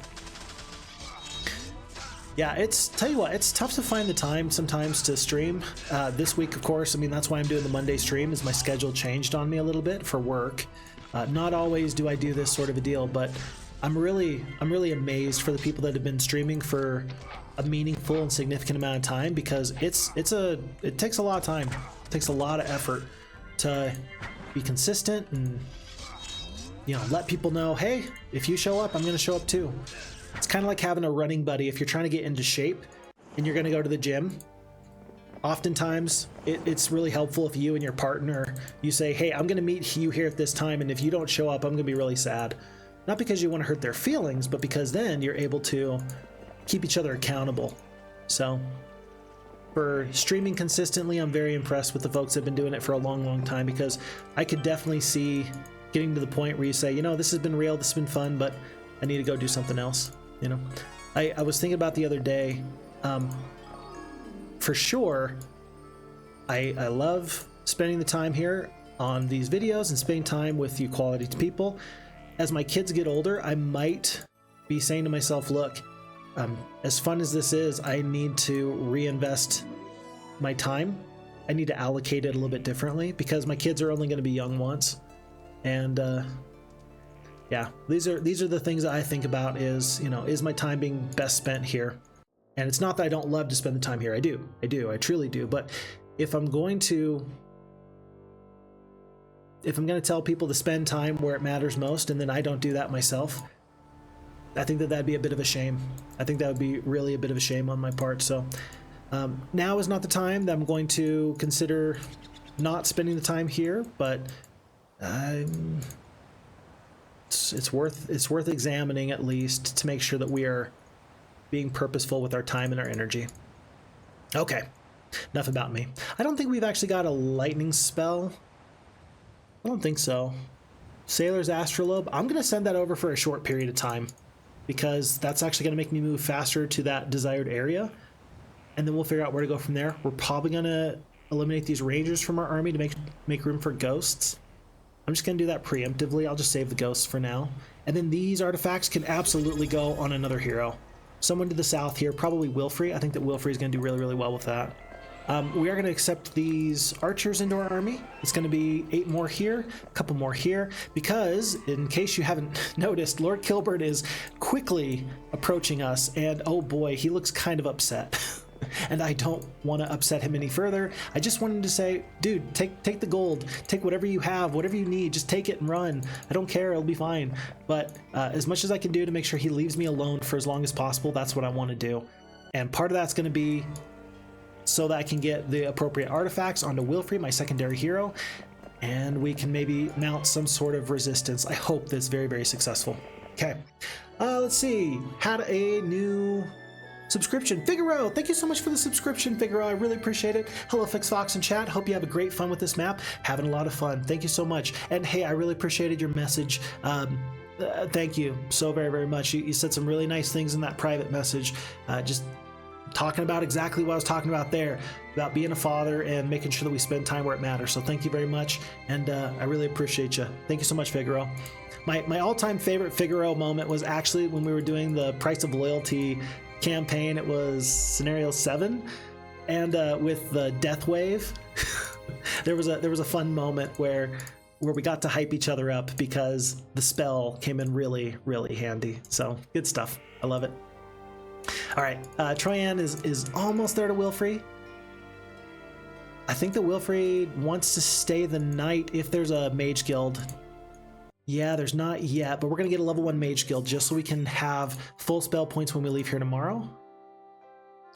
Yeah, tell you what, it's tough to find the time sometimes to stream. This week, of course, I mean, that's why I'm doing the Monday stream, is my schedule changed on me a little bit for work. Not always do I do this sort of a deal, but I'm really amazed for the people that have been streaming for a meaningful and significant amount of time, because it takes a lot of time. It takes a lot of effort to be consistent and, you know, let people know, hey, if you show up, I'm going to show up too. It's kind of like having a running buddy. If you're trying to get into shape and you're going to go to the gym, oftentimes it's really helpful if you and your partner, you say, hey, I'm going to meet you here at this time, and if you don't show up, I'm going to be really sad. Not because you want to hurt their feelings, but because then you're able to keep each other accountable. So for streaming consistently, I'm very impressed with the folks that have been doing it for a long time, because I could definitely see getting to the point where you say, you know, this has been real, this has been fun, but I need to go do something else. You know, I was thinking about the other day, for sure, I love spending the time here on these videos and spending time with you quality people. As my kids get older, I might be saying to myself, look, as fun as this is, I need to reinvest my time. I need to allocate it a little bit differently, because my kids are only going to be young once. And yeah, these are the things that I think about, is, you know, is my time being best spent here? And it's not that I don't love to spend the time here. I truly do. But if I'm going to tell people to spend time where it matters most, and then I don't do that myself, I think that that'd be a bit of a shame. I think that would be really a bit of a shame on my part. So now is not the time that I'm going to consider not spending the time here, but it's worth examining, at least, to make sure that we are being purposeful with our time and our energy. Okay, enough about me. I don't think we've actually got a lightning spell. I don't think so. Sailor's Astrolabe, I'm going to send that over for a short period of time, because that's actually going to make me move faster to that desired area, and then we'll figure out where to go from there. We're probably going to eliminate these rangers from our army to make room for ghosts. I'm just going to do that preemptively. I'll just save the ghosts for now. And then these artifacts can absolutely go on another hero. Someone to the south here, probably Wilfrey. I think that Wilfrey is going to do really well with that. We are going to accept these archers into our army. It's going to be 8 more here, a couple more here, because in case you haven't noticed, Lord Kilbert is quickly approaching us, and oh boy, he looks kind of upset. And I don't want to upset him any further. I just wanted to say, dude, take the gold, take whatever you have, whatever you need, just take it and run. I don't care, it'll be fine. But as much as I can do to make sure he leaves me alone for as long as possible, that's what I want to do. And part of that's going to be so that I can get the appropriate artifacts onto Wilfrey, my secondary hero, and we can maybe mount some sort of resistance. I hope that's very successful. Okay, let's see. Had a new subscription. Figaro, thank you so much for the subscription, Figaro. I really appreciate it. Hello, Fix Fox in chat. Hope you have a great fun with this map. Having a lot of fun. Thank you so much. And hey, I really appreciated your message. Thank you so very much. You said some really nice things in that private message. Just talking about exactly what I was talking about there, about being a father and making sure that we spend time where it matters. So thank you very much, and I really appreciate you. Thank you so much, Figaro. My all-time favorite Figaro moment was actually when we were doing the Price of Loyalty campaign. It was scenario 7, and with the death wave, there was a fun moment where we got to hype each other up because the spell came in really handy. So good stuff. I love it. All right, Troyan is almost there to Wilfrey. I think that Wilfrey wants to stay the night if there's a mage guild. Yeah, there's not yet, but we're gonna get a level 1 mage guild just so we can have full spell points when we leave here tomorrow.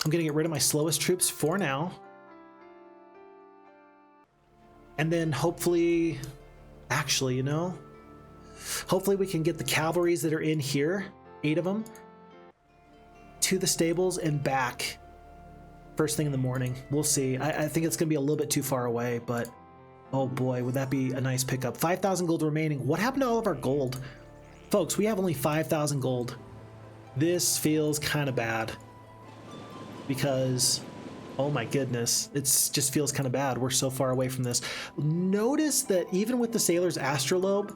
I'm gonna get rid of my slowest troops for now. And then hopefully, actually, you know, hopefully we can get the cavalries that are in here, 8 of them, to the stables and back first thing in the morning. We'll see. I think it's gonna be a little bit too far away, but oh boy, would that be a nice pickup. 5,000 gold remaining. What happened to all of our gold? Folks, we have only 5,000 gold. This feels kind of bad because, oh my goodness, it just feels kind of bad. We're so far away from this. Notice that even with the Sailor's Astrolabe,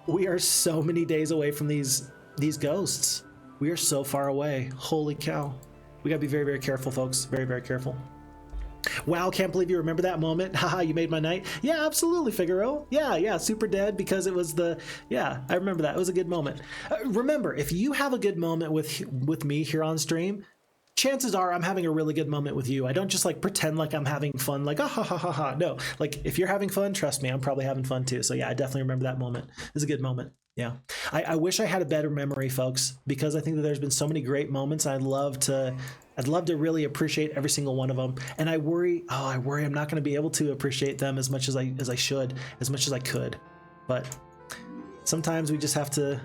We are so many days away from these ghosts. We are so far away. Holy cow. We gotta be very, very careful, folks. Very, very careful. Wow, can't believe you remember that moment. Haha, you made my night. Yeah, absolutely, Figaro. Yeah, super dead because it was the, yeah, I remember that. It was a good moment. Remember, if you have a good moment with me here on stream, chances are I'm having a really good moment with you. I don't just like pretend like I'm having fun, like, ah, ha, ha, ha, ha. No, like if you're having fun, trust me, I'm probably having fun too. So yeah, I definitely remember that moment. It was a good moment. Yeah. I wish I had a better memory, folks, because I think that there's been so many great moments. I'd love to really appreciate every single one of them. And I worry I'm not going to be able to appreciate them as much as I should, as much as I could. But sometimes we just have to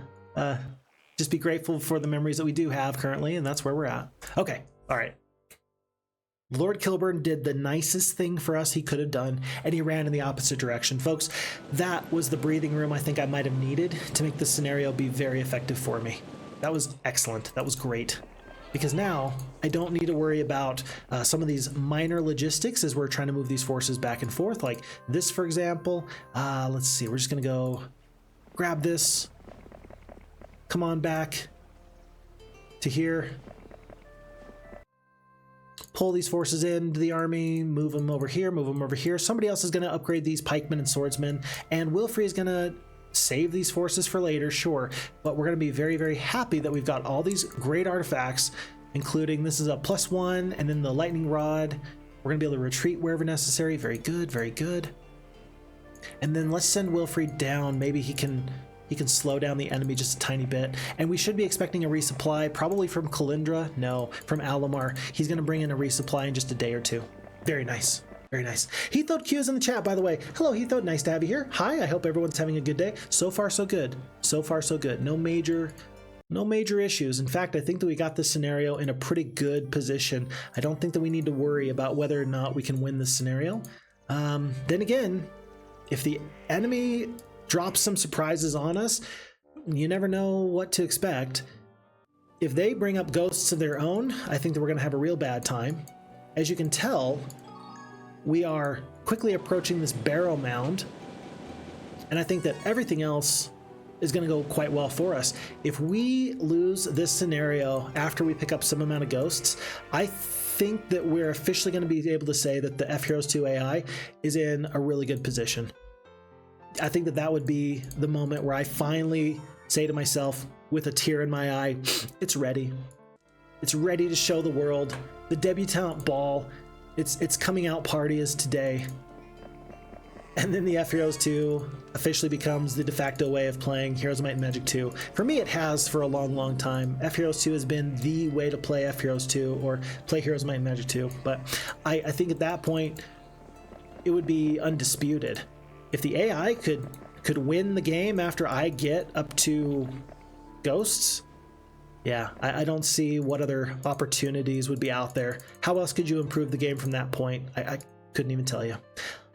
just be grateful for the memories that we do have currently, and that's where we're at. Okay, all right. Lord Kilburn did the nicest thing for us he could have done, and he ran in the opposite direction. Folks, that was the breathing room I think I might have needed to make this scenario be very effective for me. That was excellent. That was great. Because now I don't need to worry about some of these minor logistics as we're trying to move these forces back and forth. Like this, for example. Let's see. We're just going to go grab this. Come on back to here. Pull these forces into the army, move them over here, move them over here. Somebody else is going to upgrade these pikemen and swordsmen, and Wilfrey is going to save these forces for later, sure, but we're going to be very, very happy that we've got all these great artifacts, including this is a +1, and then the lightning rod. We're going to be able to retreat wherever necessary. Very good, very good. And then let's send Wilfrey down. Maybe he can slow down the enemy just a tiny bit. And we should be expecting a resupply, probably from Kalindra. No, from Alamar. He's going to bring in a resupply in just a day or two. Very nice. Very nice. Heathode Q is in the chat, by the way. Hello, Heathode. Nice to have you here. Hi, I hope everyone's having a good day. So far, so good. So far, so good. No major issues. In fact, I think that we got this scenario in a pretty good position. I don't think that we need to worry about whether or not we can win this scenario. Then again, if the enemy drops some surprises on us, you never know what to expect. If they bring up ghosts of their own, I think that we're going to have a real bad time. As you can tell, we are quickly approaching this Barrow mound, and I think that everything else is going to go quite well for us. If we lose this scenario after we pick up some amount of ghosts, I think that we're officially going to be able to say that the FHeroes2 AI is in a really good position. I think that that would be the moment where I finally say to myself, with a tear in my eye, it's ready. It's ready to show the world. The debutante ball, its coming out party is today. And then the FHeroes2 officially becomes the de facto way of playing Heroes of Might and Magic 2. For me, it has for a long, long time. FHeroes2 has been the way to play FHeroes2 or play Heroes of Might and Magic 2. But I think at that point, it would be undisputed. If the AI could win the game after I get up to ghosts, yeah, I don't see what other opportunities would be out there. How else could you improve the game from that point? I couldn't even tell you.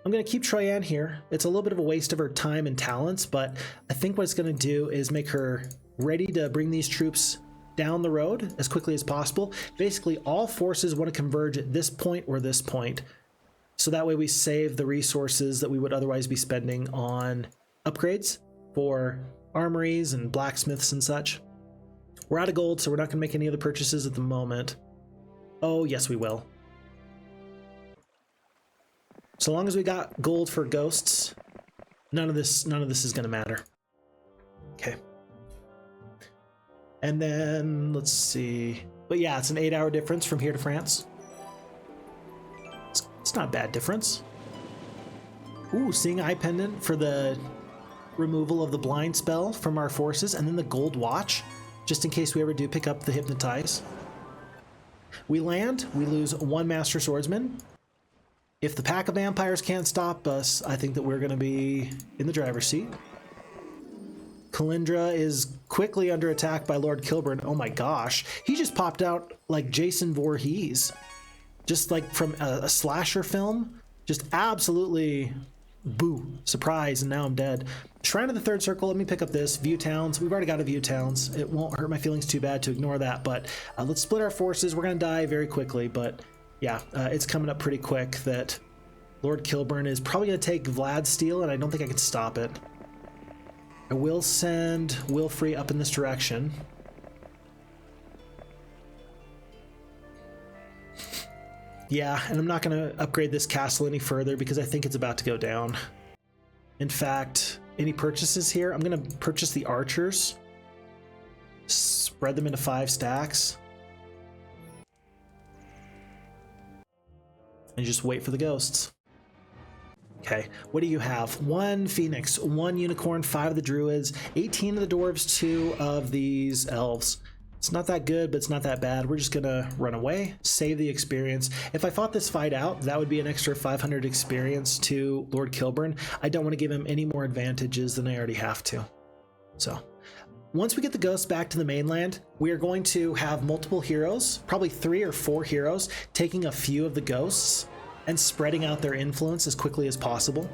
I'm going to keep Troyan here. It's a little bit of a waste of her time and talents, but I think what it's going to do is make her ready to bring these troops down the road as quickly as possible. Basically, all forces want to converge at this point or this point. So that way we save the resources that we would otherwise be spending on upgrades for armories and blacksmiths and such. We're out of gold, so we're not going to make any other purchases at the moment. Oh, yes, we will. So long as we got gold for ghosts, none of this is going to matter. Okay. And then, let's see. But yeah, it's an 8-hour difference from here to France. It's not a bad difference. Ooh, Seeing Eye Pendant for the removal of the blind spell from our forces, and then the gold watch, just in case we ever do pick up the Hypnotize. We land, we lose 1 Master Swordsman. If the pack of vampires can't stop us, I think that we're going to be in the driver's seat. Kalindra is quickly under attack by Lord Kilburn. Oh my gosh, he just popped out like Jason Voorhees. Just like from a slasher film. Just absolutely, boo, surprise, and now I'm dead. Shrine of the Third Circle, let me pick up this. View Towns, we've already got a View Towns. It won't hurt my feelings too bad to ignore that, but let's split our forces. We're going to die very quickly, but yeah, it's coming up pretty quick that Lord Kilburn is probably going to take Vlad's Steel, and I don't think I can stop it. I will send Wilfrey up in this direction. Yeah, and I'm not going to upgrade this castle any further because I think it's about to go down. In fact, any purchases here? I'm going to purchase the archers. Spread them into 5 stacks. And just wait for the ghosts. Okay, what do you have? 1 Phoenix, 1 Unicorn, 5 of the Druids, 18 of the Dwarves, 2 of these Elves. It's not that good, but it's not that bad. We're just gonna run away, save the experience. If I fought this fight out, that would be an extra 500 experience to Lord Kilburn. I don't want to give him any more advantages than I already have to. So, once we get the ghosts back to the mainland, we are going to have multiple heroes, probably 3 or 4 heroes, taking a few of the ghosts and spreading out their influence as quickly as possible.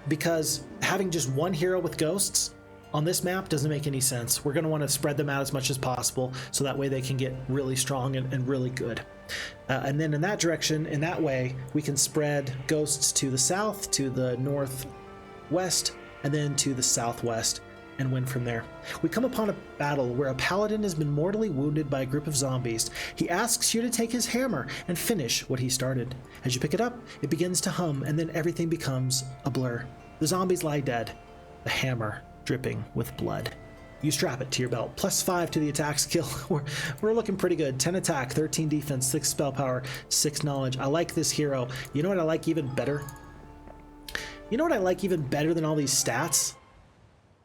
Because having just 1 hero with ghosts on this map doesn't make any sense. We're going to want to spread them out as much as possible so that way they can get really strong and really good. And then in that direction, in that way, we can spread ghosts to the south, to the northwest, and then to the southwest, and win from there. We come upon a battle where a paladin has been mortally wounded by a group of zombies. He asks you to take his hammer and finish what he started. As you pick it up, it begins to hum, and then everything becomes a blur. The zombies lie dead, the hammer dripping with blood. You strap it to your belt. +5 to the attack skill. We're looking pretty good. 10 attack, 13 defense, 6 spell power, 6 knowledge. I like this hero. You know what I like even better? You know what I like even better than all these stats?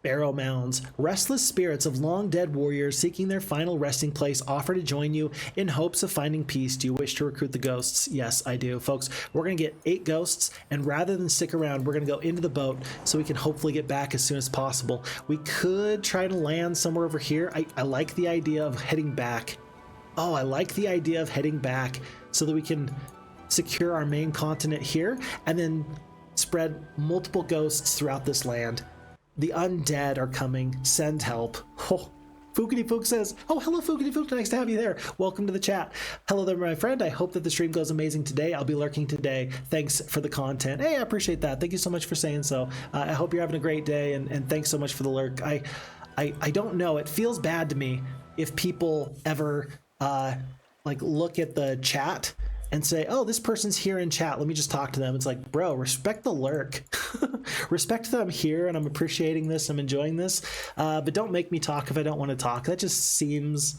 Barrow mounds. Restless spirits of long dead warriors seeking their final resting place offer to join you in hopes of finding peace. Do you wish to recruit the ghosts? Yes, I do. Folks, we're going to get 8 ghosts, and rather than stick around, we're going to go into the boat so we can hopefully get back as soon as possible. We could try to land somewhere over here. I like the idea of heading back. Oh, I like the idea of heading back so that we can secure our main continent here and then spread multiple ghosts throughout this land. The undead are coming. Send help. Oh, Fookity Fook says, oh, hello, Fookity Fook. Nice to have you there. Welcome to the chat. Hello there, my friend. I hope that the stream goes amazing today. I'll be lurking today. Thanks for the content. Hey, I appreciate that. Thank you so much for saying so. I hope you're having a great day, and thanks so much for the lurk. I don't know. It feels bad to me if people ever like look at the chat and say, oh, this person's here in chat, let me just talk to them. It's like, bro, respect the lurk. Respect that I'm here and I'm appreciating this, I'm enjoying this, but don't make me talk if I don't want to talk. That seems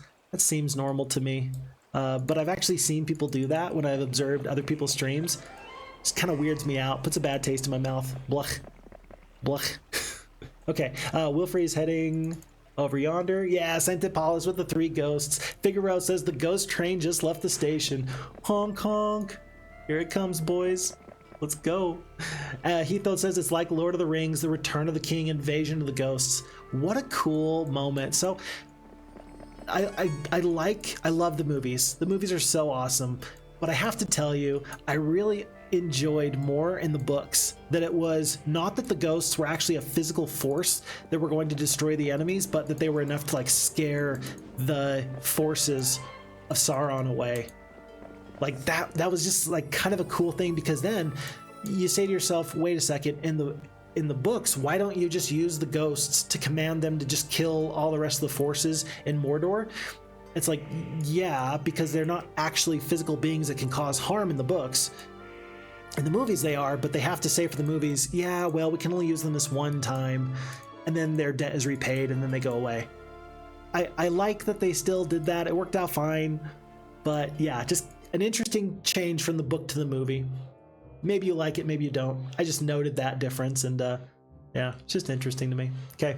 normal to me. But I've actually seen people do that when I've observed other people's streams. It just kind of weirds me out, puts a bad taste in my mouth. Bluch. Bluch. Okay, Wilfrey's heading over yonder. Yeah, St. Paulus with the 3 ghosts. Figaro says the ghost train just left the station. Honk honk. Here it comes, boys. Let's go. Heathod says it's like Lord of the Rings, the Return of the King, Invasion of the Ghosts. What a cool moment. So I love the movies. The movies are so awesome. But I have to tell you, I really enjoyed more in the books that it was not that the ghosts were actually a physical force that were going to destroy the enemies, but that they were enough to like scare the forces of Sauron away. Like that was just like kind of a cool thing, because then you say to yourself, wait a second, in the books, why don't you just use the ghosts to command them to just kill all the rest of the forces in Mordor? It's like, yeah, because they're not actually physical beings that can cause harm in the books. In the movies they are, but they have to say for the movies, yeah, well, we can only use them this one time, and then their debt is repaid, and then they go away. I like that they still did that. It worked out fine, but yeah, just an interesting change from the book to the movie. Maybe you like it, maybe you don't. I just noted that difference, and yeah, it's just interesting to me. Okay.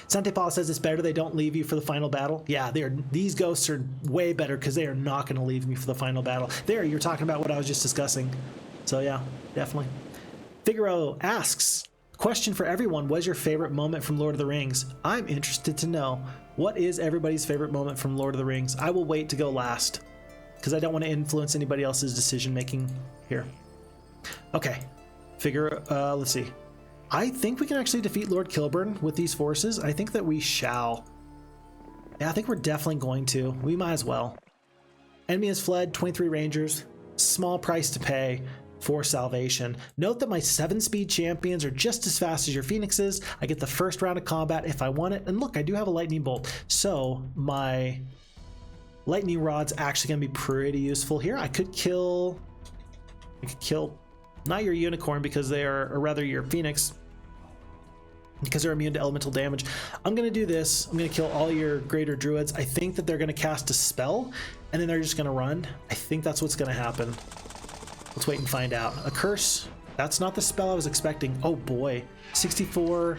Sante Paul says it's better they don't leave you for the final battle. Yeah, these ghosts are way better because they are not going to leave me for the final battle. There, you're talking about what I was just discussing. So yeah, definitely. Figaro asks, question for everyone, what is your favorite moment from Lord of the Rings? I'm interested to know, what is everybody's favorite moment from Lord of the Rings? I will wait to go last because I don't want to influence anybody else's decision making here. Okay, Figaro, let's see. I think we can actually defeat Lord Kilburn with these forces. I think that we shall. Yeah, I think we're definitely going to. We might as well. Enemy has fled, 23 rangers. Small price to pay. for salvation. Note that my 7-speed champions are just as fast as your Phoenixes. I get the first round of combat if I want it. And look, I do have a lightning bolt. So my lightning rod's actually going to be pretty useful here. I could kill not your unicorn because they are, or rather your Phoenix, because they're immune to elemental damage. I'm going to do this. I'm going to kill all your greater druids. I think that they're going to cast a spell and then they're just going to run. I think that's what's going to happen. Let's wait and find out. A curse. That's not the spell I was expecting. Oh boy. 64.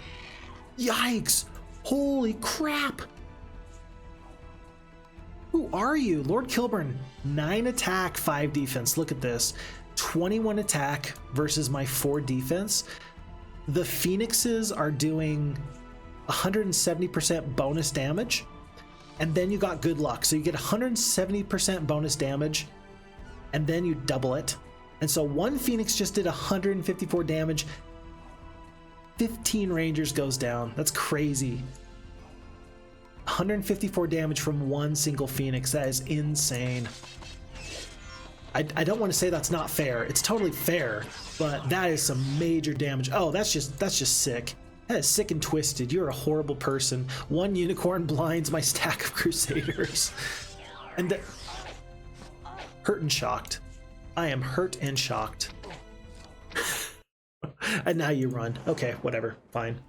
Yikes. Holy crap. Who are you? Lord Kilburn. 9 attack, 5 defense. Look at this. 21 attack versus my 4 defense. The Phoenixes are doing 170% bonus damage. And then you got good luck. So you get 170% bonus damage. And then you double it. And so one Phoenix just did 154 damage. 15 Rangers goes down. That's crazy. 154 damage from one single Phoenix. That is insane. I don't want to say that's not fair. It's totally fair, but that is some major damage. Oh, that's just sick. That is sick and twisted. You're a horrible person. One unicorn blinds my stack of Crusaders. And hurt and shocked. I am hurt and shocked. And now you run. Okay, whatever. Fine.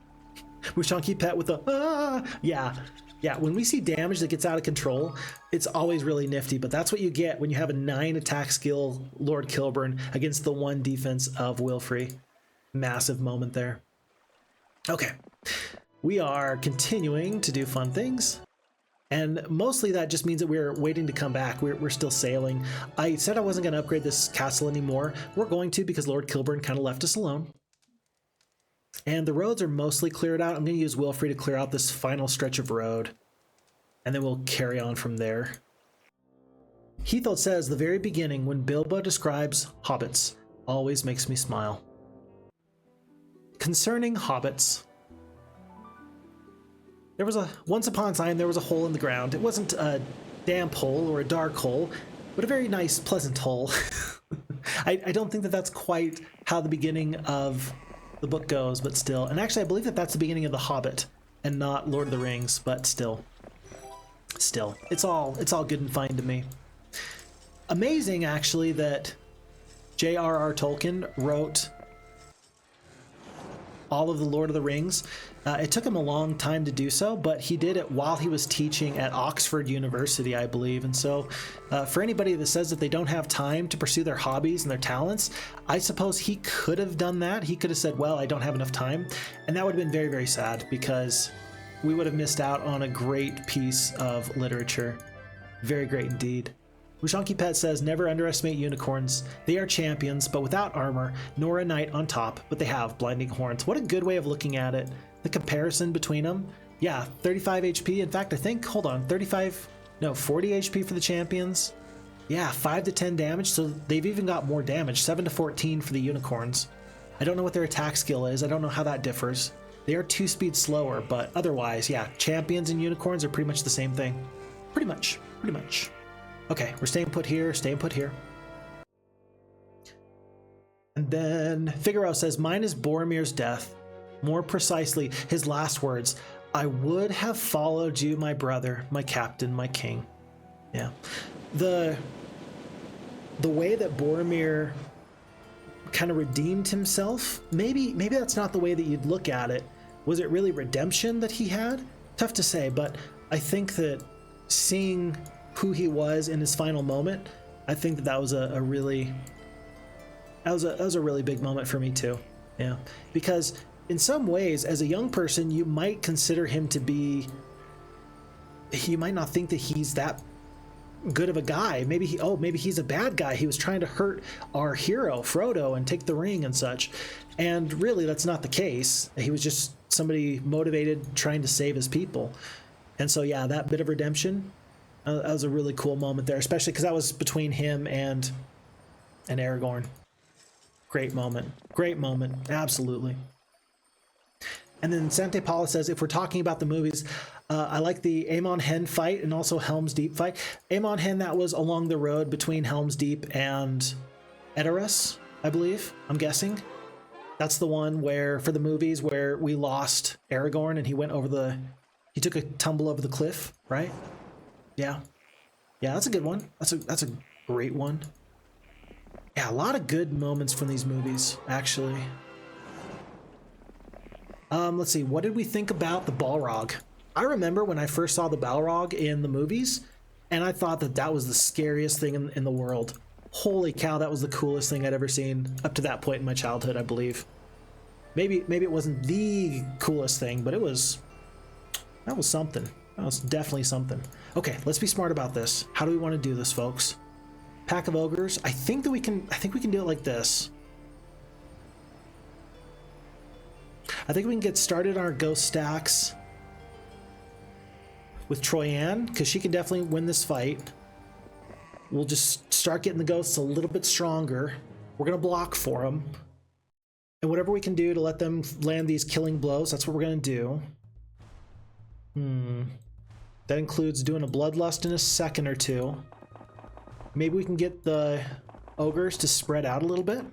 Mushanki Pet with a yeah. When we see damage that gets out of control, it's always really nifty, but that's what you get when you have a 9 attack skill Lord Kilburn against the 1 defense of Wilfrey. Massive moment there. Okay. We are continuing to do fun things. And mostly that just means that we're waiting to come back. We're still sailing. I said I wasn't going to upgrade this castle anymore. We're going to because Lord Kilburn kind of left us alone. And the roads are mostly cleared out. I'm going to use Wilfrey to clear out this final stretch of road. And then we'll carry on from there. Heathold says, the very beginning when Bilbo describes hobbits always makes me smile. Concerning hobbits, there was once upon a time there was a hole in the ground. It wasn't a damp hole or a dark hole, but a very nice, pleasant hole. I don't think that that's quite how the beginning of the book goes, but still. And actually, I believe that that's the beginning of The Hobbit and not Lord of the Rings, but still, it's all good and fine to me. Amazing, actually, that J.R.R. Tolkien wrote all of the Lord of the Rings. It took him a long time to do so, but he did it while he was teaching at Oxford University, I believe. And so for anybody that says that they don't have time to pursue their hobbies and their talents, I suppose he could have done that. He could have said, well, I don't have enough time. And that would have been very, very sad because we would have missed out on a great piece of literature. Very great indeed. Mushanki Pet says, never underestimate unicorns. They are champions, but without armor, nor a knight on top, but they have blinding horns. What a good way of looking at it. The comparison between them. Yeah, 35 HP. In fact, I think, hold on, 40 HP for the champions. Yeah, 5 to 10 damage, so they've even got more damage, 7 to 14 for the unicorns. I don't know what their attack skill is. I don't know how that differs. They are 2 speeds slower, but otherwise, yeah, champions and unicorns are pretty much the same thing. Pretty much. Okay, we're staying put here. And then Figaro says, mine is Boromir's death. More precisely, his last words, I would have followed you, my brother, my captain, my king. Yeah. The way that Boromir kind of redeemed himself, maybe that's not the way that you'd look at it. Was it really redemption that he had? Tough to say, but I think that seeing who he was in his final moment, I think that was a really big moment for me too. Yeah, because in some ways, as a young person, you might consider him to be, you might not think that he's that good of a guy. Maybe he's a bad guy. He was trying to hurt our hero, Frodo, and take the ring and such. And really, that's not the case. He was just somebody motivated, trying to save his people. And so, yeah, that bit of redemption, that was a really cool moment there, especially because that was between him and Aragorn. Great moment, absolutely. And then Sante Paula says, if we're talking about the movies, I like the Amon Hen fight and also Helm's Deep fight. Amon Hen, that was along the road between Helm's Deep and Edoras. I believe. I'm guessing. That's the one where, for the movies, where we lost Aragorn and he went over the... He took a tumble over the cliff, right? Yeah. Yeah, that's a good one. That's a great one. Yeah, a lot of good moments from these movies, actually. Let's see. What did we think about the Balrog? I remember when I first saw the Balrog in the movies, and I thought that that was the scariest thing in the world. Holy cow, that was the coolest thing I'd ever seen up to that point in my childhood, I believe. Maybe it wasn't the coolest thing, but that was something. That was definitely something. Okay, let's be smart about this. How do we want to do this, folks? Pack of ogres. I think we can do it like this. I think we can get started on our ghost stacks with Troyan, because she can definitely win this fight. We'll just start getting the ghosts a little bit stronger. We're going to block for them. And whatever we can do to let them land these killing blows, that's what we're going to do. That includes doing a bloodlust in a second or two. Maybe we can get the ogres to spread out a little bit.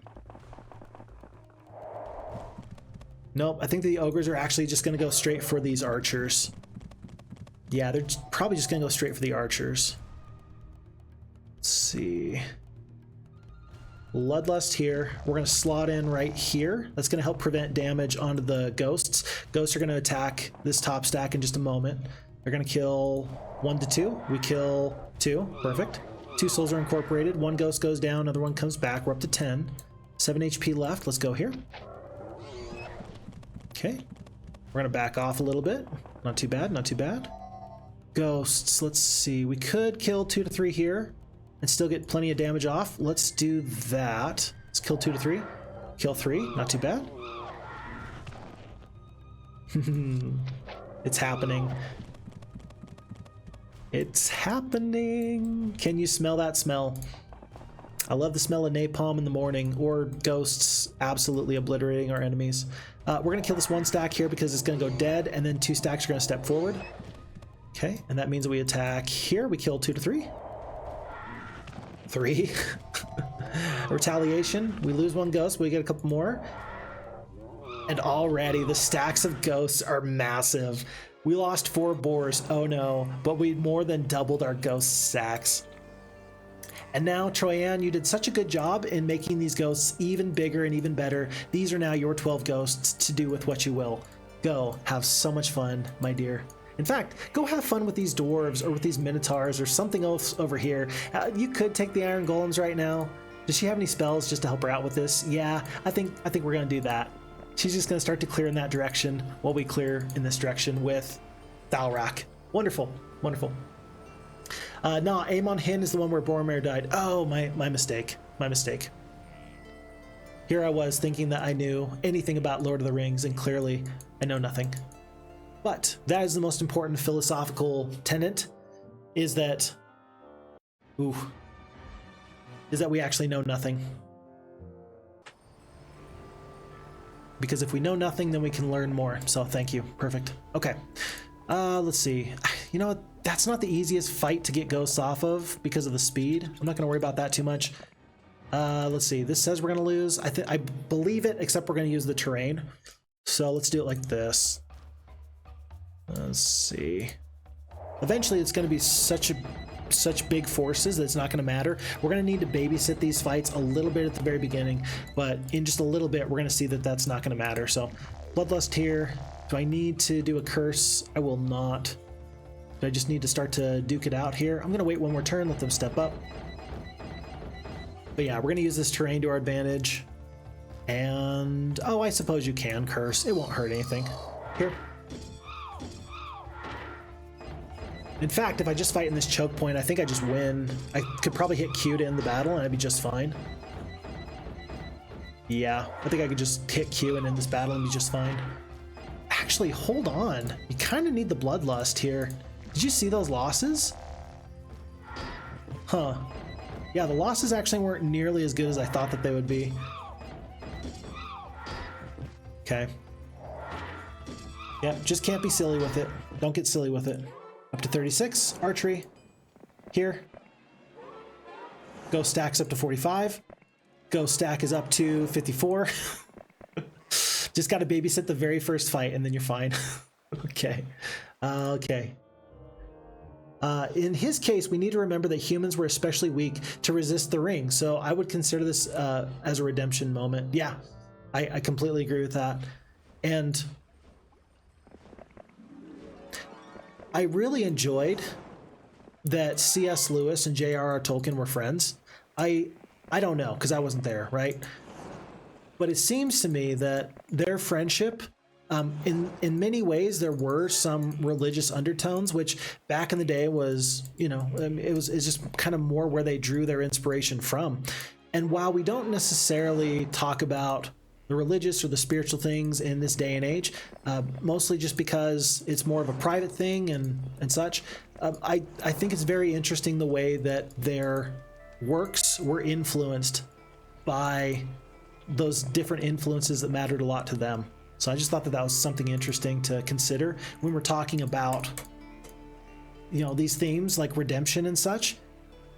Nope, I think the ogres are actually just going to go straight for these archers. Yeah, they're probably just going to go straight for the archers. Let's see. Bloodlust here. We're going to slot in right here. That's going to help prevent damage onto the ghosts. Ghosts are going to attack this top stack in just a moment. They're going to kill 1 to 2. We kill 2. Perfect. 2 souls are incorporated. 1 ghost goes down. Another one comes back. We're up to 10. 7 HP left. Let's go here. Okay. We're going to back off a little bit. Not too bad. Not too bad. Ghosts. Let's see. We could kill 2 to 3 here and still get plenty of damage off. Let's do that. Let's kill 2 to 3. Kill 3. Not too bad. It's happening. It's happening. Can you smell that smell? I love the smell of napalm in the morning, or ghosts absolutely obliterating our enemies. We're going to kill this 1 stack here because it's going to go dead, and then 2 stacks are going to step forward. Okay, and that means we attack here. We kill 2 to 3. 3. Retaliation. We lose 1 ghost, but we get a couple more. And already the stacks of ghosts are massive. We lost 4 boars. Oh no, but we more than doubled our ghost stacks. And now, Troyan, you did such a good job in making these ghosts even bigger and even better. These are now your 12 ghosts to do with what you will. Go have so much fun, my dear. In fact, go have fun with these dwarves or with these minotaurs or something else over here. You could take the iron golems right now. Does she have any spells just to help her out with this? Yeah, I think we're gonna do that. She's just gonna start to clear in that direction while we clear in this direction with Thalrak. Wonderful, wonderful. No, Aemon Hin is the one where Boromir died. Oh, my mistake. My mistake. Here I was thinking that I knew anything about Lord of the Rings, and clearly I know nothing. But that is the most important philosophical tenet, is that we actually know nothing. Because if we know nothing, then we can learn more. So thank you. Perfect. Okay. Let's see. You know what? That's not the easiest fight to get ghosts off of because of the speed. I'm not going to worry about that too much. Let's see. This says we're going to lose. I believe it, except we're going to use the terrain. So let's do it like this. Let's see. Eventually, it's going to be such big forces that it's not going to matter. We're going to need to babysit these fights a little bit at the very beginning, but in just a little bit, we're going to see that that's not going to matter. So, Bloodlust here. Do I need to do a curse? I will not. Do I just need to start to duke it out here? I'm going to wait 1 more turn, let them step up. But yeah, we're going to use this terrain to our advantage. And, oh, I suppose you can curse. It won't hurt anything. Here. In fact, if I just fight in this choke point, I think I just win. I could probably hit Q to end the battle and I'd be just fine. Yeah, I think I could just hit Q and end this battle and be just fine. Actually, hold on. You kind of need the Bloodlust here. Did you see those losses? Huh. Yeah, the losses actually weren't nearly as good as I thought that they would be. Okay. Yeah, just can't be silly with it. Don't get silly with it. Up to 36, archery. Here. Go stacks up to 45. Ghost stack is up to 54. Just got to babysit the very first fight and then you're fine. Okay. Okay. In his case, we need to remember that humans were especially weak to resist the ring. So I would consider this as a redemption moment. Yeah, I completely agree with that. And I really enjoyed that C.S. Lewis and J.R.R. Tolkien were friends. I don't know, because I wasn't there, right? But it seems to me that their friendship, in many ways, there were some religious undertones, which back in the day was, you know, it's just kind of more where they drew their inspiration from. And while we don't necessarily talk about the religious or the spiritual things in this day and age, mostly just because it's more of a private thing and such, I think it's very interesting the way that their works were influenced by those different influences that mattered a lot to them. So I just thought that that was something interesting to consider when we're talking about, you know, these themes like redemption and such.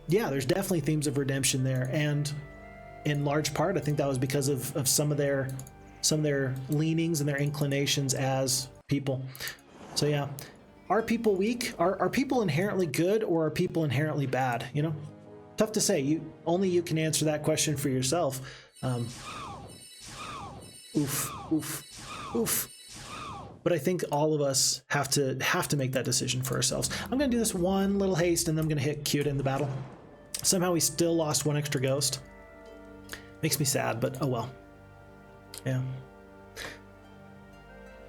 Yeah, there's definitely themes of redemption there, and in large part, I think that was because of some of their leanings and their inclinations as people. So yeah, are people weak? Are people inherently good, or are people inherently bad? You know, tough to say. Only you can answer that question for yourself. Oof. But I think all of us have to make that decision for ourselves. I'm gonna do this one little haste, and then I'm gonna hit Q to end the battle. Somehow we still lost one extra ghost. Makes me sad, but oh well. Yeah.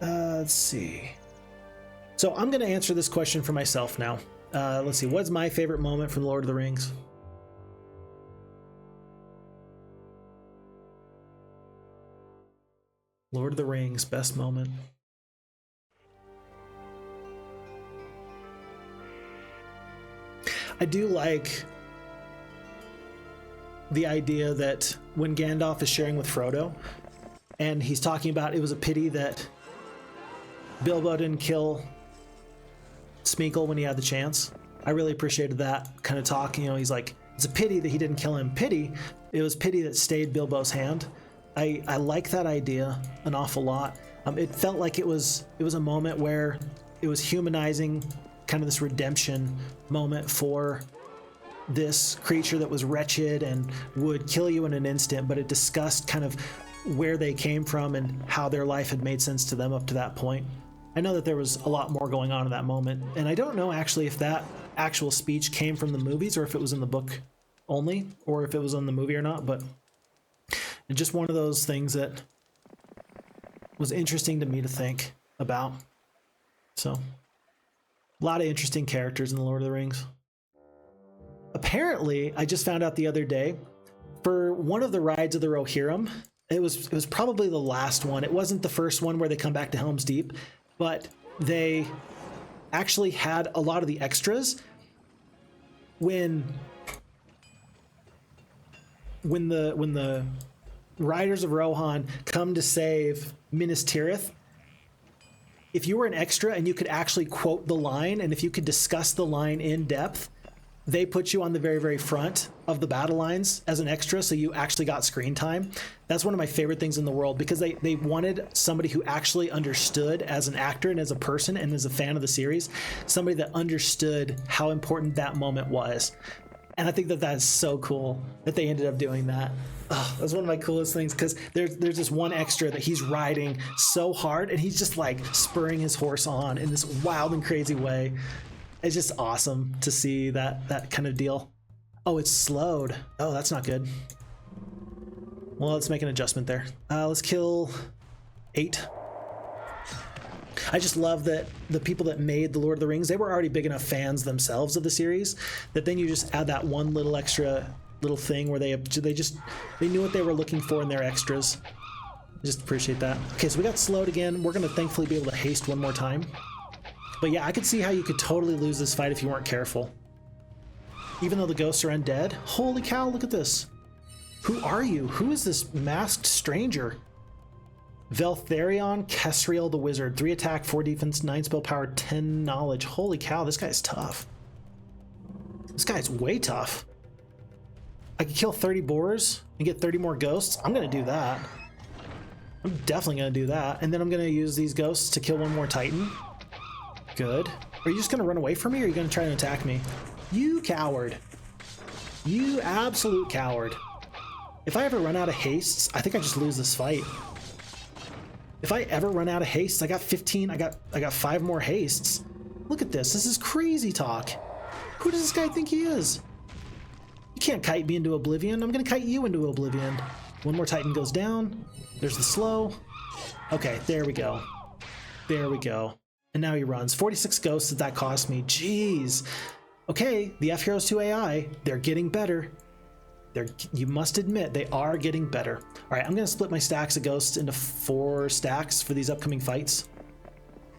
Let's see. So I'm gonna answer this question for myself now. Let's see. What's my favorite moment from Lord of the Rings? Lord of the Rings, best moment. I do like the idea that when Gandalf is sharing with Frodo, and he's talking about it was a pity that Bilbo didn't kill Smeagol when he had the chance. I really appreciated that kind of talk. You know, he's like, it's a pity that he didn't kill him. It was pity that stayed Bilbo's hand. I like that idea an awful lot. It felt like it was a moment where it was humanizing, kind of this redemption moment for this creature that was wretched and would kill you in an instant, but it discussed kind of where they came from and how their life had made sense to them up to that point. I know that there was a lot more going on in that moment, and I don't know actually if that actual speech came from the movies or if it was in the book only, or if it was in the movie or not, but it's just one of those things that was interesting to me to think about. So, a lot of interesting characters in the Lord of the Rings. Apparently, I just found out the other day, for one of the rides of the Rohirrim, it was probably the last one. It wasn't the first one where they come back to Helm's Deep, but they actually had a lot of the extras when the Riders of Rohan come to save Minas Tirith. If you were an extra and you could actually quote the line, and if you could discuss the line in depth, they put you on the very, very front of the battle lines as an extra, so you actually got screen time. That's one of my favorite things in the world, because they wanted somebody who actually understood as an actor and as a person and as a fan of the series, somebody that understood how important that moment was. And I think that that's so cool that they ended up doing that. Oh, that's one of my coolest things, because there's this one extra that he's riding so hard, and he's just like spurring his horse on in this wild and crazy way. It's just awesome to see that kind of deal. Oh, it's slowed. Oh, that's not good. Well, let's make an adjustment there. Let's kill 8. I just love that the people that made the Lord of the Rings, they were already big enough fans themselves of the series that then you just add that one little extra little thing where they knew what they were looking for in their extras. Just appreciate that. Okay, so we got slowed again. We're gonna thankfully be able to haste one more time. But yeah, I could see how you could totally lose this fight if you weren't careful. Even though the ghosts are undead. Holy cow, look at this. Who are you? Who is this masked stranger? Veltharion Kesriel the Wizard. 3 attack, 4 defense, 9 spell power, 10 knowledge. Holy cow, this guy's tough. This guy's way tough. I could kill 30 boars and get 30 more ghosts. I'm gonna do that. I'm definitely gonna do that. And then I'm gonna use these ghosts to kill one more Titan. Good. Are you just gonna run away from me, or are you gonna try to attack me? You coward. You absolute coward. If I ever run out of hastes, I think I just lose this fight. If I ever run out of hastes, I got 15, I got 5 more hastes. Look at this. This is crazy talk. Who does this guy think he is? You can't kite me into oblivion. I'm gonna kite you into oblivion. One more Titan goes down. There's the slow. Okay, there we go. There we go. And now he runs. 46 ghosts that cost me. Jeez. Okay, the FHeroes2 AI, they're getting better. You must admit, they are getting better. All right, I'm gonna split my stacks of ghosts into 4 stacks for these upcoming fights.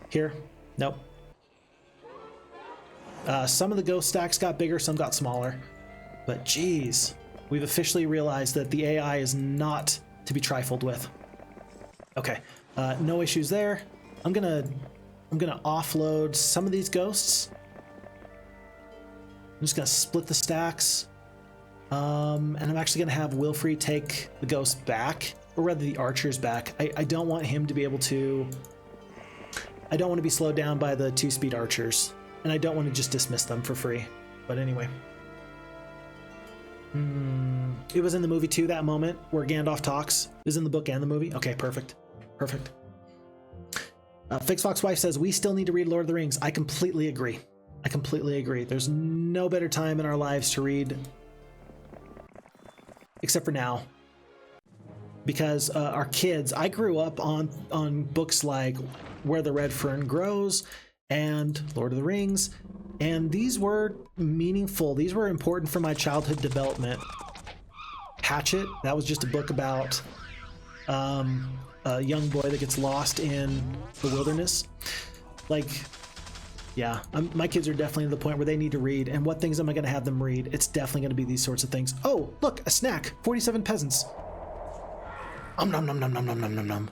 Here, nope. Some of the ghost stacks got bigger, some got smaller. But geez, we've officially realized that the AI is not to be trifled with. Okay, no issues there. I'm gonna offload some of these ghosts. I'm just gonna split the stacks. And I'm actually gonna have Wilfrey take the ghost back, or rather the archers back. I don't want him to be able to... I don't want to be slowed down by the 2-speed archers, and I don't want to just dismiss them for free. But anyway. It was in the movie too, that moment where Gandalf talks. It was in the book and the movie. Okay, perfect. Perfect. Fixfox Wife says, we still need to read Lord of the Rings. I completely agree. I completely agree. There's no better time in our lives to read, except for now, because our kids, I grew up on books like Where the Red Fern Grows and Lord of the Rings, and these were meaningful. These were important for my childhood development. Hatchet, that was just a book about a young boy that gets lost in the wilderness. Like, yeah, my kids are definitely at the point where they need to read. And what things am I going to have them read? It's definitely going to be these sorts of things. Oh, look, a snack. 47 peasants. Nom nom nom nom nom nom nom nom.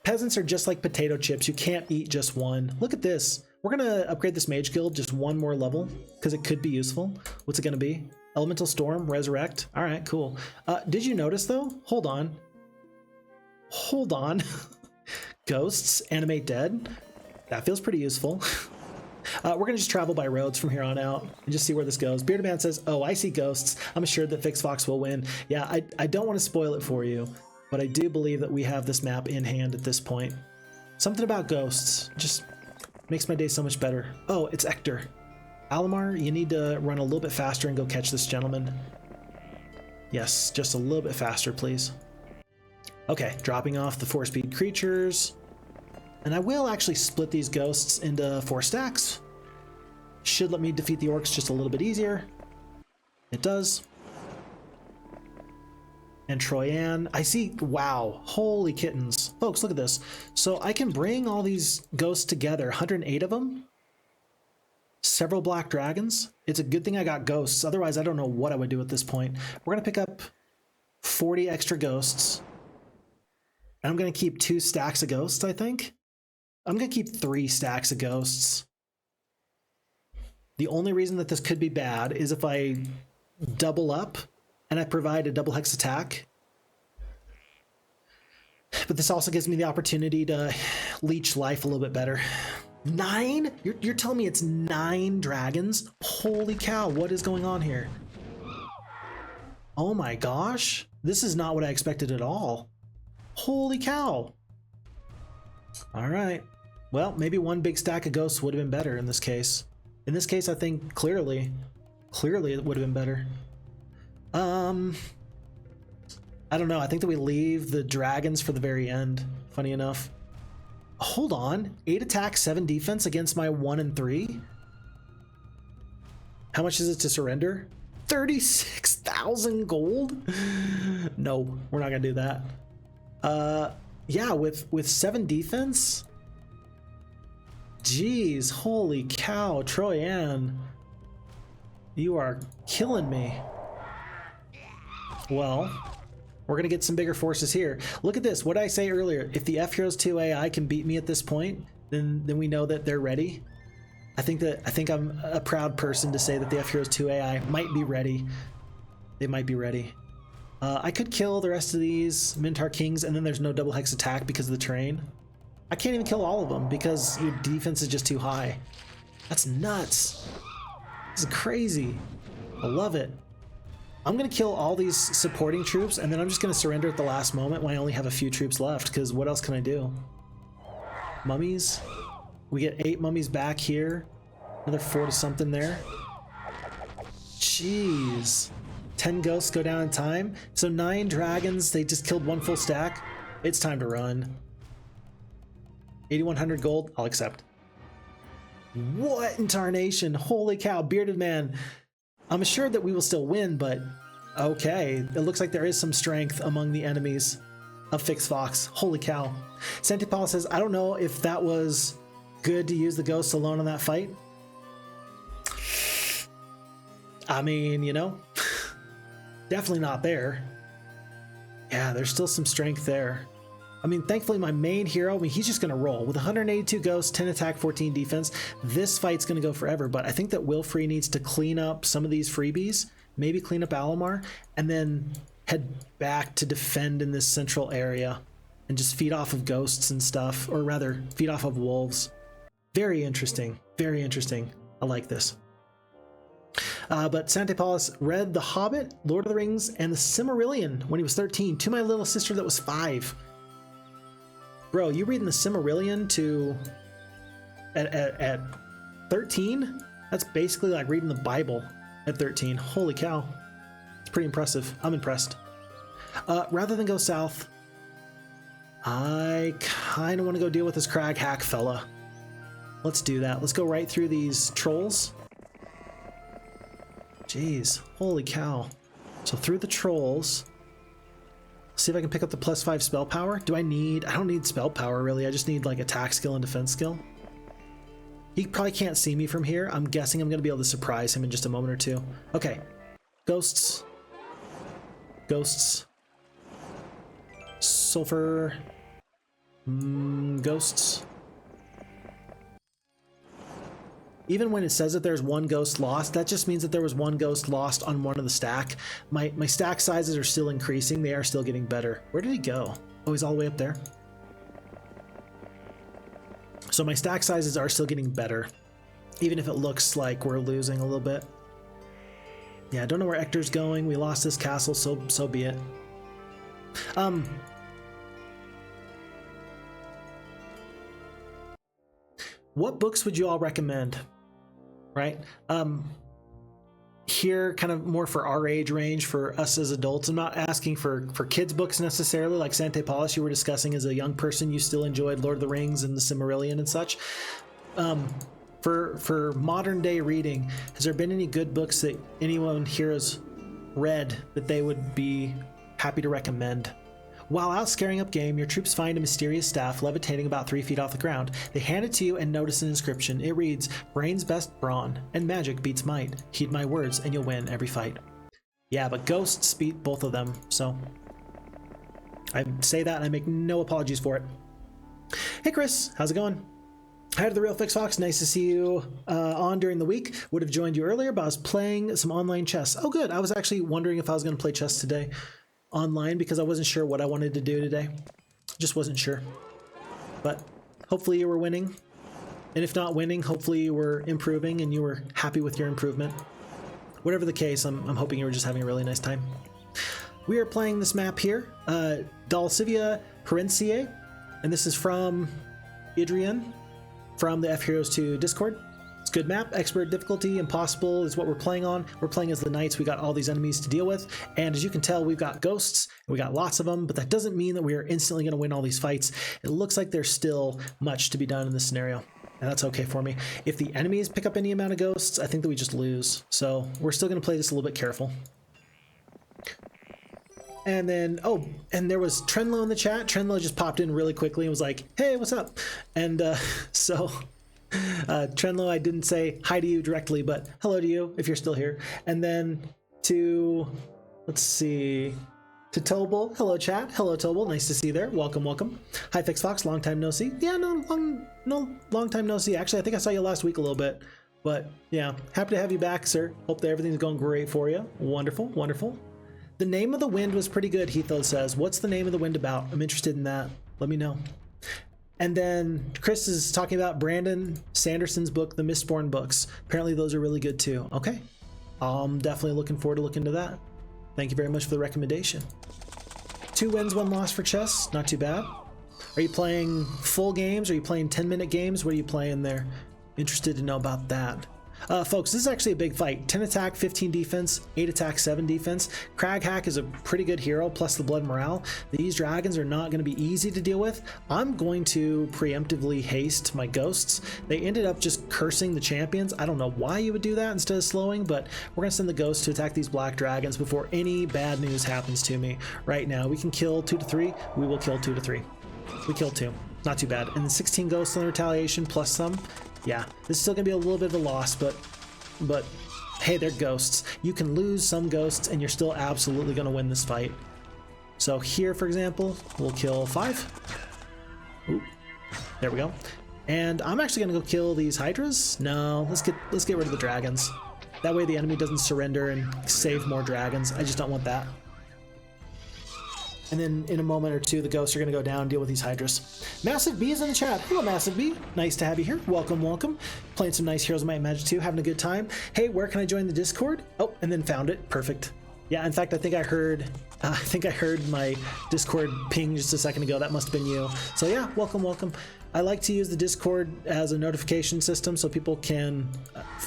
Peasants are just like potato chips. You can't eat just one. Look at this. We're going to upgrade this mage guild just one more level because it could be useful. What's it going to be? Elemental Storm, Resurrect. All right, cool. Did you notice though? Hold on. Hold on. Ghosts, Animate Dead. That feels pretty useful. We're going to just travel by roads from here on out and just see where this goes. Bearded Man says, oh, I see ghosts. I'm assured that Fixfox will win. Yeah, I don't want to spoil it for you, but I do believe that we have this map in hand at this point. Something about ghosts just makes my day so much better. Oh, it's Ector. Alamar, you need to run a little bit faster and go catch this gentleman. Yes, just a little bit faster, please. Okay, dropping off the 4-speed creatures. And I will actually split these ghosts into 4 stacks. Should let me defeat the orcs just a little bit easier. It does. And Troyan, I see, wow, holy kittens. Folks, look at this. So I can bring all these ghosts together, 108 of them. Several black dragons. It's a good thing I got ghosts. Otherwise, I don't know what I would do at this point. We're going to pick up 40 extra ghosts. And I'm going to keep 2 stacks of ghosts, I think. I'm going to keep 3 stacks of ghosts. The only reason that this could be bad is if I double up and I provide a double hex attack. But this also gives me the opportunity to leech life a little bit better. 9? You're telling me it's 9 dragons? Holy cow, what is going on here? Oh my gosh. This is not what I expected at all. Holy cow. All right. Well, maybe 1 big stack of ghosts would have been better in this case. In this case, I think clearly it would have been better. I don't know. I think that we leave the dragons for the very end, funny enough. Hold on. 8 attack, 7 defense against my 1 and 3? How much is it to surrender? 36,000 gold? No, we're not gonna do that. Yeah, with 7 defense? Jeez, holy cow, Troyan. You are killing me. Well, we're gonna get some bigger forces here. Look at this, what did I say earlier? If the FHeroes2 AI can beat me at this point, then we know that they're ready. I think I'm a proud person to say that the FHeroes2 AI might be ready. They might be ready. I could kill the rest of these Minotaur Kings, and then there's no double hex attack because of the terrain. I can't even kill all of them because your defense is just too high. That's nuts. This is crazy. I love it. I'm gonna kill all these supporting troops, and then I'm just gonna surrender at the last moment when I only have a few troops left, because what else can I do? Mummies. We get 8 mummies back here. Another 4 to something there. Jeez. 10 ghosts go down in time. So 9 dragons, they just killed 1 full stack. It's time to run. 8,100 gold, I'll accept. What in tarnation? Holy cow, bearded man. I'm assured that we will still win, but okay. It looks like there is some strength among the enemies of Fixed Fox. Holy cow. Santipal says, I don't know if that was good to use the ghosts alone in that fight. I mean, you know, definitely not there. Yeah, there's still some strength there. I mean, thankfully my main hero, I mean, he's just going to roll. With 182 ghosts, 10 attack, 14 defense, this fight's going to go forever, but I think that Wilfrey needs to clean up some of these freebies, maybe clean up Alamar, and then head back to defend in this central area and just feed off of ghosts and stuff, or rather, feed off of wolves. Very interesting. Very interesting. I like this. But Santipalus read The Hobbit, Lord of the Rings, and The Silmarillion when he was 13 to my little sister that was 5. Bro, you reading The Silmarillion at 13? That's basically like reading the Bible at 13. Holy cow. It's pretty impressive. I'm impressed. Rather than go south, I kind of want to go deal with this Crag hack fella. Let's do that. Let's go right through these trolls. Jeez, holy cow. So through the trolls, see if I can pick up the +5 spell power. I don't need spell power really. I just need like attack skill and defense skill. He probably can't see me from here. I'm guessing I'm going to be able to surprise him in just a moment or two. Okay. Ghosts. Ghosts. Sulfur. Ghosts. Even when it says that there's 1 ghost lost, that just means that there was 1 ghost lost on one of the stack. My stack sizes are still increasing. They are still getting better. Where did he go? Oh, he's all the way up there. So my stack sizes are still getting better, even if it looks like we're losing a little bit. Yeah, I don't know where Ector's going. We lost this castle, so be it. What books would you all recommend? Right? Here, kind of more for our age range, for us as adults. I'm not asking for kids' books necessarily, like Sante Paulus you were discussing as a young person. You still enjoyed Lord of the Rings and the Silmarillion and such. For modern day reading, has there been any good books that anyone here has read that they would be happy to recommend? While out scaring up game, your troops find a mysterious staff levitating about 3 feet off the ground. They hand it to you and notice an inscription. It reads, "Brains best brawn, and magic beats might. Heed my words and you'll win every fight." Yeah, but ghosts beat both of them, so I say that and I make no apologies for it. Hey Chris, how's it going? Hi to the Real Fix Fox. Nice to see you on during the week. Would have joined you earlier, but I was playing some online chess. Oh good, I was actually wondering if I was going to play chess today online because I wasn't sure what I wanted to do today. Just wasn't sure. But hopefully you were winning. And if not winning, hopefully you were improving and you were happy with your improvement. Whatever the case, I'm hoping you were just having a really nice time. We are playing this map here, Dhalsivia Pirenaica, and this is from Idruinn from the FHeroes2 Discord. It's a good map. Expert difficulty, impossible is what we're playing on. We're playing as the knights. We got all these enemies to deal with. And as you can tell, we've got ghosts. We got lots of them, but that doesn't mean that we are instantly going to win all these fights. It looks like there's still much to be done in this scenario. And that's okay for me. If the enemies pick up any amount of ghosts, I think that we just lose. So we're still going to play this a little bit careful. And then, oh, and there was Trenlo in the chat. Trenlo just popped in really quickly and was like, hey, what's up? And Trenlo, I didn't say hi to you directly, but hello to you if you're still here. And then to, let's see, To Tobel, hello chat. Hello Tobel, nice to see you there. Welcome, welcome. Hi Fix Fox, long time no see. Yeah, no, long time no see. Actually, I think I saw you last week a little bit, but yeah, happy to have you back, sir. Hope that everything's going great for you. Wonderful, wonderful. The name of the wind was pretty good, Heathos says. What's the name of the wind about? I'm interested in that. Let me know. And then Chris is talking about Brandon Sanderson's book, The Mistborn books. Apparently those are really good too. Okay, I'm definitely looking forward to looking into that. Thank you very much for the recommendation. 2 wins, 1 loss for chess. Not too bad. Are you playing full games? Are you playing 10-minute games? What are you playing there? Interested to know about that. Folks, this is actually a big fight. 10 attack, 15 defense, 8 attack, 7 defense. Crag Hack is a pretty good hero, plus the blood morale. These dragons are not going to be easy to deal with. I'm going to preemptively haste my ghosts. They ended up just cursing the champions. I don't know why you would do that instead of slowing, but we're going to send the ghosts to attack these black dragons before any bad news happens to me. Right now, we can kill 2 to 3. We will kill 2 to 3. We killed 2. Not too bad. And then 16 ghosts in retaliation plus some. Yeah, this is still gonna be a little bit of a loss, but hey, they're ghosts. You can lose some ghosts and you're still absolutely gonna win this fight. So here, for example, we'll kill 5. Ooh, there we go. And I'm actually gonna go kill these hydras. No, let's get rid of the dragons. That way the enemy doesn't surrender and save more dragons. I just don't want that. And then in a moment or two, the ghosts are going to go down and deal with these hydras. Massive B is in the chat. Hello, Massive B. Nice to have you here. Welcome, welcome. Playing some nice Heroes of Might and Magic 2, having a good time. Hey, where can I join the Discord? Oh, and then found it. Perfect. Yeah, in fact, I think I heard my Discord ping just a second ago. That must have been you. So yeah, welcome, welcome. I like to use the Discord as a notification system so people can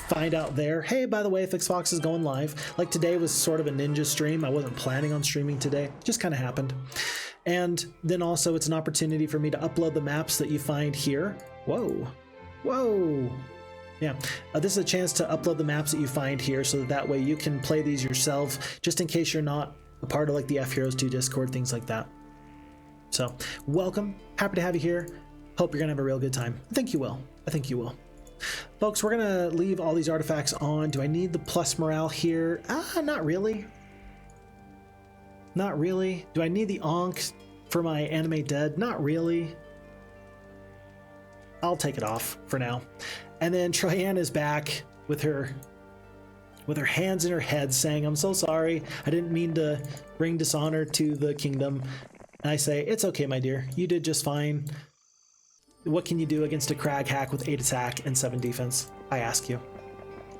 find out there. Hey, by the way, Fix Fox is going live. Like today was sort of a ninja stream. I wasn't planning on streaming today. Just kind of happened. And then also it's an opportunity for me to upload the maps that you find here. Whoa. Whoa. Yeah, this is a chance to upload the maps that you find here so that way you can play these yourself, just in case you're not a part of like the FHeroes2 Discord, things like that. So welcome. Happy to have you here. Hope you're gonna have a real good time. I think you will. I think you will. Folks, we're gonna leave all these artifacts on. Do I need the plus morale here? Not really. Not really. Do I need the Ankh for my animate dead? Not really. I'll take it off for now. And then Troyan is back with her hands in her head saying, I'm so sorry. I didn't mean to bring dishonor to the kingdom. And I say, it's okay, my dear. You did just fine. What can you do against a Crag Hack with 8 attack and 7 defense? I ask you.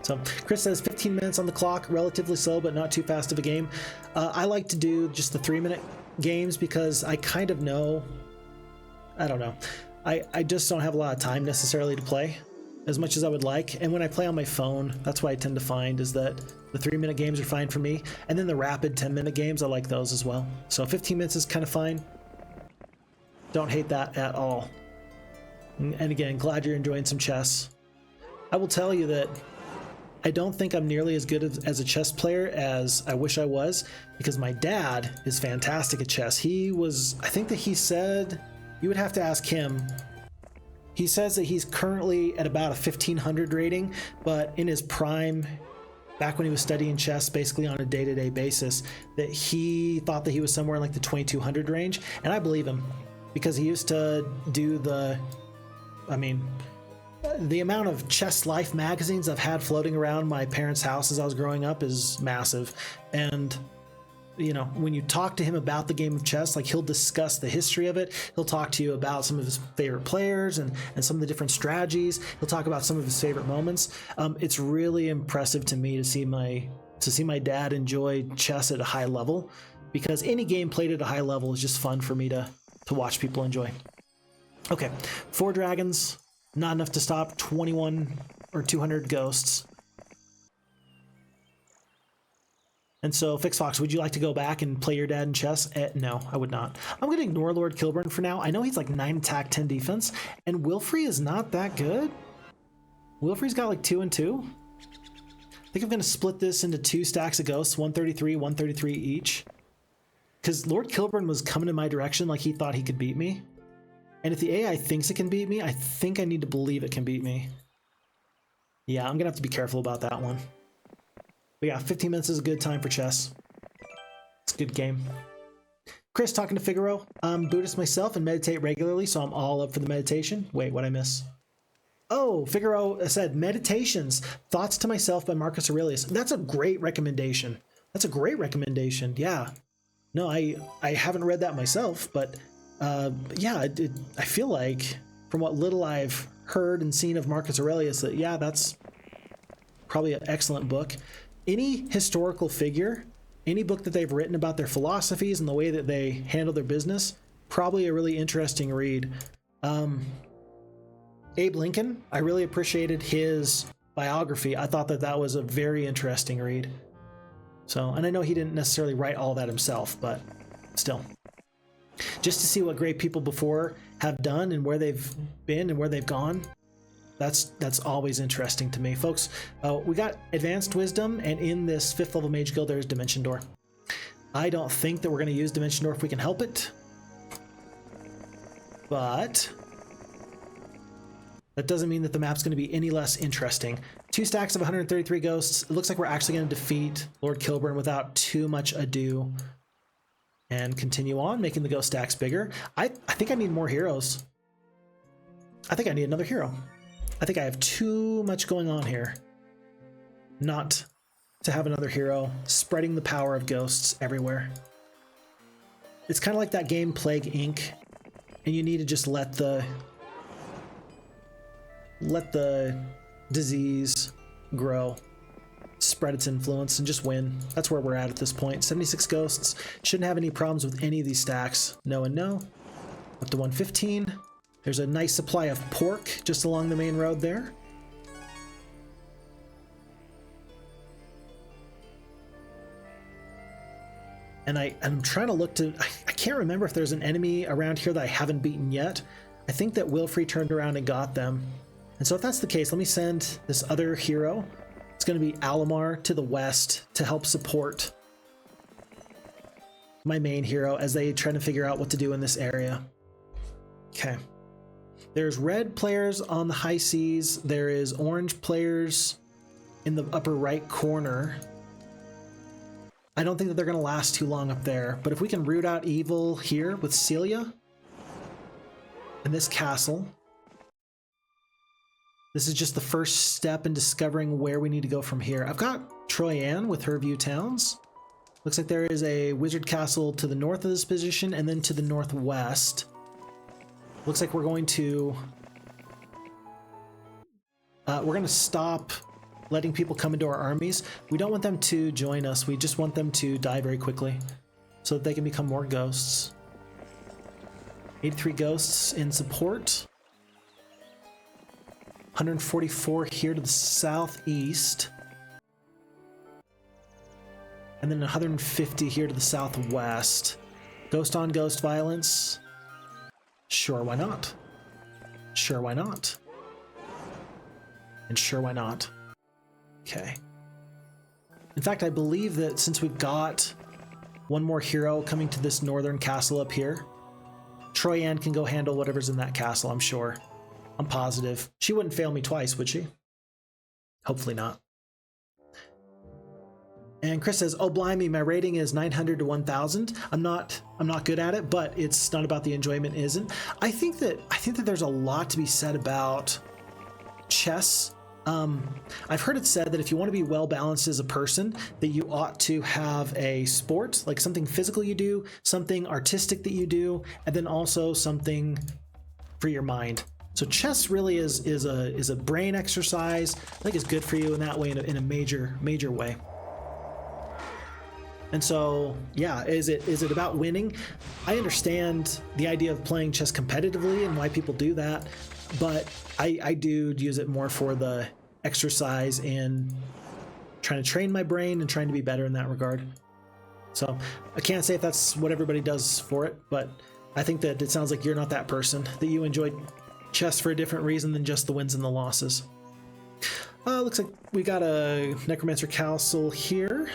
So Chris says 15 minutes on the clock, relatively slow, but not too fast of a game. I like to do just the 3-minute games because I kind of know, I don't know. I just don't have a lot of time necessarily to play as much as I would like. And when I play on my phone, that's what I tend to find is that the 3-minute games are fine for me. And then the rapid 10-minute games, I like those as well. So 15 minutes is kind of fine. Don't hate that at all. And again, glad you're enjoying some chess. I will tell you that I don't think I'm nearly as good as a chess player as I wish I was, because my dad is fantastic at chess. I think that he said, you would have to ask him. He says that he's currently at about a 1500 rating, but in his prime, back when he was studying chess basically on a day-to-day basis, that he thought that he was somewhere in like the 2200 range. And I believe him, because he used to do the amount of Chess Life magazines I've had floating around my parents' house as I was growing up is massive. And, you know, when you talk to him about the game of chess, like he'll discuss the history of it. He'll talk to you about some of his favorite players and some of the different strategies. He'll talk about some of his favorite moments. It's really impressive to me to see my dad enjoy chess at a high level, because any game played at a high level is just fun for me to watch people enjoy. Okay, 4 dragons, not enough to stop 21 or 200 ghosts. And so, Fix Fox, would you like to go back and play your dad in chess? No, I would not. I'm going to ignore Lord Kilburn for now. I know he's like 9 attack, 10 defense, and Wilfrey is not that good. Wilfrey's got like 2 and 2. I think I'm going to split this into 2 stacks of ghosts, 133 each. Because Lord Kilburn was coming in my direction like he thought he could beat me. And if the AI thinks it can beat me, I think I need to believe it can beat me. Yeah, I'm going to have to be careful about that one. But yeah, 15 minutes is a good time for chess. It's a good game. Chris talking to Figaro. I'm Buddhist myself and meditate regularly, so I'm all up for the meditation. Wait, what'd I miss? Oh, Figaro said, Meditations, Thoughts to Myself by Marcus Aurelius. That's a great recommendation. That's a great recommendation, yeah. No, I haven't read that myself, but yeah, I feel like from what little I've heard and seen of Marcus Aurelius, that yeah, that's probably an excellent book. Any historical figure, any book that they've written about their philosophies and the way that they handle their business, probably a really interesting read. Abe Lincoln, I really appreciated his biography. I thought that that was a very interesting read. So, and I know he didn't necessarily write all that himself, but still. Just to see what great people before have done and where they've been and where they've gone, that's always interesting to me. Folks, we got Advanced Wisdom, and in this 5th level Mage Guild, there's Dimension Door. I don't think that we're going to use Dimension Door if we can help it. But that doesn't mean that the map's going to be any less interesting. 2 stacks of 133 ghosts. It looks like we're actually going to defeat Lord Kilburn without too much ado. And continue on, making the ghost stacks bigger. I think I need more heroes. I think I need another hero. I think I have too much going on here not to have another hero spreading the power of ghosts everywhere. It's kind of like that game Plague Inc. And you need to just let the disease grow, spread its influence, and just win. That's where we're at this point. 76 ghosts. Shouldn't have any problems with any of these stacks. No and no. Up to 115. There's a nice supply of pork just along the main road there. And I'm trying to look to... I can't remember if there's an enemy around here that I haven't beaten yet. I think that Wilfrey turned around and got them. And so if that's the case, let me send this other hero. It's going to be Alamar to the west to help support my main hero as they try to figure out what to do in this area. Okay. There's red players on the high seas. There is orange players in the upper right corner. I don't think that they're going to last too long up there, but if we can root out evil here with Celia in this castle, this is just the first step in discovering where we need to go from here. I've got Troyan with her view towns. Looks like there is a wizard castle to the north of this position and then to the northwest. Looks like we're going to stop letting people come into our armies. We don't want them to join us. We just want them to die very quickly so that they can become more ghosts. 83 ghosts in support. 144 here to the southeast. And then 150 here to the southwest. Ghost on ghost violence. Sure, why not? Sure, why not? And sure, why not? Okay. In fact, I believe that since we've got one more hero coming to this northern castle up here, Troyan can go handle whatever's in that castle, I'm sure. I'm positive. She wouldn't fail me twice, would she? Hopefully not. And Chris says, oh blimey, my rating is 900 to 1000. I'm not good at it, but it's not about the enjoyment, isn't. I think that there's a lot to be said about chess. I've heard it said that if you want to be well balanced as a person, that you ought to have a sport, like something physical you do, something artistic that you do, and then also something for your mind. So chess really is a brain exercise. I think it's good for you in that way, in a major way. And so, yeah, is it about winning? I understand the idea of playing chess competitively and why people do that, but I do use it more for the exercise and trying to train my brain and trying to be better in that regard. So I can't say if that's what everybody does for it, but I think that it sounds like you're not that person, that you enjoy chess for a different reason than just the wins and the losses. Looks like we got a Necromancer Castle here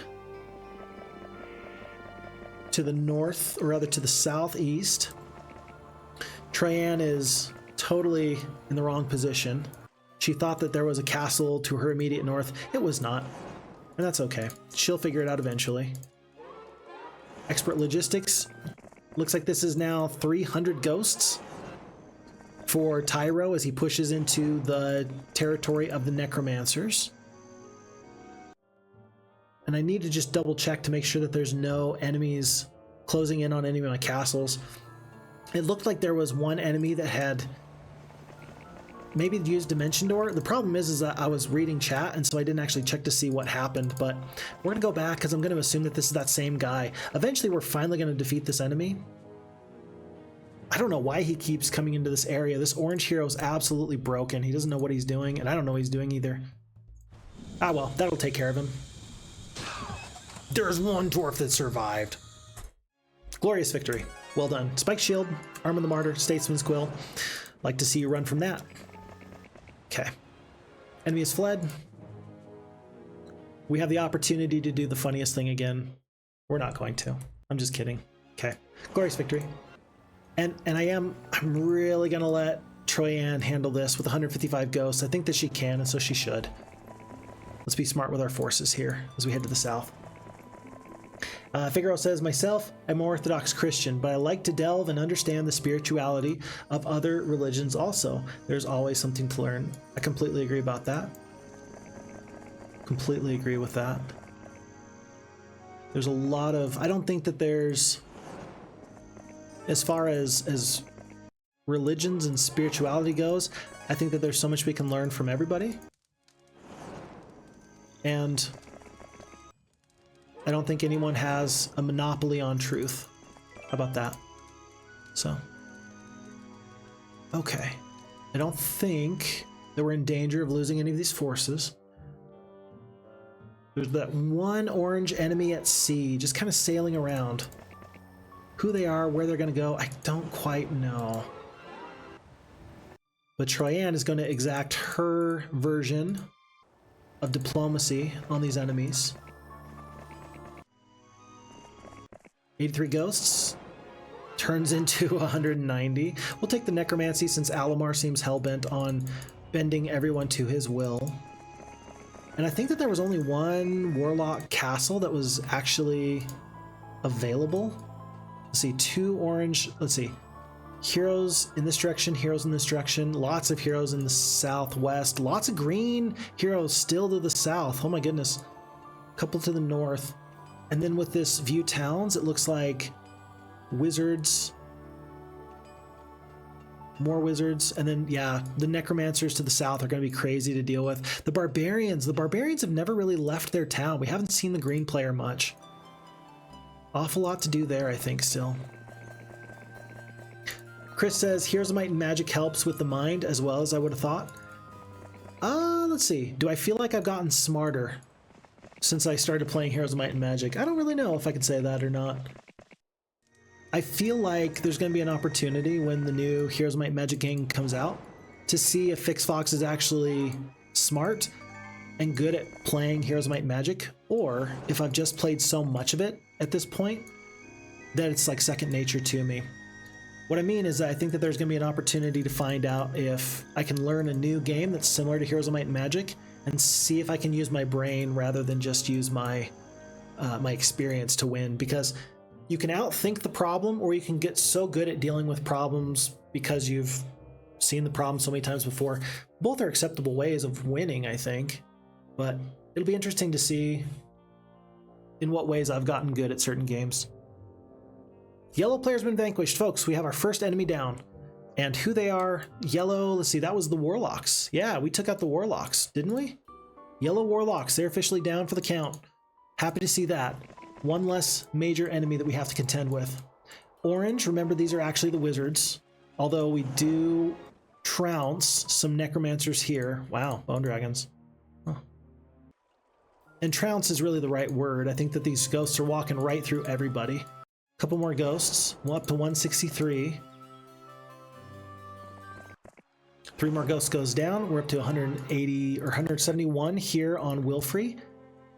to the north, or rather to the southeast. Troyan is totally in the wrong position. She thought that there was a castle to her immediate north. It was not, and that's okay. She'll figure it out eventually. Expert logistics. Looks like this is now 300 ghosts for Tyro as he pushes into the territory of the Necromancers. And I need to just double check to make sure that there's no enemies closing in on any of my castles. It looked like there was one enemy that had maybe used Dimension Door. The problem is that I was reading chat, and so I didn't actually check to see what happened, but we're gonna go back because I'm gonna assume that this is that same guy. Eventually we're finally gonna defeat this enemy. I don't know why he keeps coming into this area. This orange hero is absolutely broken. He doesn't know what he's doing, and I don't know what he's doing either. Ah well, that'll take care of him. There's one dwarf that survived. Glorious victory. Well done. Spike Shield, Arm of the Martyr, Statesman's Quill. Like to see you run from that. Okay. Enemy has fled. We have the opportunity to do the funniest thing again. We're not going to. I'm just kidding. Okay. Glorious victory. And I'm really gonna let Troyan handle this with 155 ghosts. I think that she can, and so she should. Let's be smart with our forces here as we head to the south. Figaro says, myself, I'm an Orthodox Christian, but I like to delve and understand the spirituality of other religions also. There's always something to learn. I completely agree about that. Completely agree with that. There's a lot of... I don't think that there's... As far as religions and spirituality goes, I think that there's so much we can learn from everybody. And I don't think anyone has a monopoly on truth. How about that? So, okay. I don't think that we're in danger of losing any of these forces. There's that one orange enemy at sea, just kind of sailing around. Who they are, where they're going to go, I don't quite know. But Troyan is going to exact her version of diplomacy on these enemies. 83 ghosts turns into 190. We'll take the necromancy since Alamar seems hellbent on bending everyone to his will. And I think that there was only one Warlock castle that was actually available. Let's see, two orange, let's see, heroes in this direction, heroes in this direction, lots of heroes in the southwest, lots of green heroes still to the south. Oh my goodness. A couple to the north. And then with this view towns, it looks like wizards, more wizards, and then, yeah, the necromancers to the south are going to be crazy to deal with. The barbarians have never really left their town. We haven't seen the green player much. Awful lot to do there, I think, still. Chris says, Heroes of Might and Magic helps with the mind as well as I would have thought. Let's see. Do I feel like I've gotten smarter since I started playing Heroes of Might and Magic? I don't really know if I can say that or not. I feel like there's going to be an opportunity when the new Heroes of Might and Magic game comes out to see if FixFox is actually smart and good at playing Heroes of Might and Magic, or if I've just played so much of it at this point that it's like second nature to me. What I mean is that I think that there's going to be an opportunity to find out if I can learn a new game that's similar to Heroes of Might and Magic and see if I can use my brain rather than just use my my experience to win, because you can outthink the problem, or you can get so good at dealing with problems because you've seen the problem so many times before. Both are acceptable ways of winning, I think, but it'll be interesting to see in what ways I've gotten good at certain games. Yellow player's been vanquished, folks. We have our first enemy down. And who they are, yellow, let's see, that was the Warlocks. Yeah, we took out the Warlocks, didn't we? Yellow Warlocks, they're officially down for the count. Happy to see that. One less major enemy that we have to contend with. Orange, remember these are actually the wizards. Although we do trounce some necromancers here. Wow, bone dragons. Huh. And trounce is really the right word. I think that these ghosts are walking right through everybody. Couple more ghosts. Well, up to 163. 3 more ghosts goes down. We're up to 180 or 171 here on Wilfrey.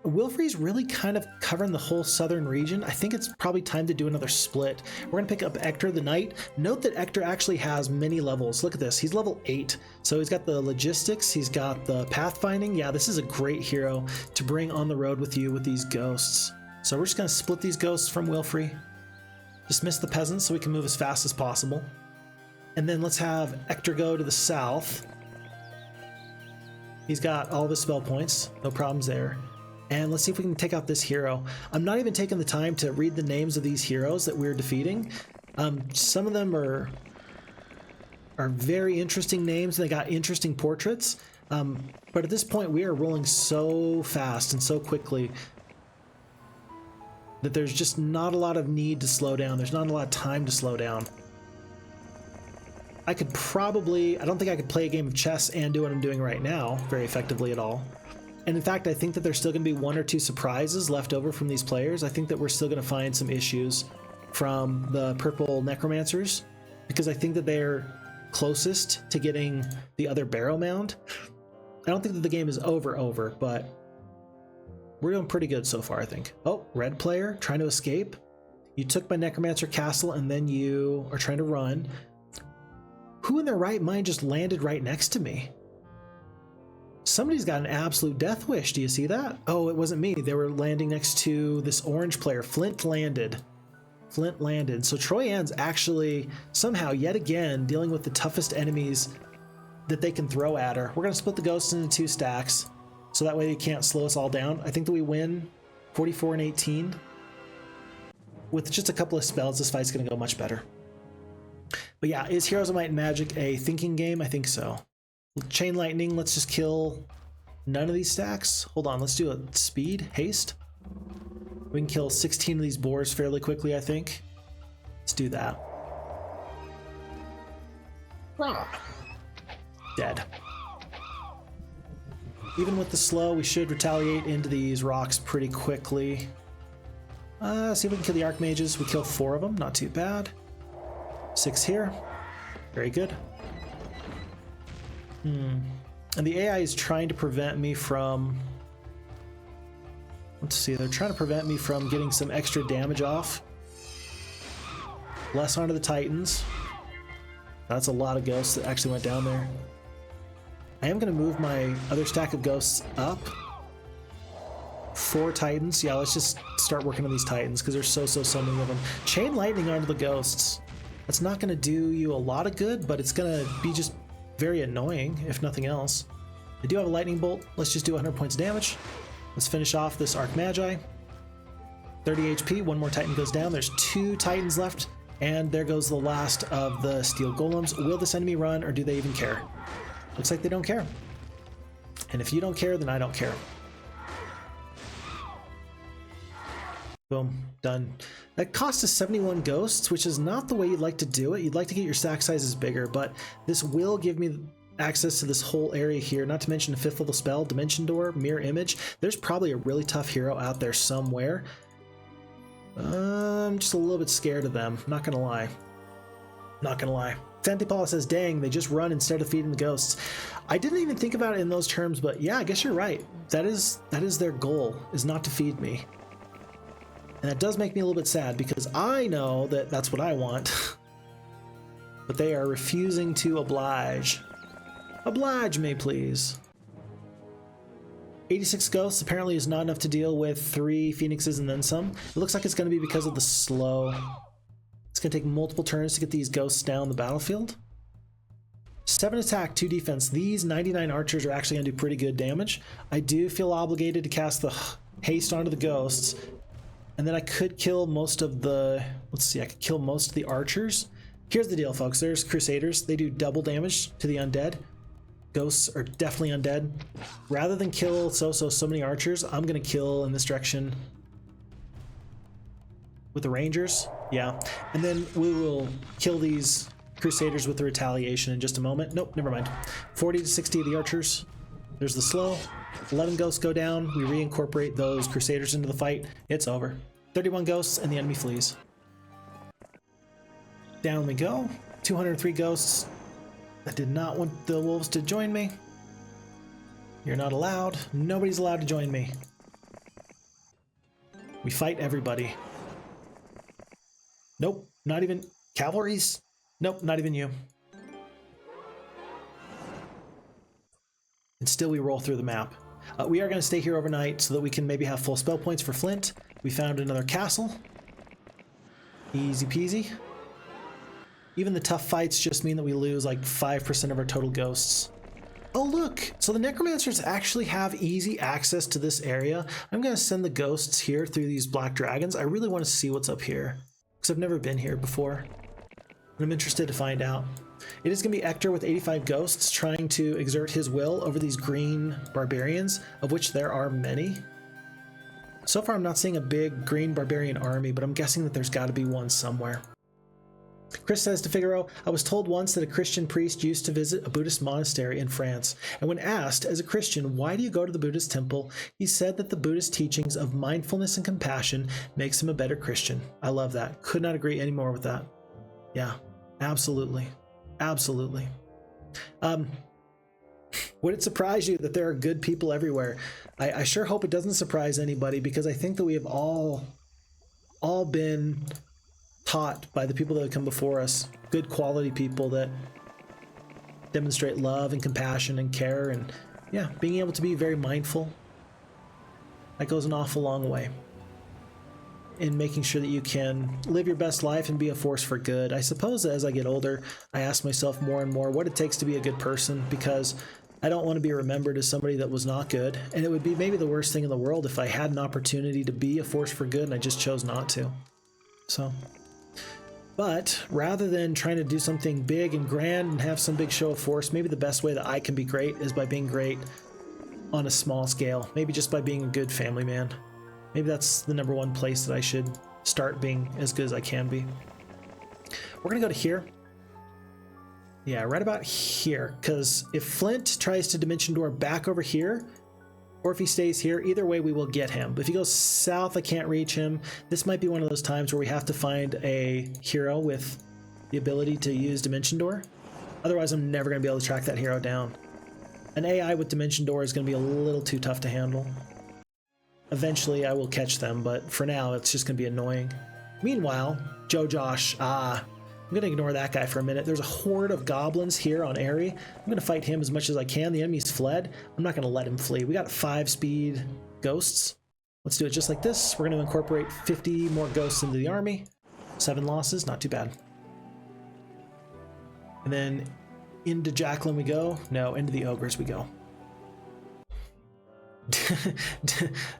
Wilfrey's really kind of covering the whole southern region. I think it's probably time to do another split. We're going to pick up Ector the Knight. Note that Ector actually has many levels. Look at this. He's level 8. So he's got the logistics. He's got the pathfinding. Yeah, this is a great hero to bring on the road with you with these ghosts. So we're just going to split these ghosts from Wilfrey. Dismiss the peasants so we can move as fast as possible. And then let's have Ector go to the south. He's got all of his spell points, no problems there. And let's see if we can take out this hero. I'm not even taking the time to read the names of these heroes that we're defeating. Some of them are very interesting names. They got interesting portraits. But at this point, we are rolling so fast and so quickly that there's just not a lot of need to slow down. There's not a lot of time to slow down. I could probably, I don't think I could play a game of chess and do what I'm doing right now very effectively at all. And in fact, I think that there's still going to be 1 or 2 surprises left over from these players. I think that we're still going to find some issues from the purple necromancers because I think that they're closest to getting the other Barrow Mound. I don't think that the game is over, but we're doing pretty good so far, I think. Oh, red player trying to escape. You took my necromancer castle and then you are trying to run. Who in their right mind just landed right next to me? Somebody's got an absolute death wish. Do you see that? Oh, it wasn't me. They were landing next to this orange player. Flint landed. So Troyan's actually somehow yet again dealing with the toughest enemies that they can throw at her. We're going to split the ghosts into 2 stacks so that way they can't slow us all down. I think that we win 44 and 18. With just a couple of spells, this fight's going to go much better. But yeah, is Heroes of Might and Magic a thinking game? I think so. Chain Lightning, let's just kill none of these stacks. Hold on, let's do a speed, haste. We can kill 16 of these boars fairly quickly, I think. Let's do that. Dead. Even with the slow, we should retaliate into these rocks pretty quickly. See if we can kill the Archmages. We kill 4 of them, not too bad. 6 here. Very good. And the AI is trying to prevent me from... Let's see, they're trying to prevent me from getting some extra damage off. Less onto the Titans. That's a lot of ghosts that actually went down there. I am going to move my other stack of ghosts up. 4 Titans. Yeah, let's just start working on these Titans because there's so many of them. Chain Lightning onto the ghosts. That's not going to do you a lot of good, but it's going to be just very annoying, if nothing else. I do have a Lightning Bolt. Let's just do 100 points of damage. Let's finish off this Arch Magi. 30 HP. 1 more Titan goes down. There's 2 Titans left, and there goes the last of the Steel Golems. Will this enemy run, or do they even care? Looks like they don't care. And if you don't care, then I don't care. Boom, done. That cost us 71 ghosts, which is not the way you'd like to do it. You'd like to get your stack sizes bigger, but this will give me access to this whole area here, not to mention a 5th level spell, Dimension Door, Mirror Image. There's probably a really tough hero out there somewhere. I'm just a little bit scared of them, not gonna lie. Not gonna lie. Fantipaw says, dang, they just run instead of feeding the ghosts. I didn't even think about it in those terms, but yeah, I guess you're right. That is their goal, is not to feed me. And that does make me a little bit sad because I know that that's what I want. But they are refusing to oblige. Oblige me, please. 86 ghosts apparently is not enough to deal with 3 phoenixes and then some. It looks like it's going to be because of the slow. It's going to take multiple turns to get these ghosts down the battlefield. 7 attack, 2 defense. These 99 archers are actually going to do pretty good damage. I do feel obligated to cast the haste onto the ghosts. And then I could kill most of the... Let's see, I could kill most of the archers. Here's the deal, folks. There's Crusaders. They do double damage to the undead. Ghosts are definitely undead. Rather than kill so many archers, I'm going to kill in this direction with the Rangers. Yeah. And then we will kill these Crusaders with the retaliation in just a moment. Nope, never mind. 40 to 60 of the archers. There's the slow. 11 ghosts go down. We reincorporate those Crusaders into the fight. It's over. 31 ghosts and the enemy flees. Down we go. 203 ghosts. I did not want the wolves to join me. You're not allowed. Nobody's allowed to join me. We fight everybody. Nope, not even cavalries. Nope, not even you. And still we roll through the map. We are going to stay here overnight so that we can maybe have full spell points for Flint. We found another castle. Easy peasy. Even the tough fights just mean that we lose like 5% of our total ghosts. Oh look, so the necromancers actually have easy access to this area. I'm gonna send the ghosts here through these black dragons. I really want to see what's up here because I've never been here before. I'm interested to find out. It is gonna be Ector with 85 ghosts trying to exert his will over these green barbarians, of which there are many. So far I'm not seeing a big green barbarian army, but I'm guessing that there's gotta be one somewhere. Chris says to Figaro, I was told once that a Christian priest used to visit a Buddhist monastery in France, and when asked, as a Christian, why do you go to the Buddhist temple, he said that the Buddhist teachings of mindfulness and compassion makes him a better Christian. I love that. Could not agree any more with that. Yeah, absolutely. Absolutely. Would it surprise you that there are good people everywhere? I sure hope it doesn't surprise anybody, because I think that we have all been taught by the people that have come before us, good quality people that demonstrate love and compassion and care, and yeah, being able to be very mindful. That goes an awful long way in making sure that you can live your best life and be a force for good. I suppose that as I get older, I ask myself more and more what it takes to be a good person, because I don't want to be remembered as somebody that was not good, and it would be maybe the worst thing in the world if I had an opportunity to be a force for good and I just chose not to. So, but rather than trying to do something big and grand and have some big show of force, maybe the best way that I can be great is by being great on a small scale. Maybe just by being a good family man. Maybe that's the number one place that I should start being as good as I can be. We're gonna go to here. Yeah, right about here, because if Flint tries to Dimension Door back over here, or if he stays here, either way we will get him. But if he goes south, I can't reach him. This might be one of those times where we have to find a hero with the ability to use Dimension Door. Otherwise, I'm never going to be able to track that hero down. An AI with Dimension Door is going to be a little too tough to handle. Eventually, I will catch them, but for now, it's just going to be annoying. Meanwhile, Joe Josh, I'm going to ignore that guy for a minute. There's a horde of goblins here on Airy. I'm going to fight him as much as I can. The enemy's fled. I'm not going to let him flee. We got 5 speed ghosts. Let's do it just like this. We're going to incorporate 50 more ghosts into the army. 7 losses, not too bad. And then into Jacqueline we go. No, into the ogres we go.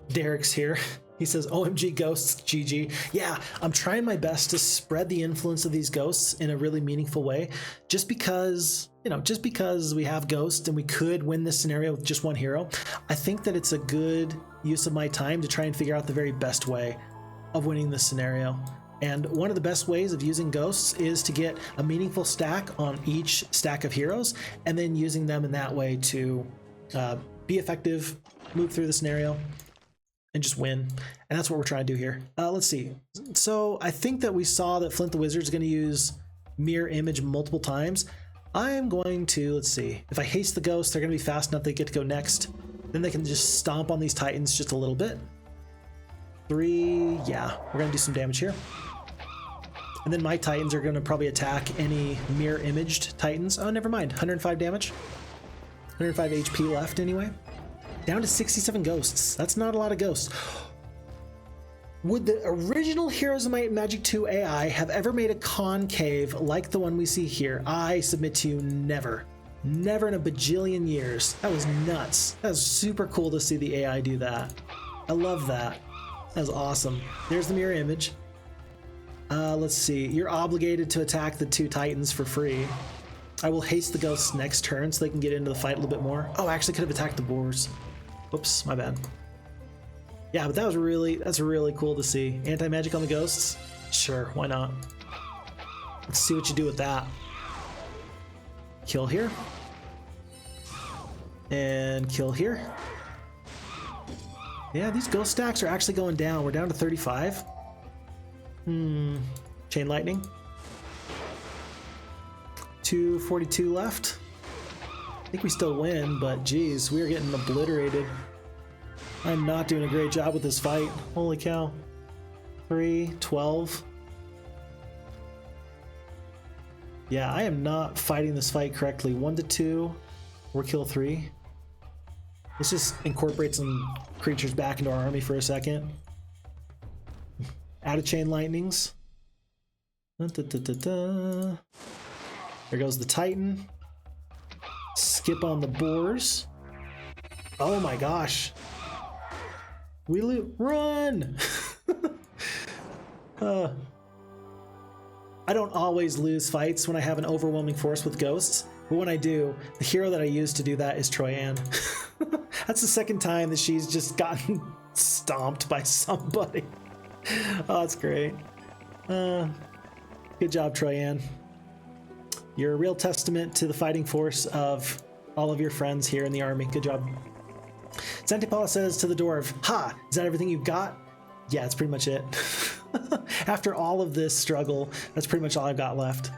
Derek's here. He says, OMG ghosts, GG. Yeah, I'm trying my best to spread the influence of these ghosts in a really meaningful way. Just because, just because we have ghosts and we could win this scenario with just one hero, I think that it's a good use of my time to try and figure out the very best way of winning this scenario. And one of the best ways of using ghosts is to get a meaningful stack on each stack of heroes, and then using them in that way to be effective, move through the scenario, and just win. And that's what we're trying to do here. Let's see. So I think that we saw that Flint the Wizard is going to use Mirror Image multiple times. I'm going to, let's see. If I haste the ghosts, they're going to be fast enough they get to go next. Then they can just stomp on these titans just a little bit. 3, yeah. We're going to do some damage here. And then my titans are going to probably attack any mirror imaged titans. Oh, never mind. 105 damage. 105 HP left anyway. Down to 67 ghosts. That's not a lot of ghosts. Would the original Heroes of Might and Magic 2 AI have ever made a concave like the one we see here? I submit to you, never. Never in a bajillion years. That was nuts. That was super cool to see the AI do that. I love that. That was awesome. There's the mirror image. Let's see. You're obligated to attack the 2 titans for free. I will haste the ghosts next turn so they can get into the fight a little bit more. Oh, I actually could have attacked the boars. Whoops, my bad. Yeah, but that's really cool to see. Anti-magic on the ghosts? Sure, why not? Let's see what you do with that. Kill here. And kill here. Yeah, these ghost stacks are actually going down. We're down to 35. Chain lightning. 242 left. I think we still win, but geez, we are getting obliterated. I'm not doing a great job with this fight. Holy cow. 3, 12. Yeah, I am not fighting this fight correctly. 1 to 2, or kill 3. Let's just incorporate some creatures back into our army for a second. Out of chain lightnings. Da, da, da, da, da. There goes the Titan. Skip on the boars. Oh my gosh. We run! I don't always lose fights when I have an overwhelming force with ghosts, but when I do, the hero that I use to do that is Troyan. That's the second time that she's just gotten stomped by somebody. Oh, that's great. Good job, Troyan. You're a real testament to the fighting force of all of your friends here in the army. Good job. Xantipala says to the dwarf, "Ha! Is that everything you've got?" Yeah, that's pretty much it. After all of this struggle, that's pretty much all I've got left.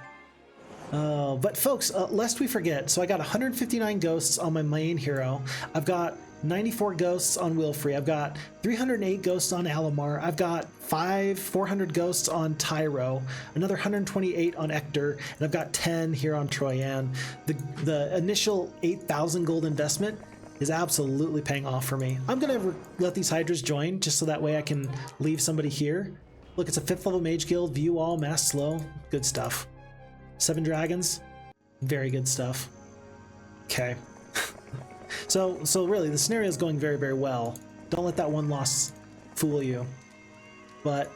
But folks, lest we forget, so I got 159 ghosts on my main hero. I've got 94 ghosts on Wilfrey. I've got 308 ghosts on Alamar. I've got 400 ghosts on Tyro, another 128 on Ector, and I've got 10 here on Troyan. The initial 8,000 gold investment is absolutely paying off for me. I'm gonna let these Hydras join just so that way I can leave somebody here. Look, it's a 5th level mage guild, view all, mass slow, good stuff. 7 dragons, very good stuff. Okay. So really, the scenario is going very, very well. Don't let that one loss fool you. But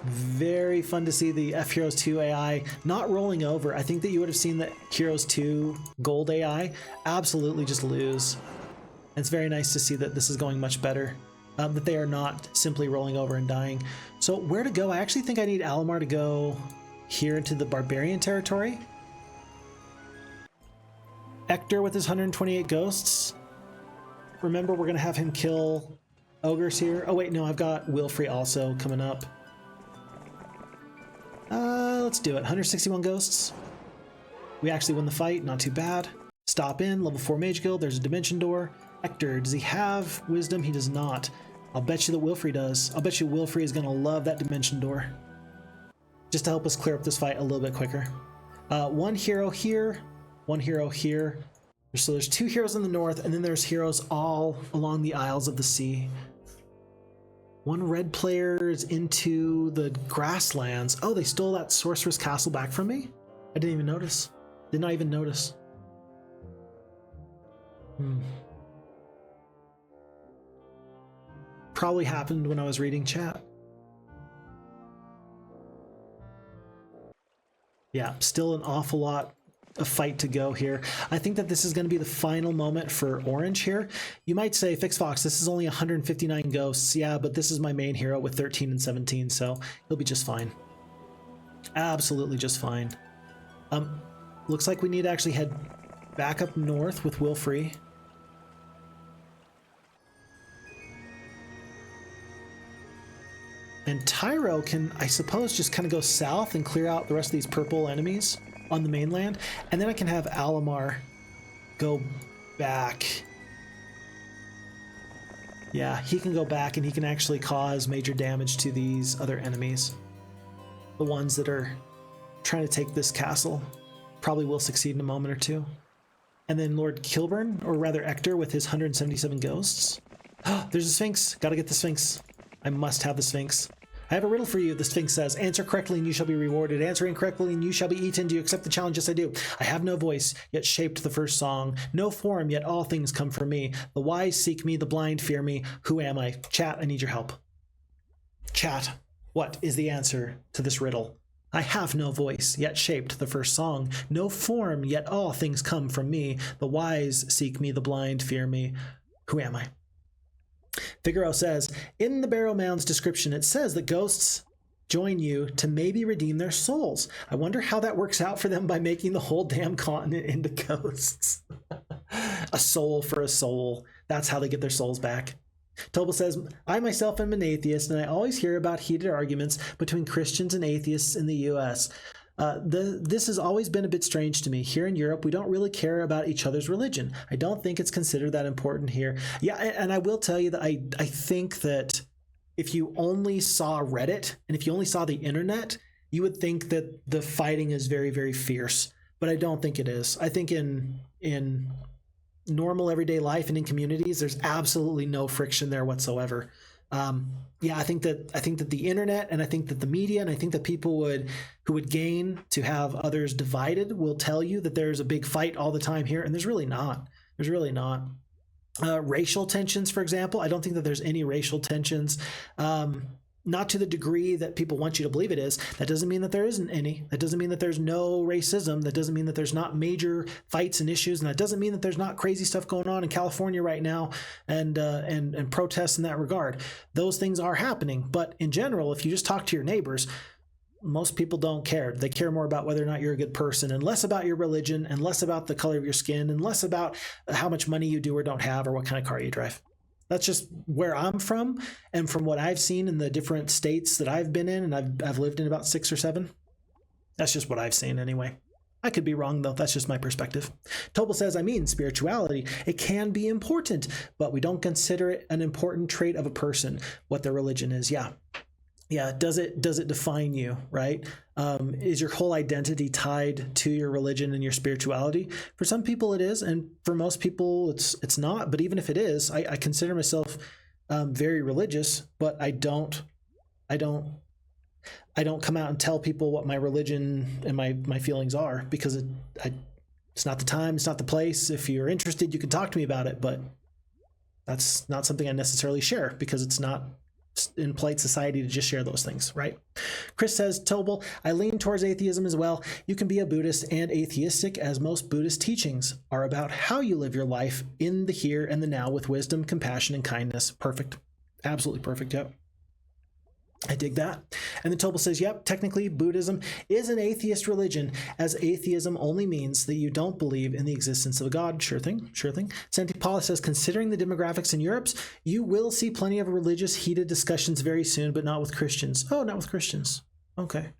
very fun to see the FHeroes2 AI not rolling over. I think that you would have seen the Heroes2 gold AI absolutely just lose. And it's very nice to see that this is going much better. That they are not simply rolling over and dying. So where to go? I actually think I need Alamar to go here into the barbarian territory. Ector with his 128 ghosts. Remember, we're going to have him kill ogres here. Oh wait, no, I've got Wilfrey also coming up. Let's do it. 161 ghosts. We actually win the fight. Not too bad. Stop in. Level 4 mage guild. There's a dimension door. Ector, does he have wisdom? He does not. I'll bet you that Wilfrey does. I'll bet you Wilfrey is going to love that dimension door. Just to help us clear up this fight a little bit quicker. One hero here. One hero here. So there's 2 heroes in the north, and then there's heroes all along the Isles of the Sea. One red player is into the grasslands. Oh, they stole that sorceress castle back from me? I didn't even notice. Did not even notice. Probably happened when I was reading chat. Yeah, still an awful lot of fight to go here. I think that this is going to be the final moment for Orange here. You might say, FixFox, this is only 159 ghosts. Yeah, but this is my main hero with 13 and 17, so he'll be just fine. Absolutely just fine. Looks like we need to actually head back up north with Wilfrey. And Tyro can, I suppose, just kind of go south and clear out the rest of these purple enemies on the mainland, and then I can have Alamar go back. Yeah, he can go back and he can actually cause major damage to these other enemies. The ones that are trying to take this castle probably will succeed in a moment or two. And then Lord Kilburn, or rather Ector with his 177 ghosts. Oh, there's a Sphinx. Gotta get the Sphinx. I must have the Sphinx. I have a riddle for you, the Sphinx says. Answer correctly and you shall be rewarded. Answer incorrectly and you shall be eaten. Do you accept the challenge? Yes, I do. I have no voice, yet shaped the first song. No form, yet all things come from me. The wise seek me, the blind fear me. Who am I? Chat, I need your help. Chat, what is the answer to this riddle? I have no voice, yet shaped the first song. No form, yet all things come from me. The wise seek me, the blind fear me. Who am I? Figaro says, in the Barrow Mound's description, it says that ghosts join you to maybe redeem their souls. I wonder how that works out for them by making the whole damn continent into ghosts. A soul for a soul. That's how they get their souls back. Tobal says, I myself am an atheist, and I always hear about heated arguments between Christians and atheists in the US. This has always been a bit strange to me. Here in Europe, we don't really care about each other's religion. I don't think it's considered that important here. Yeah, and I will tell you that I think that if you only saw Reddit and if you only saw the internet, you would think that the fighting is very, very fierce. But I don't think it is. I think in normal everyday life and in communities, there's absolutely no friction there whatsoever. Yeah, I think that the internet, and I think that the media, and I think that people who would gain to have others divided will tell you that there's a big fight all the time here, and there's really not. There's really not. Racial tensions, for example, I don't think that there's any racial tensions. Not to the degree that people want you to believe it is. That doesn't mean that there isn't any. That doesn't mean that there's no racism. That doesn't mean that there's not major fights and issues. And that doesn't mean that there's not crazy stuff going on in California right now and protests in that regard. Those things are happening. But in general, if you just talk to your neighbors, most people don't care. They care more about whether or not you're a good person, and less about your religion, and less about the color of your skin, and less about how much money you do or don't have, or what kind of car you drive. That's just where I'm from, and from what I've seen in the different states that I've been in, and I've lived in about 6 or 7. That's just what I've seen anyway. I could be wrong, though. That's just my perspective. Tobel says, I mean, spirituality, it can be important, but we don't consider it an important trait of a person, what their religion is. Yeah, does it define you, right? Is your whole identity tied to your religion and your spirituality? For some people it is, and for most people it's not. But even if it is, I consider myself very religious, but I don't come out and tell people what my religion and my feelings are, because it's not the time, it's not the place. If you're interested, you can talk to me about it, but that's not something I necessarily share, because it's not in polite society to just share those things, right? Chris says, Tobel, I lean towards atheism as well. You can be a Buddhist and atheistic, as most Buddhist teachings are about how you live your life in the here and the now with wisdom, compassion, and kindness. Perfect. Absolutely perfect. Yep. I dig that. And then Tobel says, yep, technically Buddhism is an atheist religion, as atheism only means that you don't believe in the existence of a god. Sure thing, sure thing. Santi Paula says, considering the demographics in Europe, you will see plenty of religious heated discussions very soon, but not with Christians. Oh, not with Christians. Okay.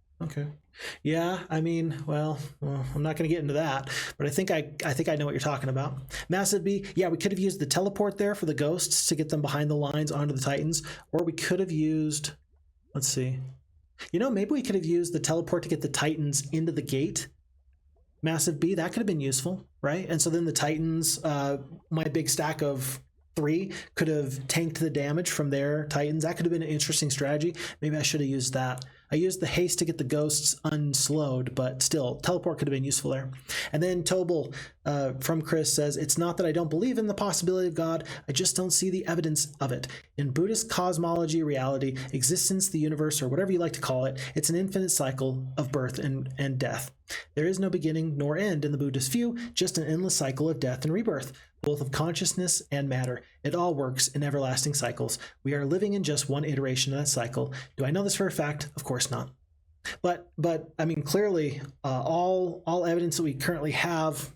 Yeah, I mean, well, I'm not going to get into that, but I think I know what you're talking about. Massive B, yeah, we could have used the teleport there for the ghosts to get them behind the lines onto the Titans, or we could have used... Let's see. Maybe we could have used the teleport to get the Titans into the gate. Massive B, that could have been useful, right? And so then the Titans, my big stack of 3, could have tanked the damage from their Titans. That could have been an interesting strategy. Maybe I should have used that. I used the haste to get the ghosts unslowed, but still, teleport could have been useful there. And then Tobel from Chris says, it's not that I don't believe in the possibility of God, I just don't see the evidence of it. In Buddhist cosmology, reality, existence, the universe, or whatever you like to call it, it's an infinite cycle of birth and death. There is no beginning nor end in the Buddhist view, just an endless cycle of death and rebirth, both of consciousness and matter. It all works in everlasting cycles. We are living in just one iteration of that cycle. Do I know this for a fact? Of course not. But I mean, clearly, all evidence that we currently have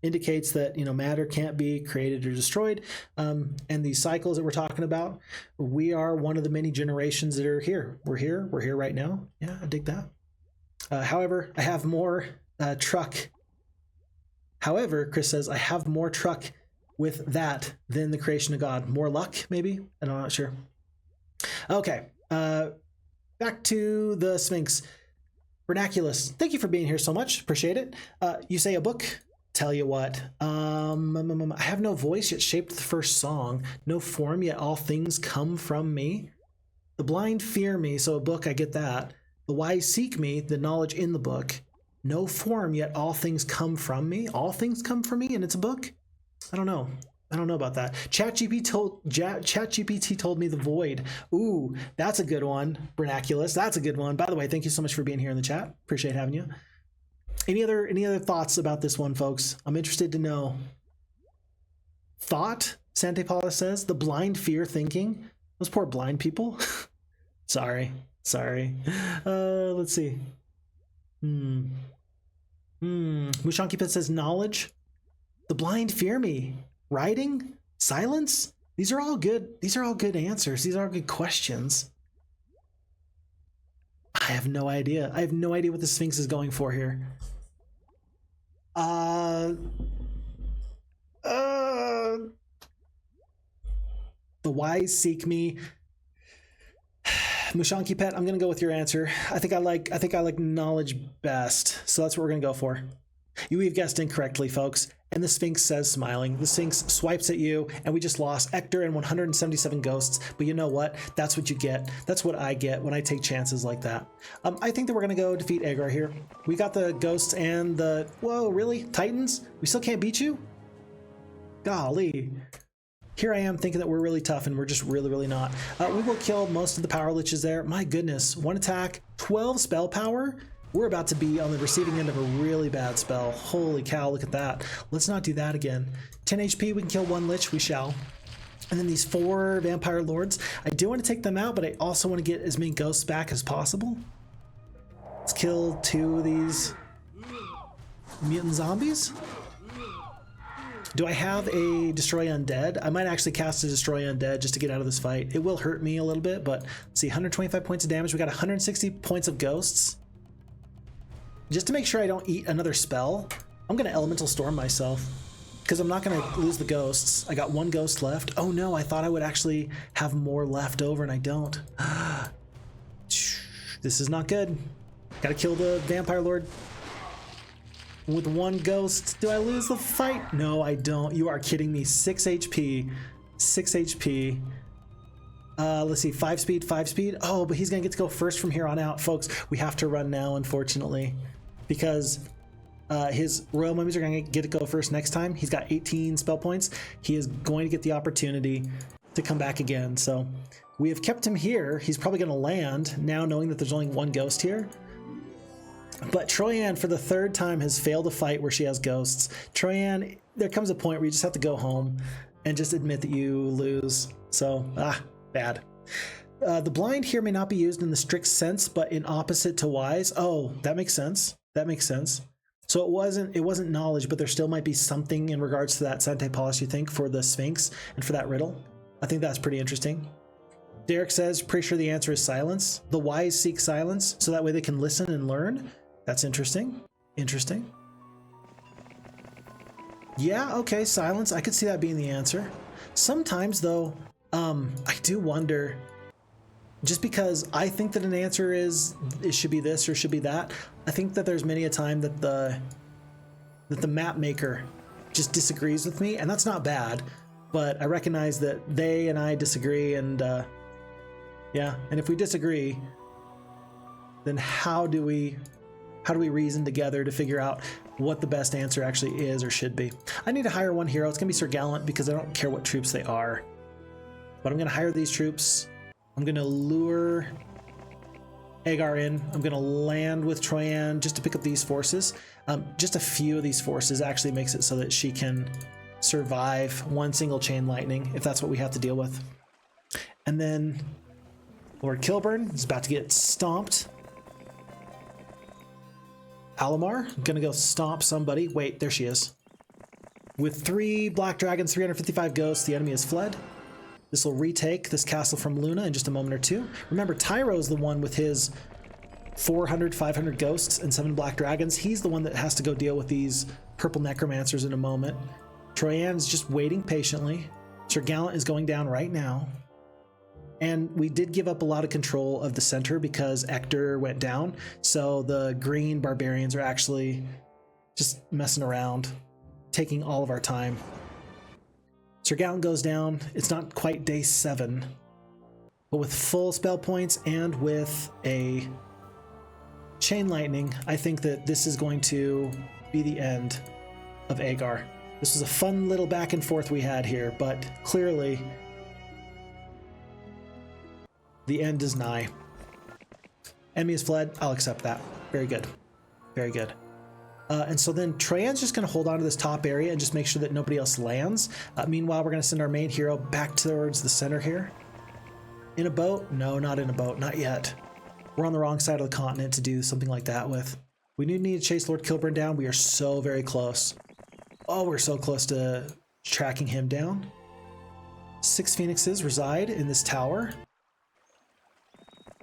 indicates that matter can't be created or destroyed. And these cycles that we're talking about, we are one of the many generations that are here. We're here right now. Yeah, I dig that. However, I have more truck. However, Chris says, I have more truck with that than the creation of God. More luck, maybe? I'm not sure. Okay. Back to the Sphinx. Vernaculus, thank you for being here so much. Appreciate it. You say a book? Tell you what. I have no voice, yet shaped the first song. No form, yet all things come from me. The blind fear me, so a book, I get that. The wise seek me, the knowledge in the book. No form, yet all things come from me. All things come from me, and it's a book? I don't know about that. ChatGPT told me the void. Ooh, that's a good one. Vernaculus, that's a good one. By the way, thank you so much for being here in the chat. Appreciate having you. Any other thoughts about this one, folks? I'm interested to know. Thought, Sante Paula says, the blind fear thinking. Those poor blind people. Sorry. Let's see. Mushanki Pit says knowledge. The blind fear me. Writing? Silence? These are all good answers. These are all good questions. I have no idea. I have no idea what the Sphinx is going for here. The wise seek me. Mushanki Pet, I'm gonna go with your answer. I think I like knowledge best, so that's what we're gonna go for. You've guessed incorrectly, folks. And the Sphinx says, smiling. The Sphinx swipes at you, and we just lost Ector and 177 ghosts. But you know what? That's what you get. That's what I get when I take chances like that. I think that we're going to go defeat Agar here. We got the ghosts and the... Whoa, really? Titans? We still can't beat you? Golly. Here I am thinking that we're really tough, and we're just really, really not. We will kill most of the power liches there. My goodness. 1 attack, 12 spell power. We're about to be on the receiving end of a really bad spell. Holy cow, look at that. Let's not do that again. 10 HP, we can kill 1 lich, we shall. And then these 4 vampire lords. I do want to take them out, but I also want to get as many ghosts back as possible. Let's kill 2 of these mutant zombies. Do I have a Destroy Undead? I might actually cast a Destroy Undead just to get out of this fight. It will hurt me a little bit, but let's see, 125 points of damage. We got 160 points of ghosts. Just to make sure I don't eat another spell, I'm going to Elemental Storm myself because I'm not going to lose the ghosts. I got 1 ghost left. Oh no, I thought I would actually have more left over and I don't. This is not good. Got to kill the Vampire Lord with 1 ghost. Do I lose the fight? No, I don't. You are kidding me. 6 HP. 6 HP. Let's see, 5 speed, 5 speed. Oh, but he's gonna get to go first from here on out. Folks, we have to run now, unfortunately, because his Royal Mummies are gonna get to go first next time. He's got 18 spell points. He is going to get the opportunity to come back again. So we have kept him here. He's probably gonna land now, knowing that there's only 1 ghost here. But Troyan, for the 3rd time, has failed a fight where she has ghosts. Troyan, there comes a point where you just have to go home and just admit that you lose. So, bad. The blind here may not be used in the strict sense, but in opposite to wise. Oh, that makes sense. That makes sense. So it wasn't knowledge, but there still might be something in regards to that Sante polish, you think, for the Sphinx and for that riddle. I think that's pretty interesting. Derek says, pretty sure the answer is silence. The wise seek silence, so that way they can listen and learn. That's interesting. Interesting. Yeah, okay, silence. I could see that being the answer. Sometimes, though, I do wonder, just because I think that an answer it should be this or should be that, I think that there's many a time that the map maker just disagrees with me, and that's not bad, but I recognize that they and I disagree, and yeah, and if we disagree, then how do we reason together to figure out what the best answer actually is or should be? I need to hire 1 hero. It's gonna be Sir Gallant because I don't care what troops they are. But I'm gonna hire these troops. I'm gonna lure Agar in. I'm gonna land with Troyan just to pick up these forces. Just a few of these forces actually makes it so that she can survive 1 single chain lightning, if that's what we have to deal with. And then Lord Kilburn is about to get stomped. Alamar, I'm gonna go stomp somebody. Wait, there she is. With 3 black dragons, 355 ghosts, the enemy has fled. This will retake this castle from Luna in just a moment or 2. Remember, Tyro's the one with his 400, 500 ghosts and 7 black dragons. He's the one that has to go deal with these purple necromancers in a moment. Troyan's just waiting patiently. Sir Gallant is going down right now. And we did give up a lot of control of the center because Ector went down. So the green barbarians are actually just messing around, taking all of our time. Sir Gallant goes down. It's not quite day 7, but with full spell points and with a chain lightning, I think that this is going to be the end of Agar. This was a fun little back and forth we had here, but clearly the end is nigh. Enemy has fled. I'll accept that. Very good. Very good. And so then Troyan's just going to hold on to this top area and just make sure that nobody else lands. Meanwhile, we're going to send our main hero back towards the center here. In a boat? No, not in a boat. Not yet. We're on the wrong side of the continent to do something like that with. We do need to chase Lord Kilburn down. We are so very close. Oh, we're so close to tracking him down. 6 phoenixes reside in this tower.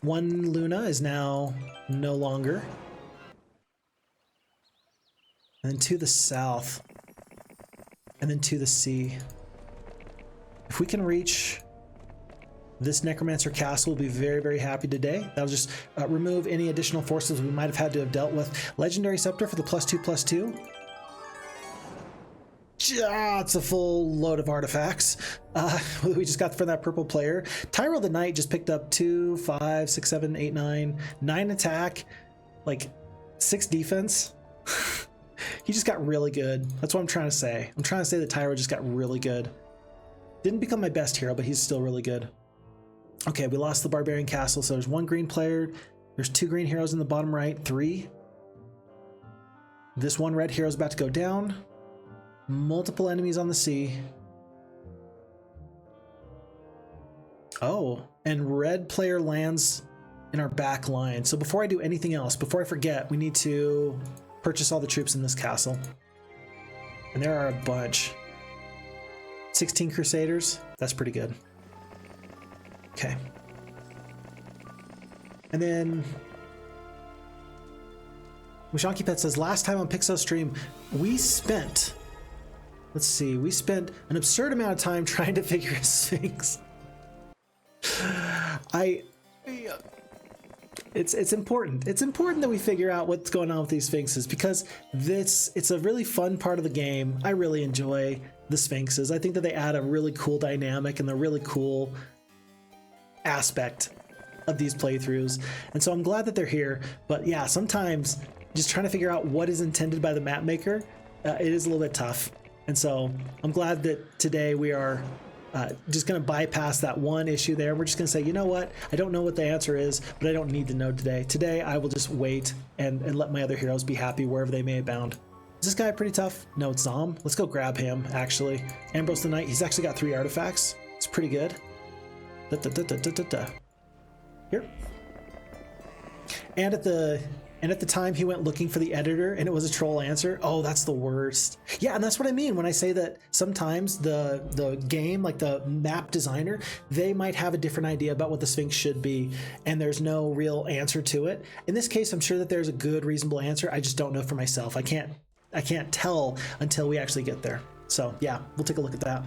1 Luna is now no longer. And then to the south. And then to the sea. If we can reach this Necromancer Castle, we'll be very, very happy today. That'll just remove any additional forces we might have had to have dealt with. Legendary Scepter for the +2/+2. It's a full load of artifacts. We just got from that purple player. Tyro the Knight just picked up 2, 5, 6, 7, 8, 9 attack, like 6 defense. He just got really good. That's what I'm trying to say. I'm trying to say that Tyro just got really good. Didn't become my best hero, but he's still really good. Okay, we lost the Barbarian Castle, so there's 1 green player. There's 2 green heroes in the bottom right, 3. This 1 red hero is about to go down. Multiple enemies on the sea. Oh, and red player lands in our back line. So before I do anything else, before I forget, we need to purchase all the troops in this castle. And there are a bunch. 16 Crusaders, that's pretty good. Okay. And then Mushanki Pet says, last time on Pixel stream, we spent, let's see, we spent an absurd amount of time trying to figure a Sphinx. It's important. It's important that we figure out what's going on with these Sphinxes, because it's a really fun part of the game. I really enjoy the Sphinxes. I think that they add a really cool dynamic and a really cool aspect of these playthroughs. And so I'm glad that they're here. But yeah, sometimes just trying to figure out what is intended by the map maker, it is a little bit tough. And so I'm glad that today we are just going to bypass that one issue there. We're just going to say, you know what? I don't know what the answer is, but I don't need to know today. Today, I will just wait and let my other heroes be happy wherever they may abound. Is this guy pretty tough? No, it's Zom. Let's go grab him, actually. Ambrose the Knight, he's actually got 3 artifacts. It's pretty good. Here. And at the time he went looking for the editor and it was a troll answer. Oh, that's the worst. Yeah, and that's what I mean when I say that sometimes the game, like the map designer, they might have a different idea about what the Sphinx should be and there's no real answer to it. In this case, I'm sure that there's a good, reasonable answer. I just don't know for myself. I can't tell until we actually get there. So yeah, we'll take a look at that.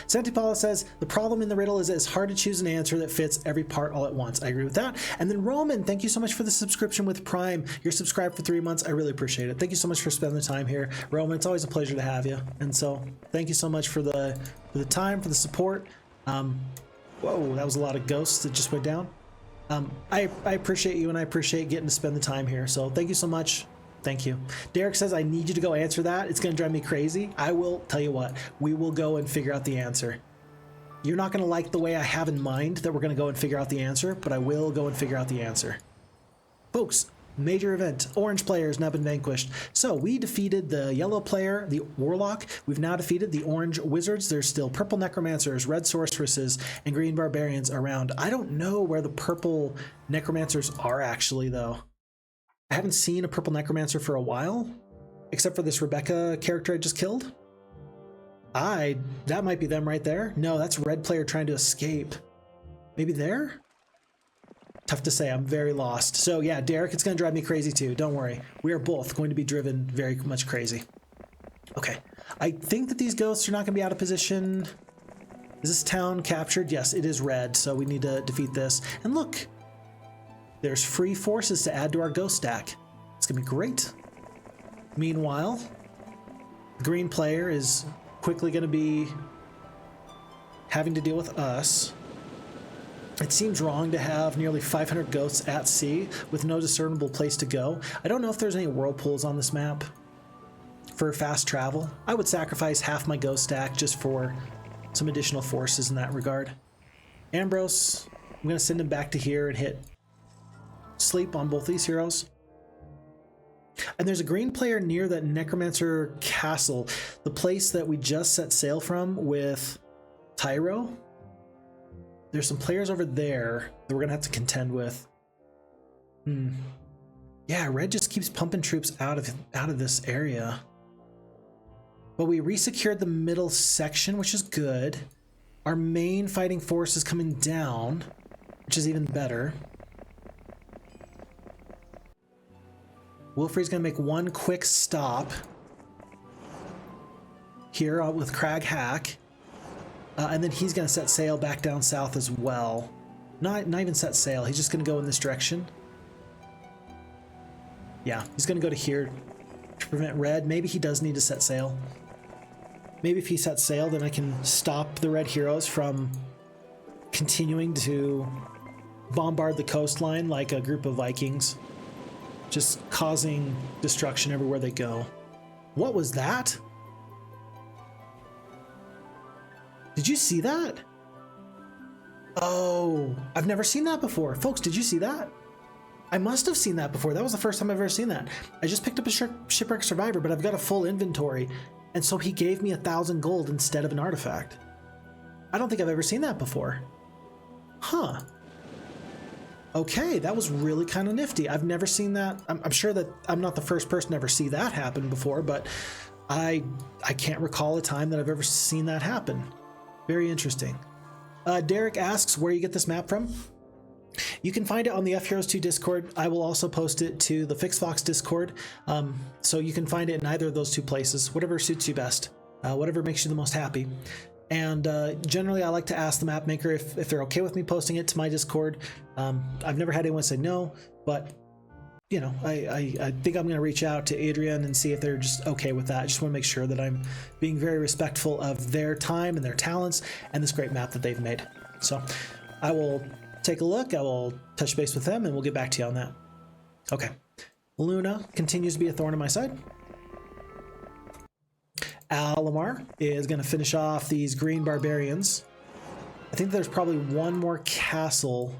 Santipala says, the problem in the riddle is that it's hard to choose an answer that fits every part all at once. I agree with that. And then Roman, thank you so much for the subscription with Prime. You're subscribed for 3 months. I really appreciate it. Thank you so much for spending the time here. Roman, it's always a pleasure to have you. And so thank you so much for the time, for the support. Whoa, that was a lot of ghosts that just went down. I appreciate you and I appreciate getting to spend the time here. So thank you so much. Thank you. Derek says, I need you to go answer that. It's going to drive me crazy. I will tell you what, we will go and figure out the answer. You're not going to like the way I have in mind that we're going to go and figure out the answer, but I will go and figure out the answer. Folks, major event. Orange player has now been vanquished. So we defeated the yellow player, the Warlock. We've now defeated the orange wizards. There's still purple necromancers, red sorceresses, and green barbarians around. I don't know where the purple necromancers are actually, though. I haven't seen a purple necromancer for a while, except for this Rebecca character I just killed. That might be them right there. No, that's red player trying to escape. Maybe there? Tough to say, I'm very lost. So yeah, Derek, it's gonna drive me crazy too, don't worry. We are both going to be driven very much crazy. Okay, I think that these ghosts are not gonna be out of position. Is this town captured? Yes, it is red, so we need to defeat this. And look, there's free forces to add to our ghost stack. It's gonna be great. Meanwhile, the green player is quickly gonna be having to deal with us. It seems wrong to have nearly 500 ghosts at sea with no discernible place to go. I don't know if there's any whirlpools on this map for fast travel. I would sacrifice half my ghost stack just for some additional forces in that regard. Ambrose, I'm gonna send him back to here and hit sleep on both these heroes. And there's a green player near that Necromancer Castle, the place that we just set sail from with Tyro. There's some players over there that we're gonna have to contend with. Yeah, red just keeps pumping troops out of this area. But we resecured the middle section, which is good. Our main fighting force is coming down, which is even better. Wilfrey's gonna make one quick stop here with Crag Hack, and then he's gonna set sail back down south as well. Not even set sail, he's just gonna go in this direction. Yeah, he's gonna go to here to prevent red. Maybe he does need to set sail. Maybe if he sets sail, then I can stop the red heroes from continuing to bombard the coastline like a group of Vikings, just causing destruction everywhere they go. What was that? Did you see that? Oh, I've never seen that before. Folks, did you see that? I must have seen that before. That was the first time I've ever seen that. I just picked up a shipwreck survivor, but I've got a full inventory. And so he gave me 1,000 gold instead of an artifact. I don't think I've ever seen that before. Huh. Okay, that was really kind of nifty. I've never seen that. I'm sure that I'm not the first person to ever see that happen before, but I can't recall a time that I've ever seen that happen. Very interesting. Derek asks where you get this map from. You can find it on the FHeroes2 Discord. I will also post it to the FixFox Discord. So you can find it in either of those two places, whatever suits you best, whatever makes you the most happy. And generally, I like to ask the map maker if they're okay with me posting it to my Discord. I've never had anyone say no, but you know, I think I'm going to reach out to Idruinn and see if they're just okay with that. I just want to make sure that I'm being very respectful of their time and their talents and this great map that they've made. So I will take a look, I will touch base with them, and we'll get back to you on that. Okay. Luna continues to be a thorn in my side. Alamar is going to finish off these green barbarians. I think there's probably one more castle.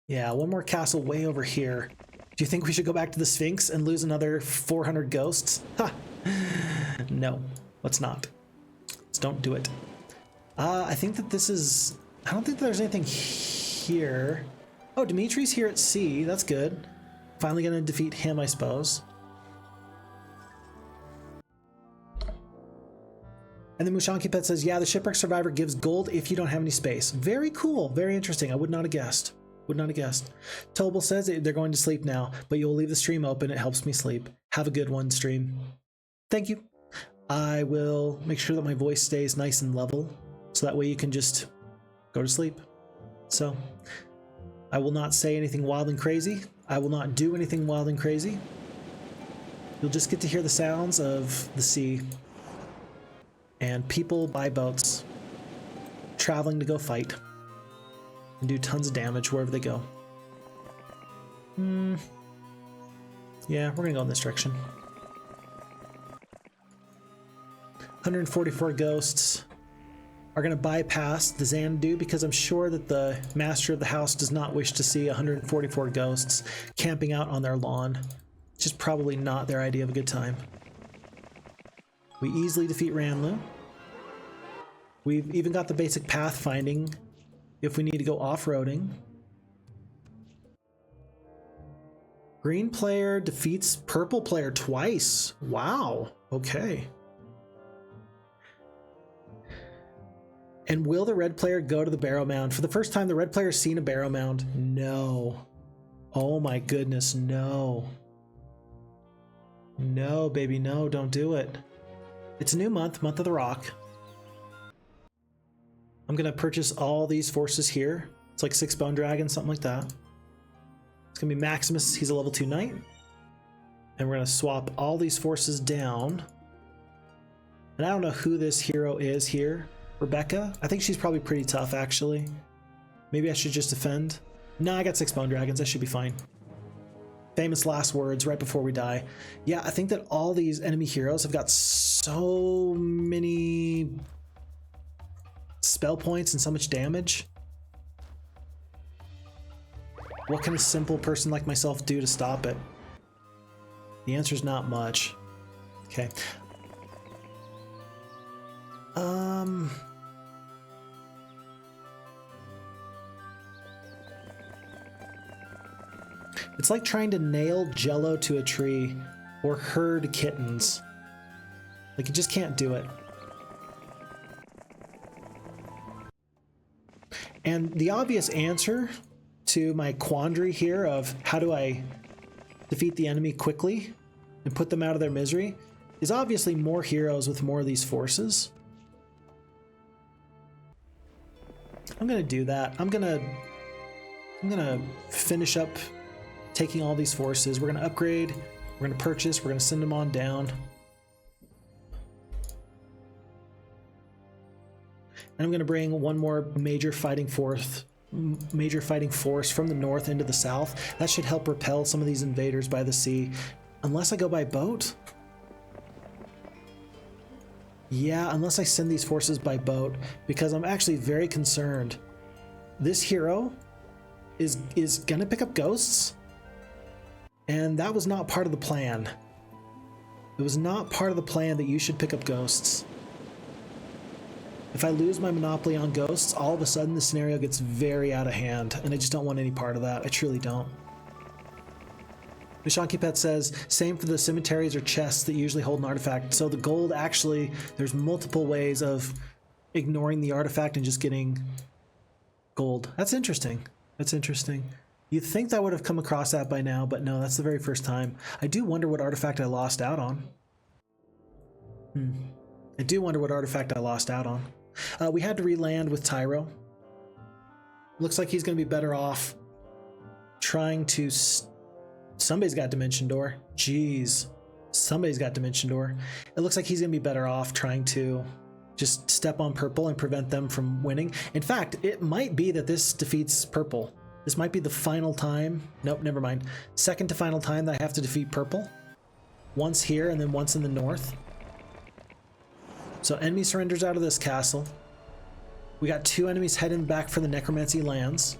Yeah, one more castle way over here. Do you think we should go back to the Sphinx and lose another 400 ghosts? Ha! No, let's not. Let's don't do it. I think that this is... I don't think there's anything here. Oh, Dimitri's here at sea. That's good. Finally going to defeat him, I suppose. And then Mushanki Pet says, yeah, the shipwreck survivor gives gold if you don't have any space. Very cool. Very interesting. I would not have guessed. Would not have guessed. Tobal says they're going to sleep now, but you'll leave the stream open. It helps me sleep. Have a good one, stream. Thank you. I will make sure that my voice stays nice and level, so that way you can just go to sleep. So I will not say anything wild and crazy. I will not do anything wild and crazy. You'll just get to hear the sounds of the sea and people by boats traveling to go fight and do tons of damage wherever they go. Yeah, we're gonna go in this direction. 144 ghosts are gonna bypass the Xanadu because I'm sure that the master of the house does not wish to see 144 ghosts camping out on their lawn. It's just probably not their idea of a good time. We easily defeat Ranlu. We've even got the basic pathfinding if we need to go off-roading. Green player defeats purple player twice. Wow. Okay. And will the red player go to the Barrow Mound? For the first time, the red player's seen a Barrow Mound. No. Oh my goodness, no. No, baby, no, don't do it. It's a new month, Month of the Rock. I'm gonna purchase all these forces here. It's like 6 Bone Dragons, something like that. It's gonna be Maximus, he's a level 2 knight. And we're gonna swap all these forces down. And I don't know who this hero is here. Rebecca? I think she's probably pretty tough, actually. Maybe I should just defend. No, I got 6 Bone Dragons, I should be fine. Famous last words right before we die. Yeah, I think that all these enemy heroes have got so many spell points and so much damage. What can a simple person like myself do to stop it? The answer is not much. Okay. It's like trying to nail Jello to a tree or herd kittens. Like, you just can't do it. And the obvious answer to my quandary here of how do I defeat the enemy quickly and put them out of their misery is obviously more heroes with more of these forces. I'm gonna do that. I'm gonna finish up taking all these forces. We're gonna upgrade, we're gonna purchase, we're gonna send them on down. And I'm going to bring one more major fighting force from the north into the south. That should help repel some of these invaders by the sea. Unless I go by boat? Yeah, unless I send these forces by boat, because I'm actually very concerned. This hero is gonna pick up ghosts, and that was not part of the plan. It was not part of the plan that you should pick up ghosts. If I lose my monopoly on ghosts, all of a sudden the scenario gets very out of hand, and I just don't want any part of that. I truly don't. Vishanki Pet says, same for the cemeteries or chests that usually hold an artifact. So the gold, actually, there's multiple ways of ignoring the artifact and just getting gold. That's interesting. That's interesting. You'd think that would have come across that by now, but no, that's the very first time. I do wonder what artifact I lost out on. I do wonder what artifact I lost out on. We had to re-land with Tyro. Looks like he's going to be better off trying to... Somebody's got Dimension Door. Jeez. Somebody's got Dimension Door. It looks like he's going to be better off trying to just step on purple and prevent them from winning. In fact, it might be that this defeats purple. This might be the final time. Nope, never mind. Second to final time that I have to defeat purple. Once here and then once in the north. So enemy surrenders out of this castle. We got 2 enemies heading back for the Necromancy lands,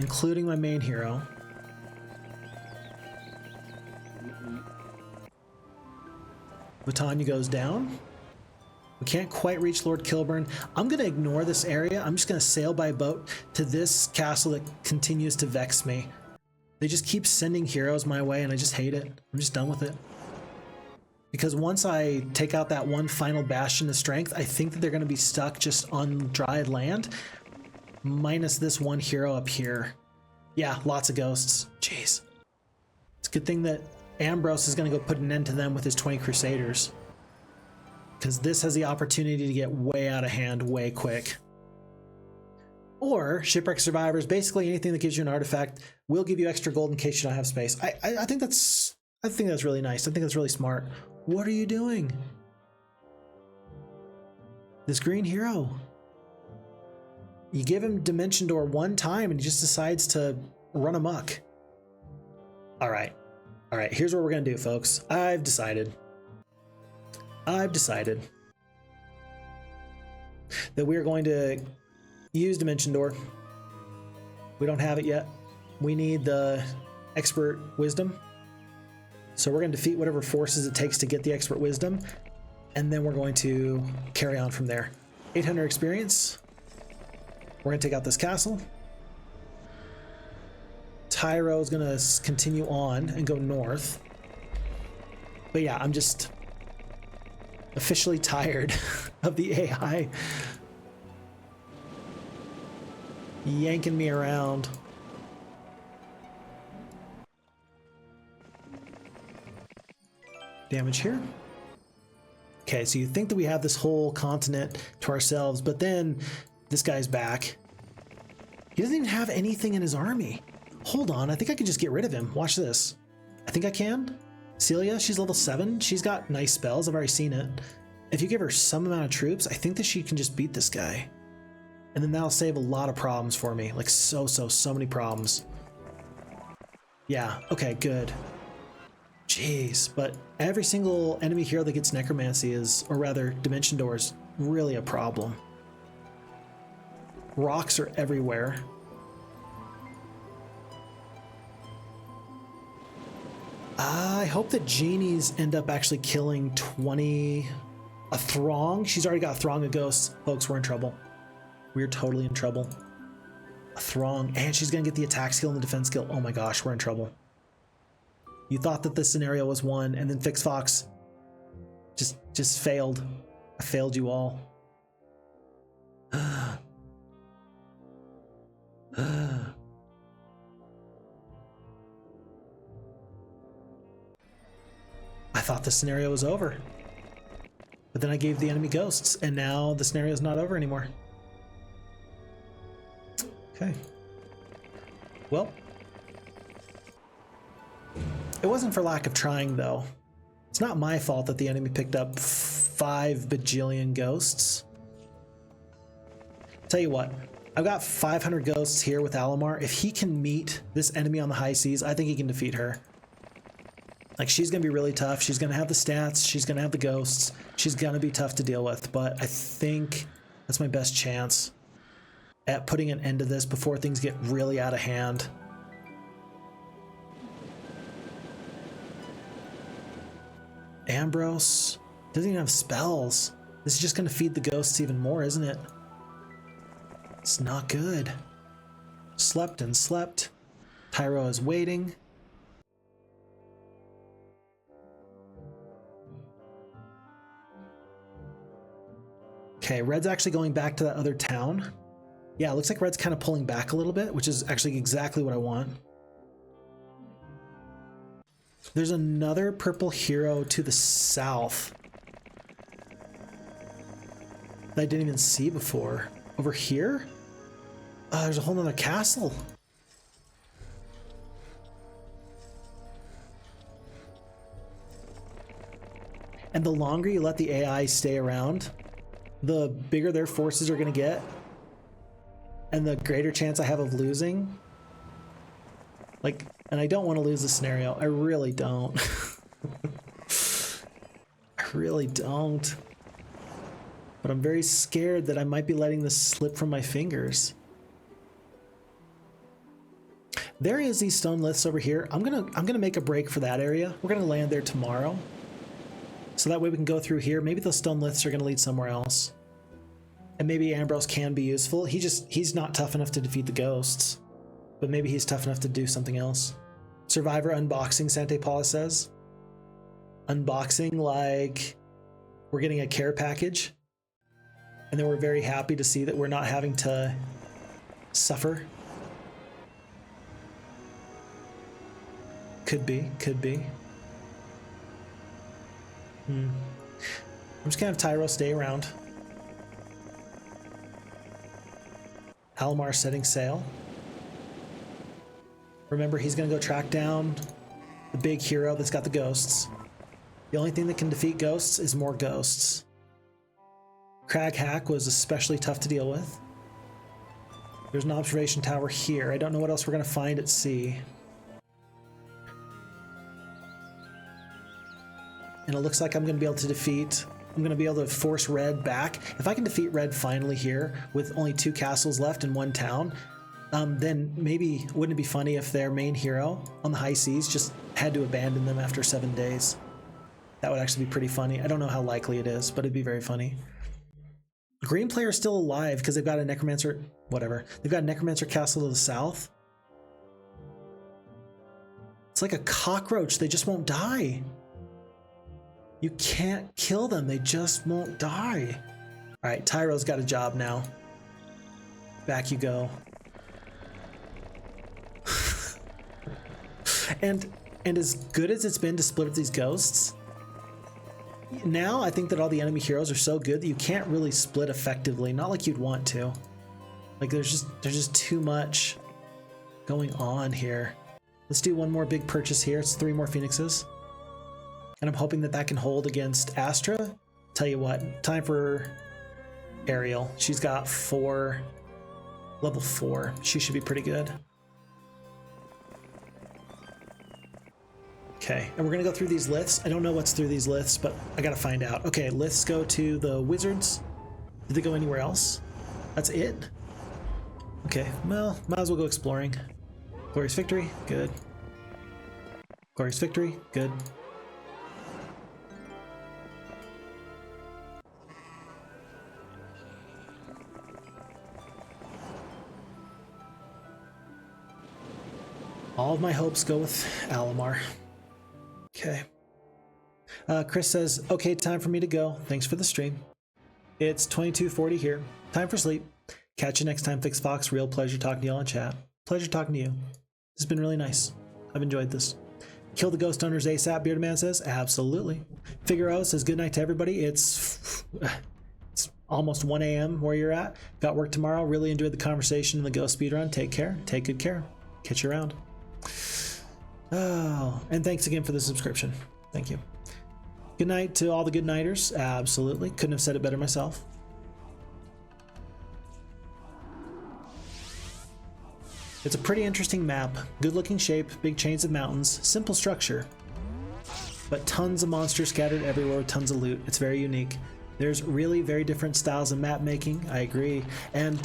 including my main hero. Vitania goes down. We can't quite reach Lord Kilburn. I'm going to ignore this area. I'm just going to sail by boat to this castle that continues to vex me. They just keep sending heroes my way and I just hate it. I'm just done with it. Because once I take out that one final bastion of strength, I think that they're going to be stuck just on dry land, minus this one hero up here. Yeah, lots of ghosts. Jeez. It's a good thing that Ambrose is going to go put an end to them with his 20 Crusaders, because this has the opportunity to get way out of hand way quick. Or Shipwreck Survivors, basically anything that gives you an artifact will give you extra gold in case you don't have space. I think that's really nice. I think that's really smart. What are you doing? This green hero. You give him Dimension Door one time and he just decides to run amok. All right, here's what we're gonna do, folks. I've decided that we're going to use Dimension Door. We don't have it yet. We need the Expert Wisdom. So we're going to defeat whatever forces it takes to get the Expert Wisdom, and then we're going to carry on from there. 800 experience. We're going to take out this castle. Tyro is going to continue on and go north. But yeah, I'm just officially tired of the AI yanking me around. Damage here. Okay, so you think that we have this whole continent to ourselves, but then this guy's back. He doesn't even have anything in his army. Hold on, I think I can just get rid of him. Watch this. I think I can. Celia, she's level 7. She's got nice spells. I've already seen it. If you give her some amount of troops, I think that she can just beat this guy. And then that'll save a lot of problems for me. Like so many problems. Yeah, okay, good. Jeez, but every single enemy hero that gets Necromancy is, or rather Dimension Door, is really a problem. Rocks are everywhere. I hope that genies end up actually killing 20... A throng? She's already got a throng of ghosts. Folks, we're in trouble. We're totally in trouble. A throng, and she's gonna get the attack skill and the defense skill. Oh my gosh, we're in trouble. You thought that this scenario was won, and then Fix Fox just failed. I failed you all. I thought the scenario was over. But then I gave the enemy ghosts, and now the scenario is not over anymore. Okay. Well, it wasn't for lack of trying, though. It's not my fault that the enemy picked up 5 bajillion ghosts. Tell you what, I've got 500 ghosts here with Alamar. If he can meet this enemy on the high seas, I think he can defeat her. Like, she's going to be really tough. She's going to have the stats. She's going to have the ghosts. She's going to be tough to deal with. But I think that's my best chance at putting an end to this before things get really out of hand. Ambrose doesn't even have spells. This is just going to feed the ghosts even more, isn't it? It's not good. Slept and slept. Tyro is waiting. Okay, Red's actually going back to that other town. Yeah, it looks like Red's kind of pulling back a little bit, which is actually exactly what I want. There's another purple hero to the south that I didn't even see before. Over here? There's a whole nother castle. And the longer you let the AI stay around, the bigger their forces are going to get, and the greater chance I have of losing. Like, and I don't want to lose the scenario. I really don't. I really don't. But I'm very scared that I might be letting this slip from my fingers. There is these stone liths over here. I'm gonna make a break for that area. We're gonna land there tomorrow. So that way we can go through here. Maybe those stone liths are gonna lead somewhere else. And maybe Ambrose can be useful. He's not tough enough to defeat the ghosts. But maybe he's tough enough to do something else. Survivor unboxing, Sante Paula says. Unboxing like we're getting a care package. And then we're very happy to see that we're not having to suffer. Could be, could be. I'm just gonna have Tyro stay around. Almar setting sail. Remember, he's gonna go track down the big hero that's got the ghosts. The only thing that can defeat ghosts is more ghosts. Crag hack was especially tough to deal with. There's an observation tower here. I don't know what else we're gonna find at sea. And it looks like I'm gonna be able to force Red back. If I can defeat Red finally here with only 2 castles left in 1 town, then maybe wouldn't it be funny if their main hero on the high seas just had to abandon them after 7 days? That would actually be pretty funny. I don't know how likely it is, but it'd be very funny. Green player is still alive because they've got a necromancer, whatever. They've got a necromancer castle to the south. It's like a cockroach. They just won't die. You can't kill them. They just won't die. All right, Tyro's got a job now. Back you go. and as good as it's been to split up these ghosts, now I think that all the enemy heroes are so good that you can't really split effectively. Not like you'd want to. Like there's just too much going on here. Let's do one more big purchase here. It's 3 more phoenixes. And I'm hoping that that can hold against Astra. Tell you what, time for Ariel. She's got 4, level 4. She should be pretty good. Okay, and we're gonna go through these liths. I don't know what's through these liths, but I gotta find out. Okay, liths go to the wizards. Did they go anywhere else? That's it? Okay, well, might as well go exploring. Glorious victory, good. Glorious victory, good. All of my hopes go with Alamar. Okay. Chris says, okay, time for me to go. Thanks for the stream. It's 22:40 here. Time for sleep. Catch you next time, Fix Fox. Real pleasure talking to y'all in chat. Pleasure talking to you. This has been really nice. I've enjoyed this. Kill the ghost owners ASAP, Bearded Man says. Absolutely. Figaro says, good night to everybody. It's almost 1 a.m. where you're at. Got work tomorrow. Really enjoyed the conversation and the ghost speedrun. Take care. Take good care. Catch you around. Oh, and thanks again for the subscription. Thank you. Good night to all the good nighters. Absolutely. Couldn't have said it better myself. It's a pretty interesting map. Good looking shape, big chains of mountains, simple structure. But tons of monsters scattered everywhere with tons of loot. It's very unique. There's really very different styles of map making, I agree. And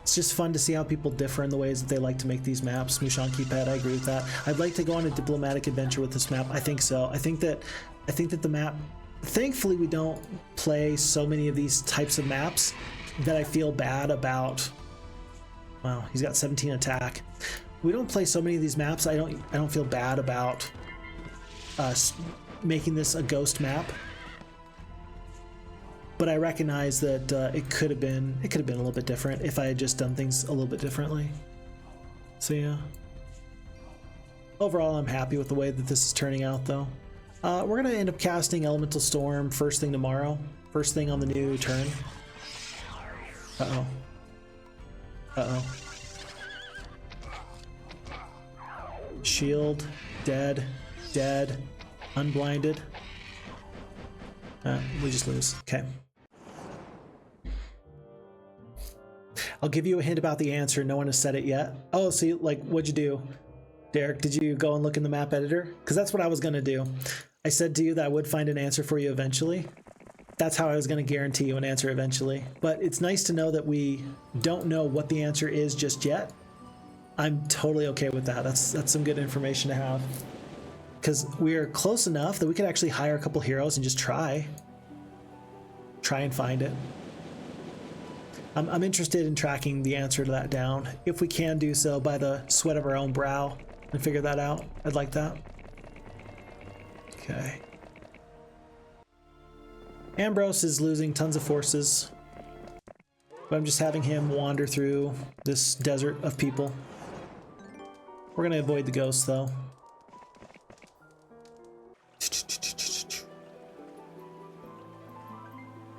it's just fun to see how people differ in the ways that they like to make these maps. Muahahahahaha, I agree with that. I'd like to go on a diplomatic adventure with this map. I think so. I think that the map, thankfully we don't play so many of these types of maps that I feel bad about. Wow, he's got 17 attack. We don't play so many of these maps. I don't feel bad about making this a ghost map, but I recognize that it could have been a little bit different if I had just done things a little bit differently. So yeah, overall I'm happy with the way that this is turning out though. We're gonna end up casting Elemental Storm first thing tomorrow, first thing on the new turn. Shield, dead, unblinded. We just lose. Okay. I'll give you a hint about the answer. No one has said it yet. Oh, see, like, what'd you do? Derek, did you go and look in the map editor? Because that's what I was going to do. I said to you that I would find an answer for you eventually. That's how I was going to guarantee you an answer eventually. But it's nice to know that we don't know what the answer is just yet. I'm totally okay with that. That's some good information to have. Because we're close enough that we could actually hire a couple heroes and just try and find it. I'm interested in tracking the answer to that down. If we can do so by the sweat of our own brow and figure that out, I'd like that. Okay. Ambrose is losing tons of forces, but I'm just having him wander through this desert of people. We're gonna avoid the ghosts though.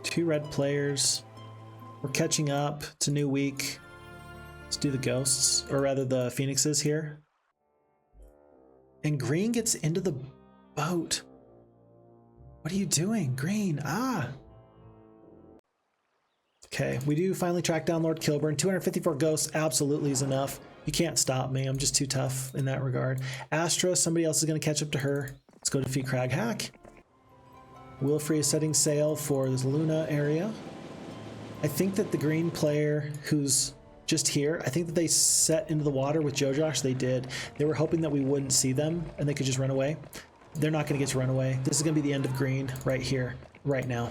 Two red players. We're catching up. It's a new week. Let's do the ghosts, or rather the phoenixes here. And green gets into the boat. What are you doing, green? Ah. Okay, we do finally track down Lord Kilburn. 254 ghosts absolutely is enough. You can't stop me. I'm just too tough in that regard. Astra, somebody else is going to catch up to her. Let's go defeat Crag Hack. Wilfrey is setting sail for this Luna area. I think that the green player who's just here, I think that they set into the water with Jojosh. They did. They were hoping that we wouldn't see them and they could just run away. They're not going to get to run away. This is going to be the end of green right here, right now.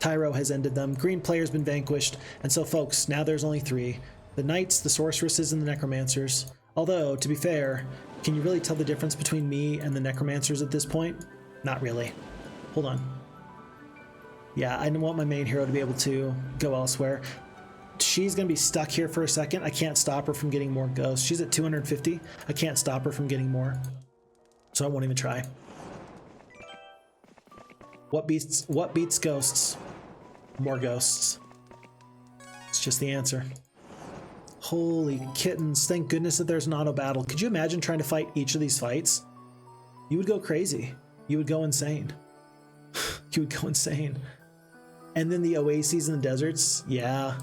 Tyro has ended them. Green player's been vanquished. And so, folks, now there's only three. The knights, the sorceresses, and the necromancers. Although, to be fair, can you really tell the difference between me and the necromancers at this point? Not really. Hold on. Yeah, I want my main hero to be able to go elsewhere. She's going to be stuck here for a second. I can't stop her from getting more ghosts. She's at 250. I can't stop her from getting more. So I won't even try. What beats ghosts? More ghosts. It's just the answer. Holy kittens. Thank goodness that there's an auto battle. Could you imagine trying to fight each of these fights? You would go crazy. You would go insane. You would go insane. And then the oases in the deserts. Yeah.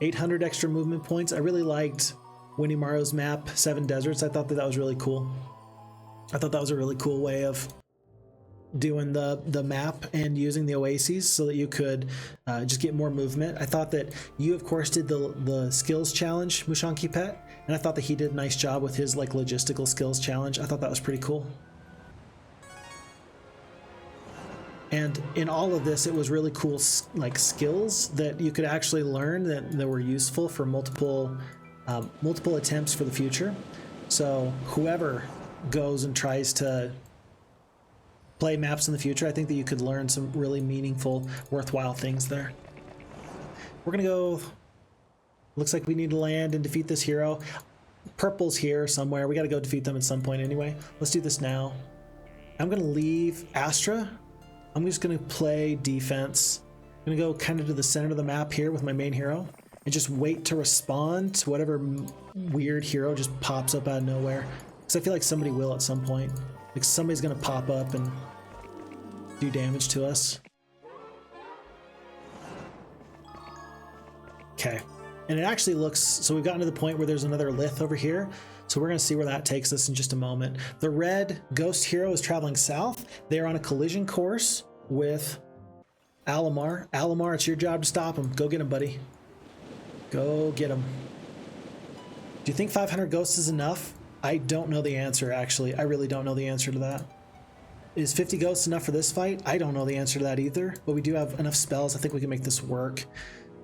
800 extra movement points. I really liked Winnie Morrow's map, 7 Deserts. I thought that was really cool. I thought that was a really cool way of doing the map and using the oases so that you could just get more movement. I thought that you, of course, did the skills challenge, Muahahahahaha, and I thought that he did a nice job with his like logistical skills challenge. I thought that was pretty cool. And in all of this, it was really cool, like skills that you could actually learn that were useful for multiple attempts for the future. So whoever goes and tries to play maps in the future, I think that you could learn some really meaningful, worthwhile things there. We're gonna go. Looks like we need to land and defeat this hero. Purple's here somewhere. We got to go defeat them at some point anyway. Let's do this now. I'm gonna leave Astra. I'm just going to play defense. I'm going to go kind of to the center of the map here with my main hero and just wait to respond to whatever weird hero just pops up out of nowhere. Because I feel like somebody will at some point. Like somebody's going to pop up and do damage to us. Okay. And it actually looks, so we've gotten to the point where there's another lith over here. So we're going to see where that takes us in just a moment. The red ghost hero is traveling south. They're on a collision course with Alamar. Alamar, it's your job to stop him. Go get him, buddy. Go get him. Do you think 500 ghosts is enough? I don't know the answer, actually. I really don't know the answer to that. Is 50 ghosts enough for this fight? I don't know the answer to that either, but we do have enough spells. I think we can make this work.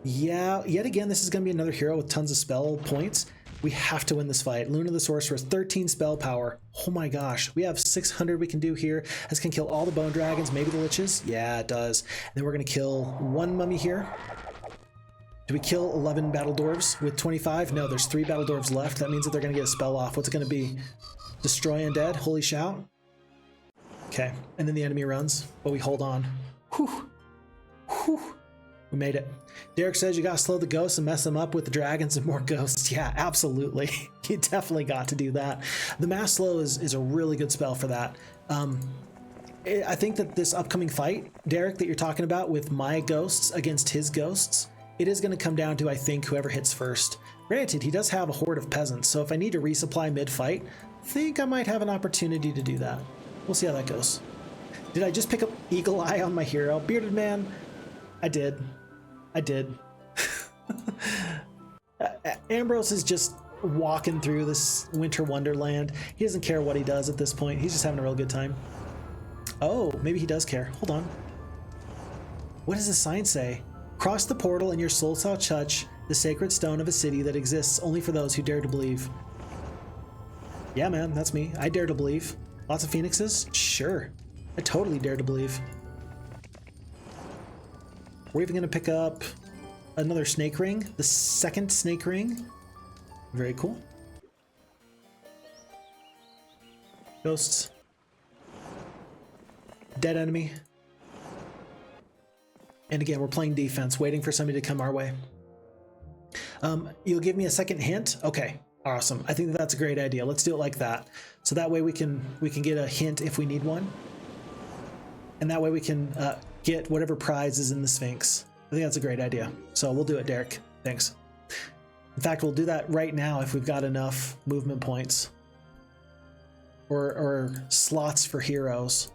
Yeah, yet again, this is going to be another hero with tons of spell points. We have to win this fight. Luna the Sorceress, 13 spell power. Oh my gosh. We have 600 we can do here. This can kill all the bone dragons, maybe the liches. Yeah, it does. And then we're going to kill one mummy here. Do we kill 11 battle dwarves with 25? No, there's 3 battle dwarves left. That means that they're going to get a spell off. What's it going to be? Destroy Undead? Holy shout. Okay, and then the enemy runs, but we hold on. Whew. Whew. We made it. Derek says you gotta slow the ghosts and mess them up with the dragons and more ghosts. Yeah, absolutely. You definitely got to do that. The mass slow is a really good spell for that. I think that this upcoming fight, Derek, that you're talking about with my ghosts against his ghosts, it is going to come down to, I think, whoever hits first. Granted, he does have a horde of peasants, so if I need to resupply mid-fight, I think I might have an opportunity to do that. We'll see how that goes. Did I just pick up Eagle Eye on my hero? Bearded Man? I did. I did. Ambrose is just walking through this winter wonderland. He doesn't care what he does at this point. He's just having a real good time. Oh, maybe he does care. Hold on. What does the sign say? Cross the portal and your soul shall touch the sacred stone of a city that exists only for those who dare to believe. Yeah, man, that's me. I dare to believe. Lots of phoenixes? Sure. I totally dare to believe. We're even going to pick up another snake ring, the second snake ring. Very cool. Ghosts. Dead enemy. And again, we're playing defense, waiting for somebody to come our way. You'll give me a second hint? Okay, awesome. I think that that's a great idea. Let's do it like that. So that way we can get a hint if we need one. And that way we can get whatever prize is in the Sphinx. I think that's a great idea. So we'll do it, Derek. Thanks. In fact, we'll do that right now if we've got enough movement points. Or slots for heroes.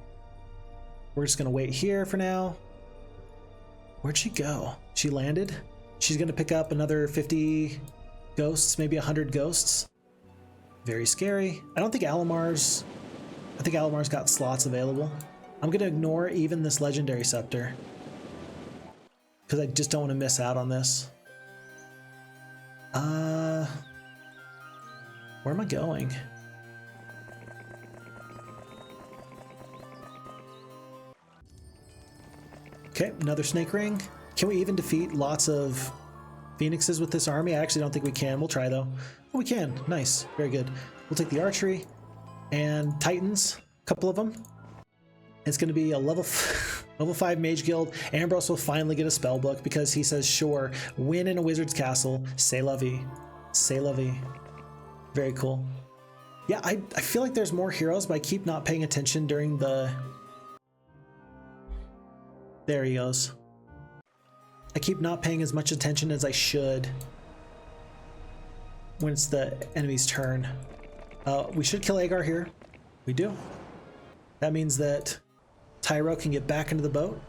We're just gonna wait here for now. Where'd she go? She landed? She's gonna pick up another 50 ghosts, maybe 100 ghosts. Very scary. I think Alamar's got slots available. I'm gonna ignore even this legendary scepter because I just don't want to miss out on this. Where am I going? Okay, another snake ring. Can we even defeat lots of phoenixes with this army? I actually don't think we can. We'll try though. Oh, we can. Nice. Very good. We'll take the archery and titans, a couple of them. It's going to be a level 5 mage guild. Ambrose will finally get a spell book because he says, sure, win in a wizard's castle. C'est la vie. C'est la vie. Very cool. Yeah, I feel like there's more heroes, but I keep not paying attention during the... There he goes. I keep not paying as much attention as I should when it's the enemy's turn. We should kill Agar here. We do. That means that Tyro can get back into the boat.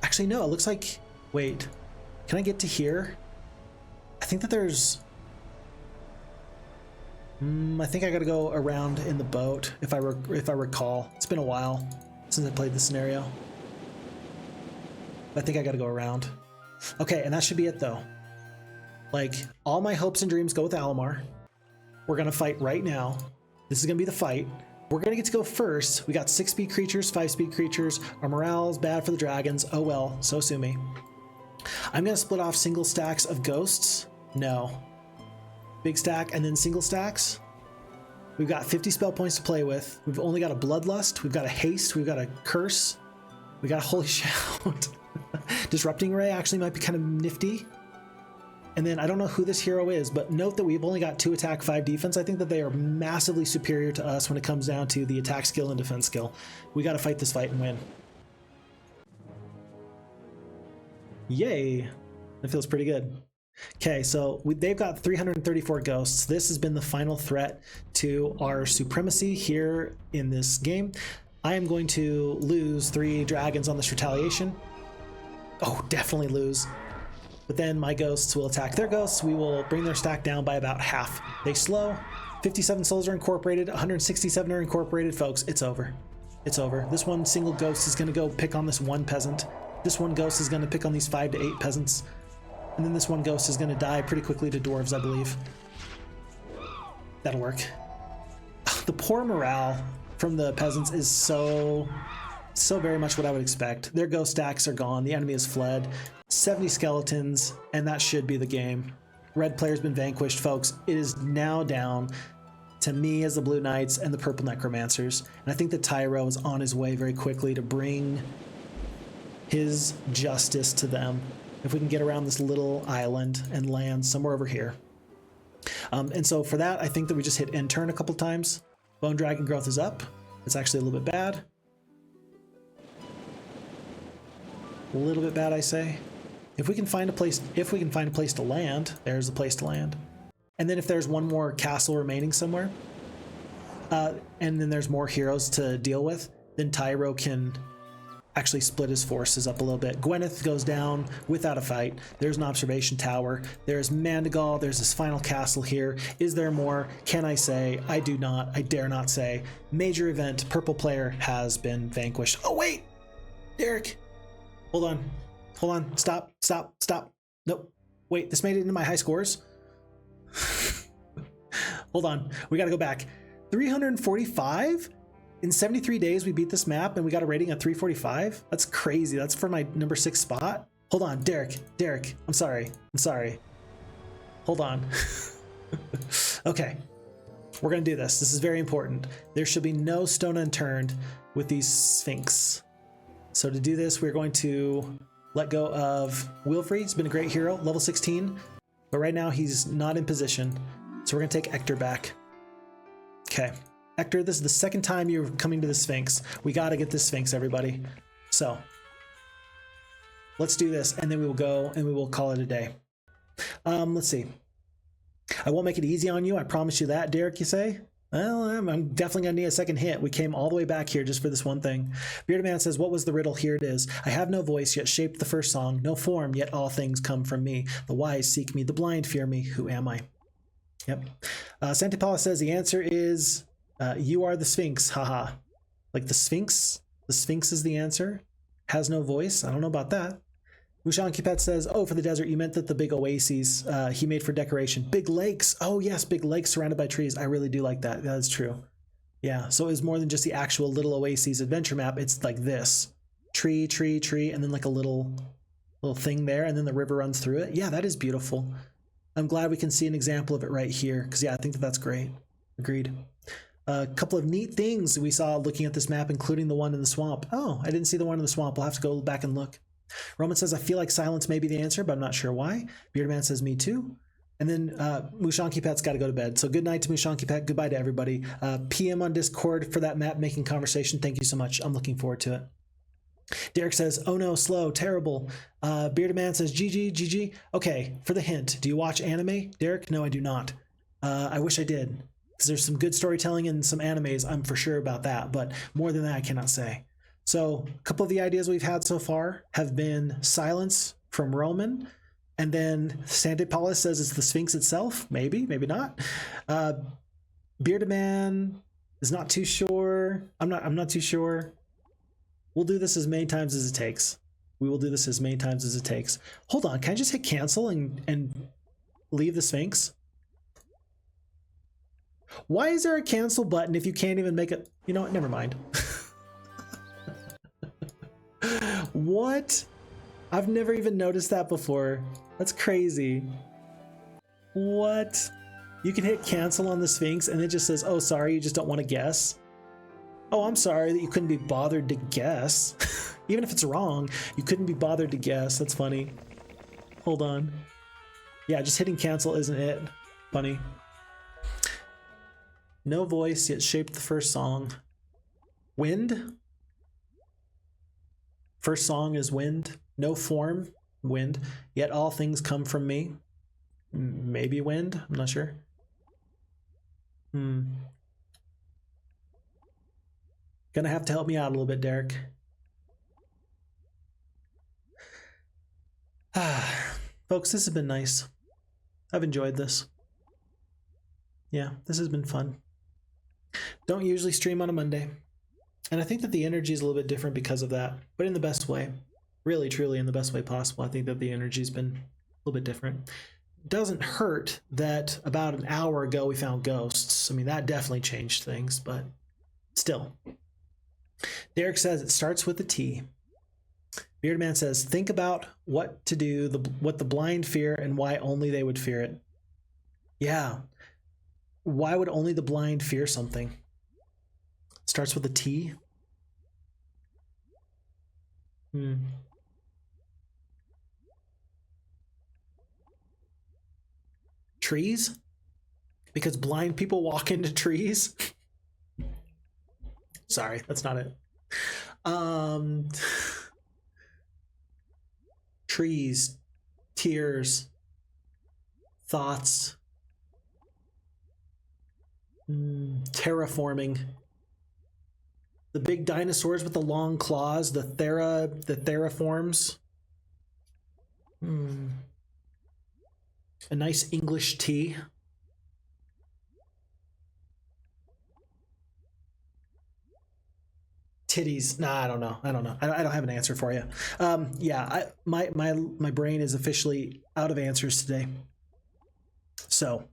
Actually, no, it looks like... Wait. Can I get to here? I think that there's... I think I gotta go around in the boat, if I recall. It's been a while since I played this scenario. I think I gotta go around. Okay, and that should be it though. Like, all my hopes and dreams go with Alamar. We're gonna fight right now. This is gonna be the fight. We're gonna get to go first. We got 6-speed creatures, 5-speed creatures. Our morale is bad for the dragons. Oh well, so sue me. I'm gonna split off single stacks of ghosts. No. Big stack and then single stacks. We've got 50 spell points to play with. We've only got a Bloodlust. We've got a Haste. We've got a Curse. We got a Holy Shout. Disrupting Ray actually might be kind of nifty. And then I don't know who this hero is, but note that we've only got 2 attack, 5 defense. I think that they are massively superior to us when it comes down to the attack skill and defense skill. We got to fight this fight and win. Yay. That feels pretty good. Okay, so they've got 334 ghosts. This has been the final threat to our supremacy here in this game. I am going to lose 3 dragons on this retaliation. Oh, definitely lose. But then my ghosts will attack their ghosts. We will bring their stack down by about half. They slow. 57 souls are incorporated. 167 are incorporated. Folks, it's over. It's over. This one single ghost is going to go pick on this one peasant. This one ghost is going to pick on these 5 to 8 peasants. And then this one ghost is going to die pretty quickly to dwarves, I believe. That'll work. The poor morale from the peasants is so very much what I would expect. Their ghost stacks are gone. The enemy has fled. 70 skeletons, and that should be the game. Red player's been vanquished, folks. It is now down to me as the Blue Knights and the Purple Necromancers. And I think that Tyro is on his way very quickly to bring his justice to them. If we can get around this little island and land somewhere over here. And so for that, I think that we just hit end turn a couple times. Bone Dragon growth is up. It's actually a little bit bad. A little bit bad, I say. If we can find a place to land, there's a place to land. And then if there's one more castle remaining somewhere, and then there's more heroes to deal with, then Tyro can actually split his forces up a little bit. Gwyneth goes down without a fight. There's an observation tower. There's Mandigal. There's this final castle here. Is there more? Can I say? I do not. I dare not say. Major event. Purple player has been vanquished. Oh, wait! Derek! Hold on. Hold on. Stop. Stop. Stop. Nope. Wait, this made it into my high scores? Hold on. We gotta go back. 345? In 73 days, we beat this map and we got a rating of 345? That's crazy. That's for my number 6 spot. Hold on, Derek. I'm sorry. Hold on. Okay. We're gonna do this. This is very important. There should be no stone unturned with these Sphinx. So to do this, we're going to let go of Wilfrey. He's been a great hero, level 16. But right now he's not in position. So we're gonna take Hector back. Okay. Hector, this is the second time you're coming to the Sphinx. We got to get this Sphinx, everybody. So let's do this, and then we will go and we will call it a day. Let's see. I won't make it easy on you. I promise you that, Derek, you say? Well, I'm definitely going to need a second hit. We came all the way back here just for this one thing. Bearded Man says, what was the riddle? Here it is. I have no voice, yet shaped the first song. No form, yet all things come from me. The wise seek me. The blind fear me. Who am I? Yep. Santipala says the answer is... you are the Sphinx, haha. Like the Sphinx? The Sphinx is the answer? Has no voice? I don't know about that. Mushan Kipet says, oh, for the desert, you meant that the big oases he made for decoration. Big lakes. Oh, yes, big lakes surrounded by trees. I really do like that. That's true. Yeah, so it's more than just the actual little oases adventure map. It's like this. Tree, tree, tree, and then like a little thing there, and then the river runs through it. Yeah, that is beautiful. I'm glad we can see an example of it right here, because, yeah, I think that that's great. Agreed. A couple of neat things we saw looking at this map, including the one in the swamp. Oh, I didn't see the one in the swamp. We'll have to go back and look. Roman says, I feel like silence may be the answer, but I'm not sure why. Bearded Man says, me too. And then Mushanki Pet's got to go to bed. So good night to Mushanki Pet. Goodbye to everybody. PM on Discord for that map-making conversation. Thank you so much. I'm looking forward to it. Derek says, oh no, slow, terrible. Bearded Man says, GG, GG. Okay, for the hint, do you watch anime? Derek? No, I do not. I wish I did. Because there's some good storytelling in some animes, I'm for sure about that, but more than that I cannot say. So a couple of the ideas we've had so far have been silence from Roman, and then Santipala says it's the Sphinx itself. Maybe, maybe not. Bearded Man is not too sure. I'm not too sure. We'll do this as many times as it takes. We will do this as many times as it takes. Hold on, can I just hit cancel and leave the Sphinx? Why is there a cancel button if you can't even make it? You know what? Never mind. What? I've never even noticed that before. That's crazy. What? You can hit cancel on the Sphinx and it just says, oh, sorry, you just don't want to guess. Oh, I'm sorry that you couldn't be bothered to guess. Even if it's wrong, you couldn't be bothered to guess. That's funny. Hold on. Yeah, just hitting cancel isn't it. Funny. No voice, yet shaped the first song. Wind? First song is wind. No form, wind. Yet all things come from me. Maybe wind, I'm not sure. Gonna have to help me out a little bit, Derek. Folks, this has been nice. I've enjoyed this. Yeah, this has been fun. Don't usually stream on a Monday. And I think that the energy is a little bit different because of that, but in the best way. Really, truly in the best way possible. I think that the energy's been a little bit different. Doesn't hurt that about an hour ago we found ghosts. I mean, that definitely changed things, but still. Derek says it starts with a T. Bearded Man says, think about what to do, what the blind fear and why only they would fear it. Yeah. Why would only the blind fear something? Starts with a T. Trees? Because blind people walk into trees? Sorry, that's not it. Trees, tears, thoughts, terraforming. The big dinosaurs with the long claws, the theraforms. A nice English tea. Titties. Nah, I don't know. I don't have an answer for you. Yeah, my brain is officially out of answers today. So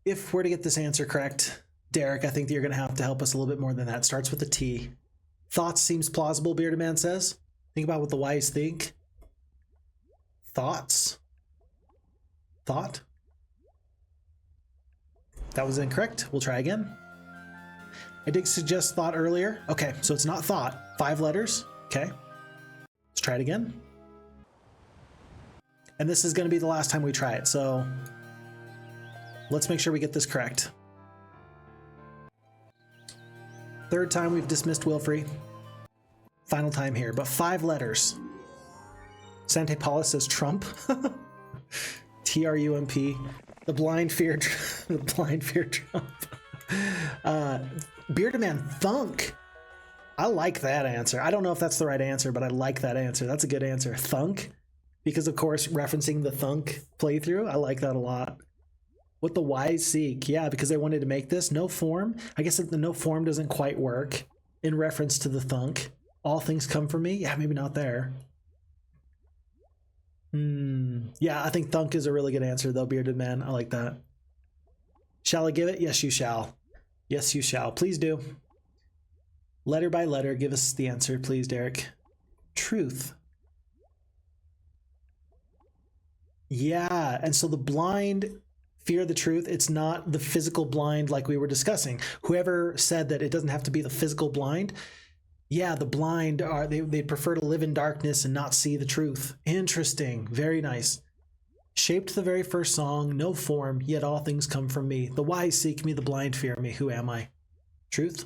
if we're to get this answer correct, Derek, I think that you're going to have to help us a little bit more than that. Starts with a T. Thoughts seems plausible, Bearded Man says. Think about what the wise think. Thoughts. Thought. That was incorrect. We'll try again. I did suggest thought earlier. Okay, so it's not thought. 5 letters. Okay. Let's try it again. And this is going to be the last time we try it, so let's make sure we get this correct. 3rd time we've dismissed Wilfrey. Final time here, but 5 letters. Sante Paula says Trump. Trump. The blind fear. The blind fear Trump. Bearded Man Thunk. I like that answer. I don't know if that's the right answer, but I like that answer. That's a good answer. Thunk, because of course referencing the Thunk playthrough. I like that a lot. What the wise seek. Yeah, because they wanted to make this no form. I guess that the no form doesn't quite work in reference to the Thunk. All things come from me. Yeah, maybe not there. Yeah, I think Thunk is a really good answer though, Bearded Man. I like that. Shall I give it? Yes, you shall. Yes, you shall. Please do. Letter by letter, give us the answer, please, Derek. Truth. Yeah, and so the blind fear the truth. It's not the physical blind like we were discussing. Whoever said that it doesn't have to be the physical blind, yeah, the blind are they prefer to live in darkness and not see the truth. Interesting. Very nice. Shaped the very first song, no form, yet all things come from me. The wise seek me, the blind fear me. Who am I? Truth.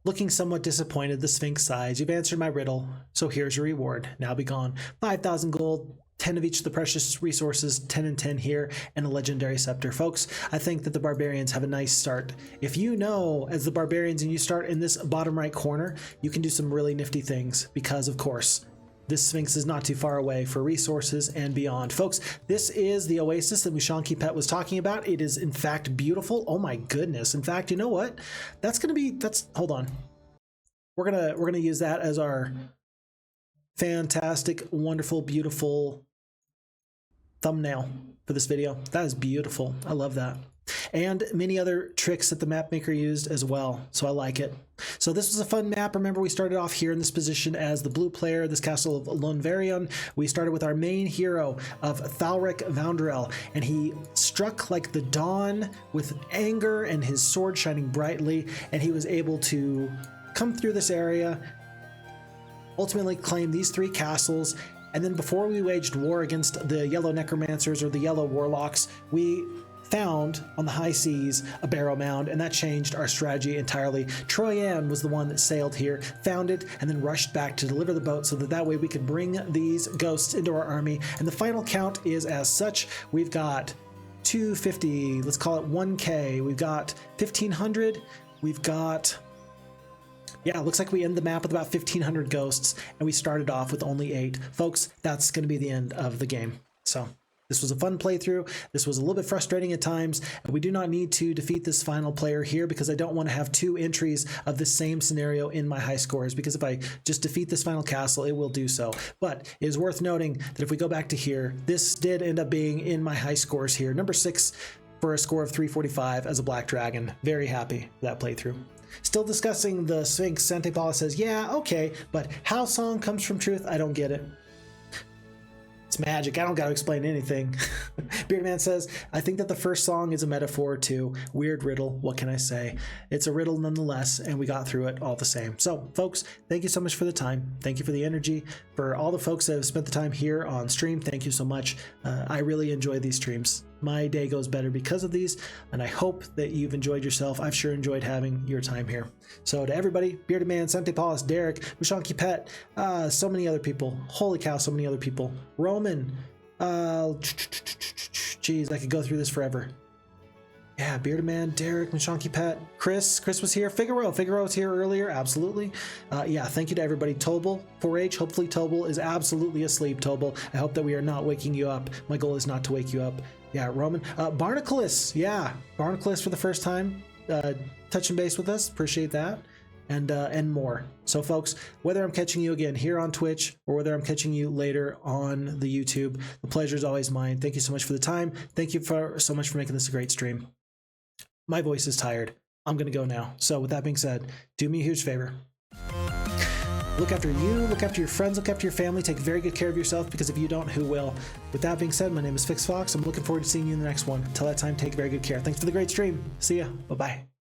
Looking somewhat disappointed, the Sphinx sighs. You've answered my riddle, so here's your reward. Now be gone. 5,000 gold, 10 of each of the precious resources, 10 and 10 here, and a legendary scepter. Folks, I think that the barbarians have a nice start. If you know, as the barbarians, and you start in this bottom right corner, you can do some really nifty things because, of course, this Sphinx is not too far away for resources and beyond. Folks, this is the oasis that Mushanki Pet was talking about. It is, in fact, beautiful. Oh my goodness. In fact, you know what? Hold on. We're gonna use that as our fantastic, wonderful, beautiful thumbnail for this video. That is beautiful. I love that. And many other tricks that the map maker used as well. So I like it. So this was a fun map. Remember, we started off here in this position as the blue player, this castle of Lonvarion. We started with our main hero of Thalric Vaundrel, and he struck like the dawn with anger and his sword shining brightly, and he was able to come through this area, ultimately claim these 3 castles. And then before we waged war against the yellow necromancers or the yellow warlocks, we found on the high seas a Barrow mound, and that changed our strategy entirely. Troyan was the one that sailed here, found it, and then rushed back to deliver the boat so that way we could bring these ghosts into our army. And the final count is as such. We've got 250, let's call it 1K. We've got 1,500. We've got... yeah, it looks like we end the map with about 1,500 ghosts, and we started off with only 8. Folks, that's going to be the end of the game. So this was a fun playthrough. This was a little bit frustrating at times, and we do not need to defeat this final player here because I don't want to have 2 entries of the same scenario in my high scores, because if I just defeat this final castle, it will do so. But it is worth noting that if we go back to here, this did end up being in my high scores here. Number 6 for a score of 345 as a Black Dragon. Very happy with that playthrough. Still discussing the Sphinx. Sante Paula says, yeah, okay, but how song comes from truth? I don't get it. It's magic. I don't got to explain anything. Beardman says, I think that the first song is a metaphor too. Weird riddle. What can I say? It's a riddle nonetheless, and we got through it all the same. So, folks, thank you so much for the time. Thank you for the energy. For all the folks that have spent the time here on stream, thank you so much. I really enjoy these streams. My day goes better because of these, and I hope that you've enjoyed yourself. I've sure enjoyed having your time here. So to everybody, Bearded Man, Sante Paulus, Derek, Mushanki Pet, so many other people. Holy cow, so many other people. Roman, geez, I could go through this forever. Yeah, Bearded Man, Derek, Mushanki Pet, Chris was here. Figaro was here earlier, absolutely. Yeah, thank you to everybody. Tobal, 4H, hopefully Tobal is absolutely asleep, Tobal. I hope that we are not waking you up. My goal is not to wake you up. Yeah, Roman. Barnacles, yeah. Barnacles for the first time. Touching base with us, appreciate that. And more. So folks, whether I'm catching you again here on Twitch or whether I'm catching you later on the YouTube, the pleasure is always mine. Thank you so much for the time. Thank you so much for making this a great stream. My voice is tired. I'm going to go now. So with that being said, do me a huge favor. Look after you, look after your friends, look after your family, take very good care of yourself, because if you don't, who will? With that being said, my name is Fix Fox. I'm looking forward to seeing you in the next one. Until that time, take very good care. Thanks for the great stream. See ya. Bye-bye.